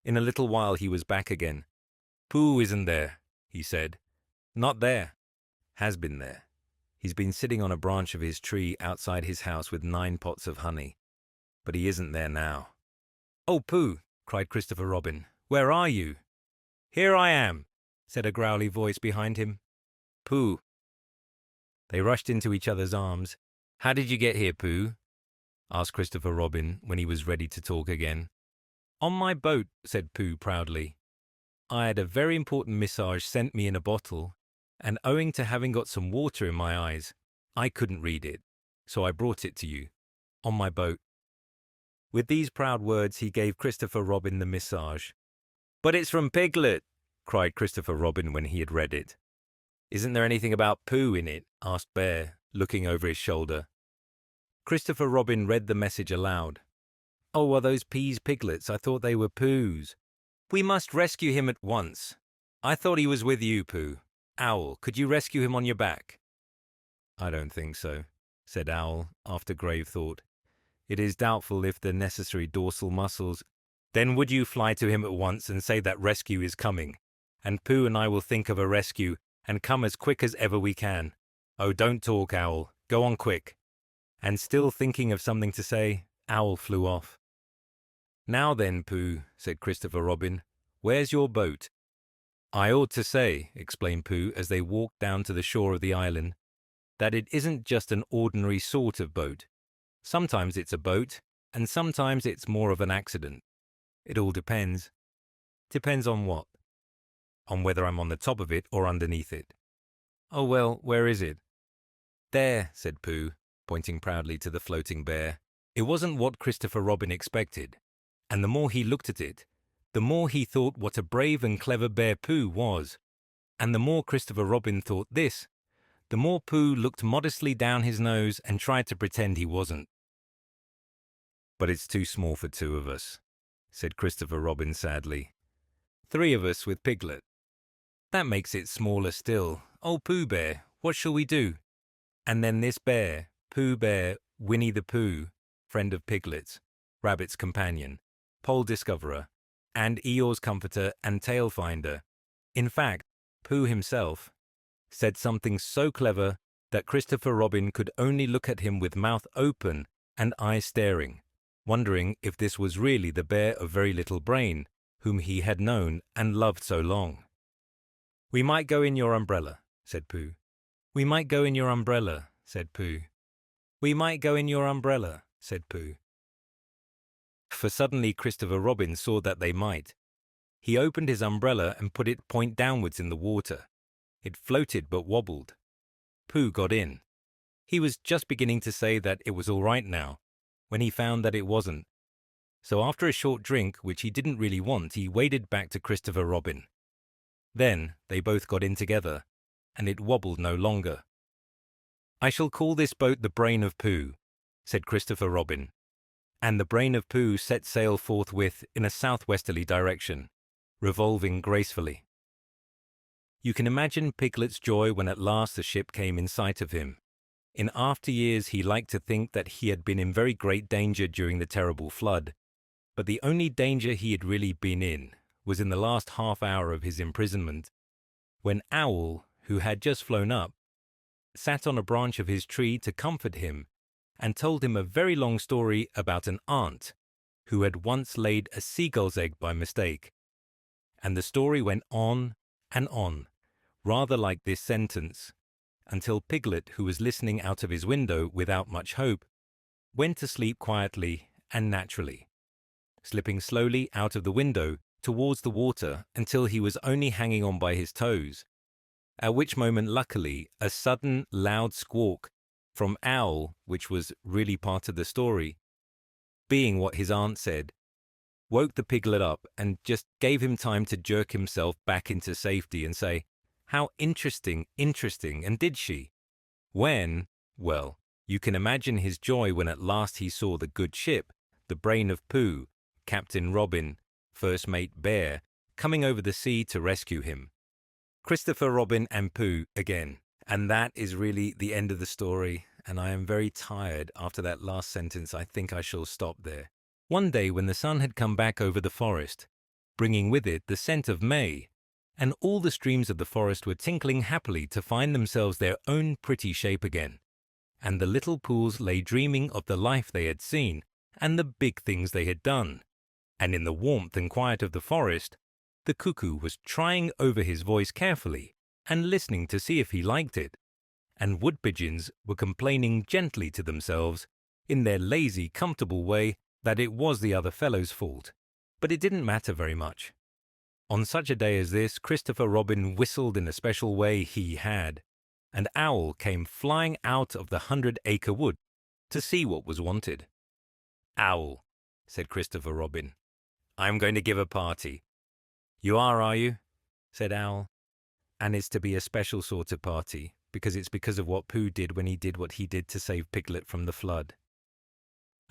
In a little while he was back again. "Pooh isn't there," he said. "Not there. Has been there. He's been sitting on a branch of his tree outside his house with 9 pots of honey. But he isn't there now." "Oh, Pooh!" cried Christopher Robin. "Where are you?" "Here I am," said a growly voice behind him. "Pooh." They rushed into each other's arms. "How did you get here, Pooh?" asked Christopher Robin when he was ready to talk again. "On my boat," said Pooh proudly. "I had a very important message sent me in a bottle, and owing to having got some water in my eyes, I couldn't read it, so I brought it to you, on my boat." With these proud words he gave Christopher Robin the message. "But it's from Piglet," cried Christopher Robin when he had read it. "Isn't there anything about Pooh in it?" asked Bear, looking over his shoulder. Christopher Robin read the message aloud. "Oh, are those peas Piglets? I thought they were Pooh's. We must rescue him at once. I thought he was with you, Pooh. Owl, could you rescue him on your back?" "I don't think so," said Owl, after grave thought. "It is doubtful if the necessary dorsal muscles—" "Then would you fly to him at once and say that rescue is coming, and Pooh and I will think of a rescue and come as quick as ever we can. Oh, don't talk, Owl. Go on quick." And still thinking of something to say, Owl flew off. "Now then, Pooh," said Christopher Robin, "where's your boat?" "I ought to say," explained Pooh as they walked down to the shore of the island, "that it isn't just an ordinary sort of boat. Sometimes it's a boat, and sometimes it's more of an accident. It all depends." "Depends on what?" "On whether I'm on the top of it or underneath it." "Oh, well, where is it?" "There," said Pooh, pointing proudly to the floating bear. It wasn't what Christopher Robin expected, and the more he looked at it, the more he thought what a brave and clever bear Pooh was. And the more Christopher Robin thought this, the more Pooh looked modestly down his nose and tried to pretend he wasn't. "But it's too small for 2 of us," said Christopher Robin sadly. "3 of us with Piglet." "That makes it smaller still. Oh, Pooh Bear, what shall we do?" And then this bear, Pooh Bear, Winnie-the-Pooh, friend of Piglet's, Rabbit's companion, pole discoverer, and Eeyore's comforter and tail finder. In fact, Pooh himself said something so clever that Christopher Robin could only look at him with mouth open and eyes staring, wondering if this was really the bear of very little brain whom he had known and loved so long. "We might go in your umbrella," said Pooh. "We might go in your umbrella," said Pooh. "We might go in your umbrella," said Pooh. For suddenly Christopher Robin saw that they might. He opened his umbrella and put it point downwards in the water. It floated but wobbled. Pooh got in. He was just beginning to say that it was all right now, when he found that it wasn't. So after a short drink, which he didn't really want, he waded back to Christopher Robin. Then they both got in together, and it wobbled no longer. "I shall call this boat the Brain of Pooh," said Christopher Robin, and the Brain of Pooh set sail forthwith in a southwesterly direction, revolving gracefully. You can imagine Piglet's joy when at last the ship came in sight of him. In after years he liked to think that he had been in very great danger during the terrible flood, but the only danger he had really been in was in the last half hour of his imprisonment, when Owl, who had just flown up, sat on a branch of his tree to comfort him and told him a very long story about an aunt who had once laid a seagull's egg by mistake. And the story went on and on, rather like this sentence, until Piglet, who was listening out of his window without much hope, went to sleep quietly and naturally, slipping slowly out of the window towards the water until he was only hanging on by his toes, at which moment luckily a sudden loud squawk from Owl, which was really part of the story, being what his aunt said, woke the Piglet up and just gave him time to jerk himself back into safety and say, "How interesting, interesting, and did she?" Well, you can imagine his joy when at last he saw the good ship, the Brain of Pooh, Captain Robin, First Mate Bear, coming over the sea to rescue him. Christopher Robin and Pooh again. And that is really the end of the story, and I am very tired after that last sentence. I think I shall stop there. One day when the sun had come back over the forest, bringing with it the scent of May, and all the streams of the forest were tinkling happily to find themselves their own pretty shape again, and the little pools lay dreaming of the life they had seen and the big things they had done, and in the warmth and quiet of the forest, the cuckoo was trying over his voice carefully and listening to see if he liked it, and wood pigeons were complaining gently to themselves in their lazy, comfortable way that it was the other fellow's fault, but it didn't matter very much. On such a day as this, Christopher Robin whistled in a special way he had, and Owl came flying out of the 100 Acre Wood to see what was wanted. "Owl," said Christopher Robin, "I am going to give a party." "You are you?" said Owl. "And it's to be a special sort of party, because it's because of what Pooh did when he did what he did to save Piglet from the flood."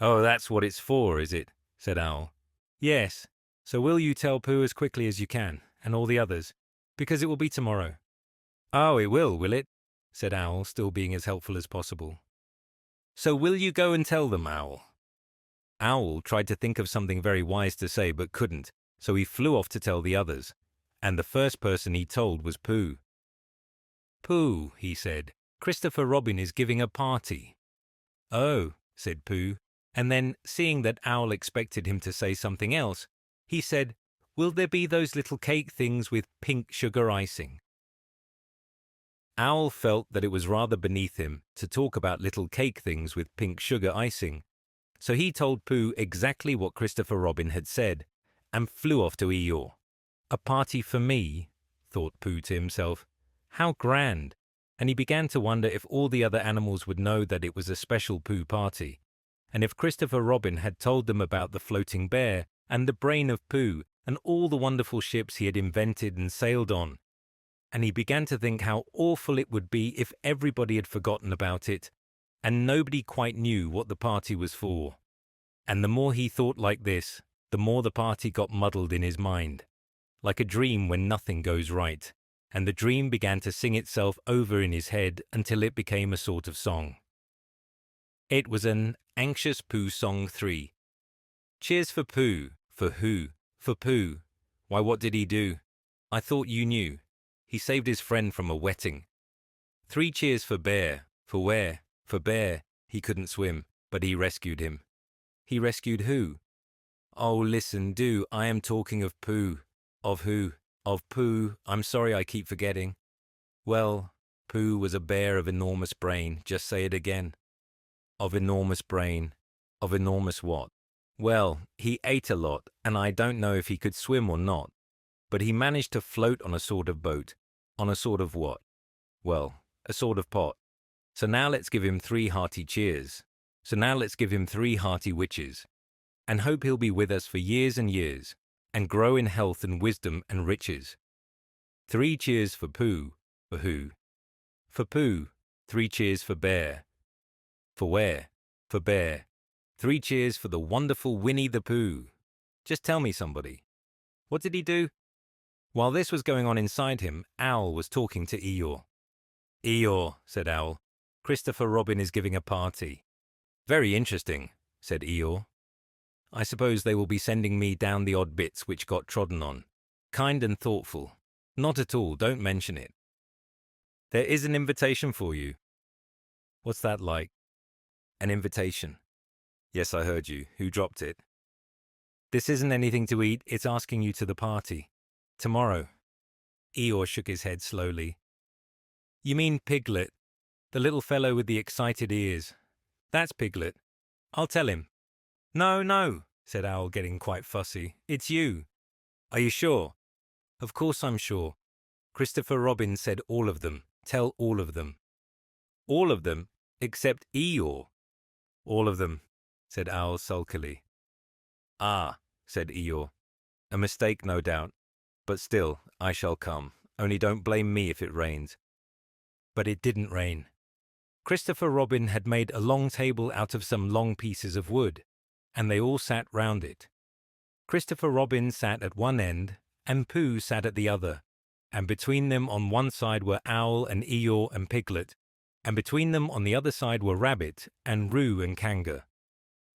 "Oh, that's what it's for, is it?" said Owl. "Yes, so will you tell Pooh as quickly as you can, and all the others, because it will be tomorrow." "Oh, it will it?" said Owl, still being as helpful as possible. "So will you go and tell them, Owl?" Owl tried to think of something very wise to say, but couldn't, so he flew off to tell the others, and the first person he told was Pooh. "Pooh," he said, "Christopher Robin is giving a party." "Oh," said Pooh, and then, seeing that Owl expected him to say something else, he said, "Will there be those little cake things with pink sugar icing?" Owl felt that it was rather beneath him to talk about little cake things with pink sugar icing, so he told Pooh exactly what Christopher Robin had said, and flew off to Eeyore. "A party for me," thought Pooh to himself. "How grand!" And he began to wonder if all the other animals would know that it was a special Pooh party, and if Christopher Robin had told them about the floating bear and the Brain of Pooh and all the wonderful ships he had invented and sailed on. And he began to think how awful it would be if everybody had forgotten about it, and nobody quite knew what the party was for. And the more he thought like this, the more the party got muddled in his mind, like a dream when nothing goes right, and the dream began to sing itself over in his head until it became a sort of song. It was an Anxious Pooh Song 3. Cheers for Pooh, for who, For Pooh. Why, what did he do? I thought you knew. He saved his friend from a wetting. 3 cheers for Bear. For where? For Bear. He couldn't swim, but he rescued him. He rescued who? Oh, listen, do. I am talking of Pooh. Of who? Of Pooh. I'm sorry I keep forgetting. Well, Pooh was a bear of enormous brain. Just say it again. Of enormous brain. Of enormous what? Well, he ate a lot, and I don't know if he could swim or not. But he managed to float on a sort of boat. On a sort of what? Well, a sort of pot. So now let's give him 3 hearty cheers. So now let's give him 3 hearty witches. And hope he'll be with us for years and years, and grow in health and wisdom and riches. 3 cheers for Pooh. For who? For Pooh. 3 cheers for Bear. For where? For Bear. 3 cheers for the wonderful Winnie-the-Pooh. Just tell me, somebody. What did he do? While this was going on inside him, Owl was talking to Eeyore. Eeyore, said Owl, Christopher Robin is giving a party. Very interesting, said Eeyore. I suppose they will be sending me down the odd bits which got trodden on. Kind and thoughtful. Not at all, don't mention it. There is an invitation for you. What's that like? An invitation. Yes, I heard you. Who dropped it? This isn't anything to eat, it's asking you to the party. Tomorrow. Eeyore shook his head slowly. You mean Piglet, the little fellow with the excited ears. That's Piglet. I'll tell him. No, no, said Owl, getting quite fussy. It's you. Are you sure? Of course I'm sure. Christopher Robin said all of them. Tell all of them. All of them, except Eeyore. All of them, said Owl sulkily. Ah, said Eeyore. A mistake, no doubt. But still, I shall come. Only don't blame me if it rains. But it didn't rain. Christopher Robin had made a long table out of some long pieces of wood, and they all sat round it. Christopher Robin sat at one end, and Pooh sat at the other, and between them on one side were Owl and Eeyore and Piglet, and between them on the other side were Rabbit and Roo and Kanga.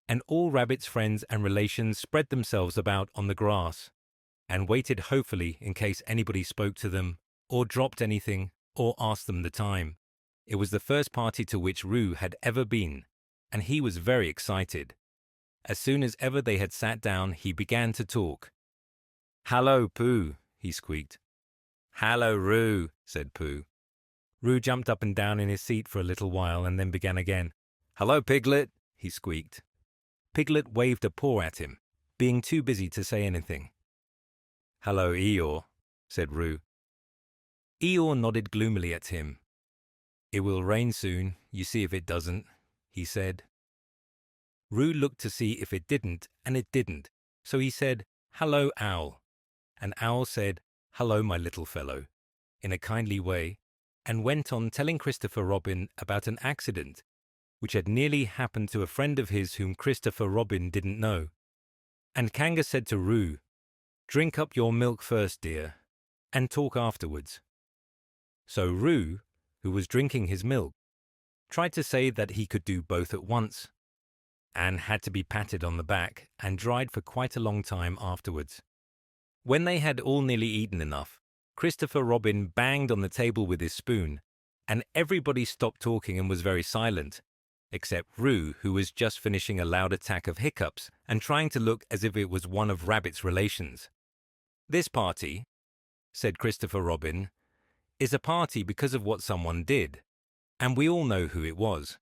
And all Rabbit's friends and relations spread themselves about on the grass, and waited hopefully in case anybody spoke to them, or dropped anything, or asked them the time. It was the first party to which Roo had ever been, and he was very excited. As soon as ever they had sat down, he began to talk. "Hallo, Pooh," he squeaked. "Hallo, Roo," said Pooh. Roo jumped up and down in his seat for a little while and then began again. "Hello, Piglet," he squeaked. Piglet waved a paw at him, being too busy to say anything. "Hello, Eeyore," said Roo. Eeyore nodded gloomily at him. "It will rain soon, you see if it doesn't," he said. Roo looked to see if it didn't, and it didn't, so he said, "Hello, Owl." And Owl said, "Hello, my little fellow," in a kindly way, and went on telling Christopher Robin about an accident which had nearly happened to a friend of his whom Christopher Robin didn't know. And Kanga said to Roo, "Drink up your milk first, dear, and talk afterwards." So Roo, who was drinking his milk, tried to say that he could do both at once, and had to be patted on the back and dried for quite a long time afterwards. When they had all nearly eaten enough, Christopher Robin banged on the table with his spoon, and everybody stopped talking and was very silent, except Roo, who was just finishing a loud attack of hiccups and trying to look as if it was one of Rabbit's relations. "This party," said Christopher Robin, "is a party because of what someone did, and we all know who it was.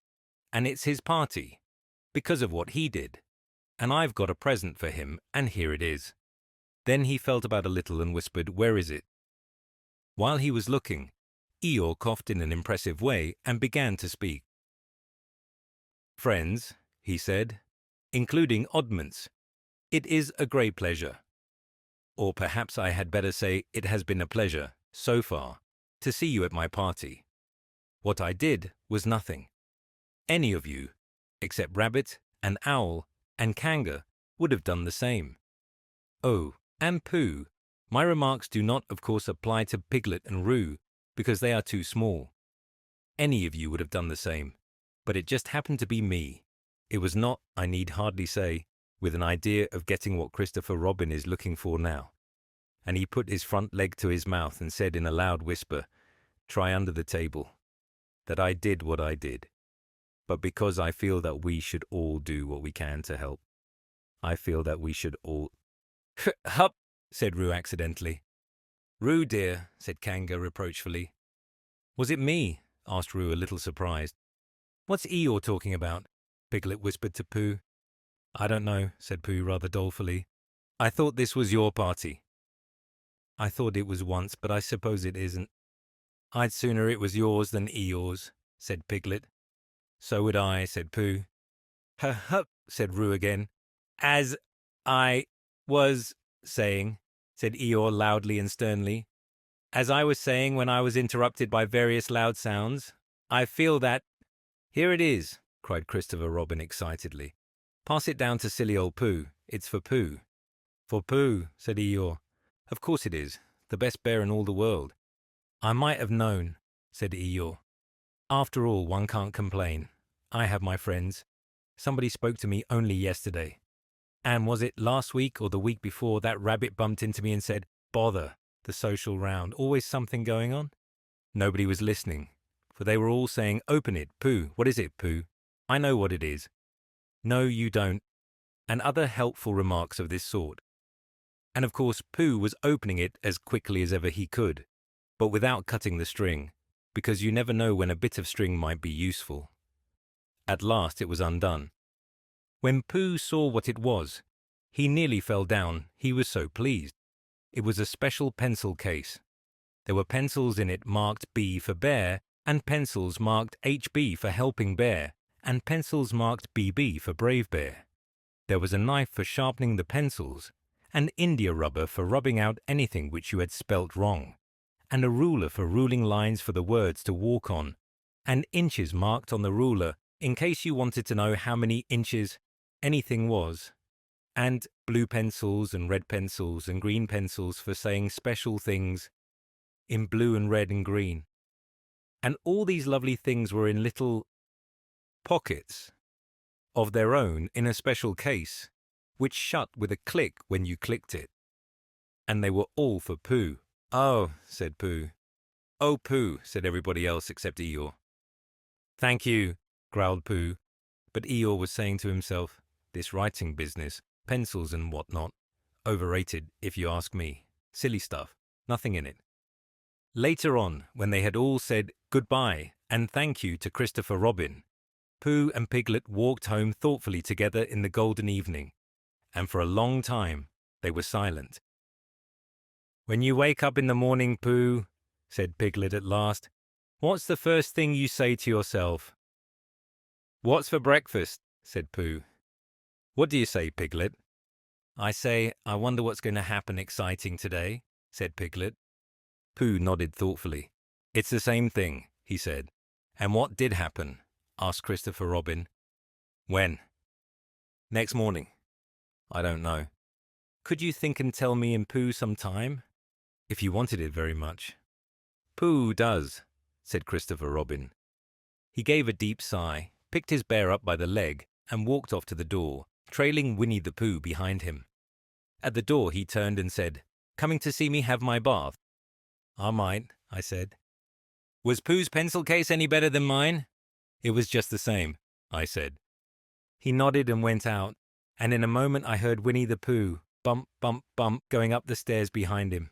And it's his party, because of what he did. And I've got a present for him, and here it is." Then he felt about a little and whispered, "Where is it?" While he was looking, Eeyore coughed in an impressive way and began to speak. "Friends," he said, "including oddments, it is a great pleasure. Or perhaps I had better say it has been a pleasure, so far, to see you at my party. What I did was nothing. Any of you, except Rabbit and Owl and Kanga, would have done the same. Oh, and Pooh, my remarks do not, of course, apply to Piglet and Roo, because they are too small. Any of you would have done the same, but it just happened to be me. It was not, I need hardly say, with an idea of getting what Christopher Robin is looking for now. And he put his front leg to his mouth and said in a loud whisper, "Try under the table, that I did what I did. But because I feel that we should all do what we can to help, I feel that we should all—" "Hup," said Roo accidentally. "Roo, dear," said Kanga reproachfully. "Was it me?" asked Roo, a little surprised. "What's Eeyore talking about?" Piglet whispered to Pooh. "I don't know," said Pooh rather dolefully. "I thought this was your party." "I thought it was once, but I suppose it isn't." "I'd sooner it was yours than Eeyore's," said Piglet. "So would I," said Pooh. "Hup," said Roo again. "As I was saying," said Eeyore loudly and sternly, "as I was saying when I was interrupted by various loud sounds, I feel that—" "Here it is," cried Christopher Robin excitedly. "Pass it down to silly old Pooh. It's for Pooh." "For Pooh," said Eeyore. "Of course it is. The best bear in all the world." "I might have known," said Eeyore. "After all, one can't complain. I have my friends. Somebody spoke to me only yesterday. And was it last week or the week before that rabbit bumped into me and said, 'Bother, the social round, always something going on?' Nobody was listening, for they were all saying, 'Open it, Pooh. What is it, Pooh? I know what it is.' 'No, you don't,' and other helpful remarks of this sort. And of course Pooh was opening it as quickly as ever he could, but without cutting the string, because you never know when a bit of string might be useful. At last it was undone. When Pooh saw what it was, he nearly fell down, he was so pleased. It was a special pencil case. There were pencils in it marked B for bear, and pencils marked HB for helping bear, and pencils marked BB for brave bear. There was a knife for sharpening the pencils, and India rubber for rubbing out anything which you had spelt wrong, and a ruler for ruling lines for the words to walk on, and inches marked on the ruler in case you wanted to know how many inches anything was, and blue pencils and red pencils and green pencils for saying special things in blue and red and green. And all these lovely things were in little pockets of their own in a special case, which shut with a click when you clicked it. And they were all for Pooh. "Oh," said Pooh. "Oh, Pooh," said everybody else except Eeyore. "Thank you," growled Pooh. But Eeyore was saying to himself, "This writing business, pencils and whatnot, overrated if you ask me. Silly stuff, nothing in it." Later on, when they had all said goodbye and thank you to Christopher Robin, Pooh and Piglet walked home thoughtfully together in the golden evening, and for a long time they were silent. "When you wake up in the morning, Pooh," said Piglet at last, "what's the first thing you say to yourself?" "What's for breakfast?" said Pooh. "What do you say, Piglet?" "I say, I wonder what's going to happen exciting today," said Piglet. Pooh nodded thoughtfully. "It's the same thing," he said. "And what did happen?" asked Christopher Robin. "When?" "Next morning." "I don't know." "Could you think and tell me in Pooh some time? If you wanted it very much." "Pooh does," said Christopher Robin. He gave a deep sigh, picked his bear up by the leg, and walked off to the door, trailing Winnie-the-Pooh behind him. At the door he turned and said, "Coming to see me have my bath?" "I might," I said. "Was Pooh's pencil case any better than mine?" "It was just the same," I said. He nodded and went out, and in a moment I heard Winnie-the-Pooh bump, bump, bump going up the stairs behind him.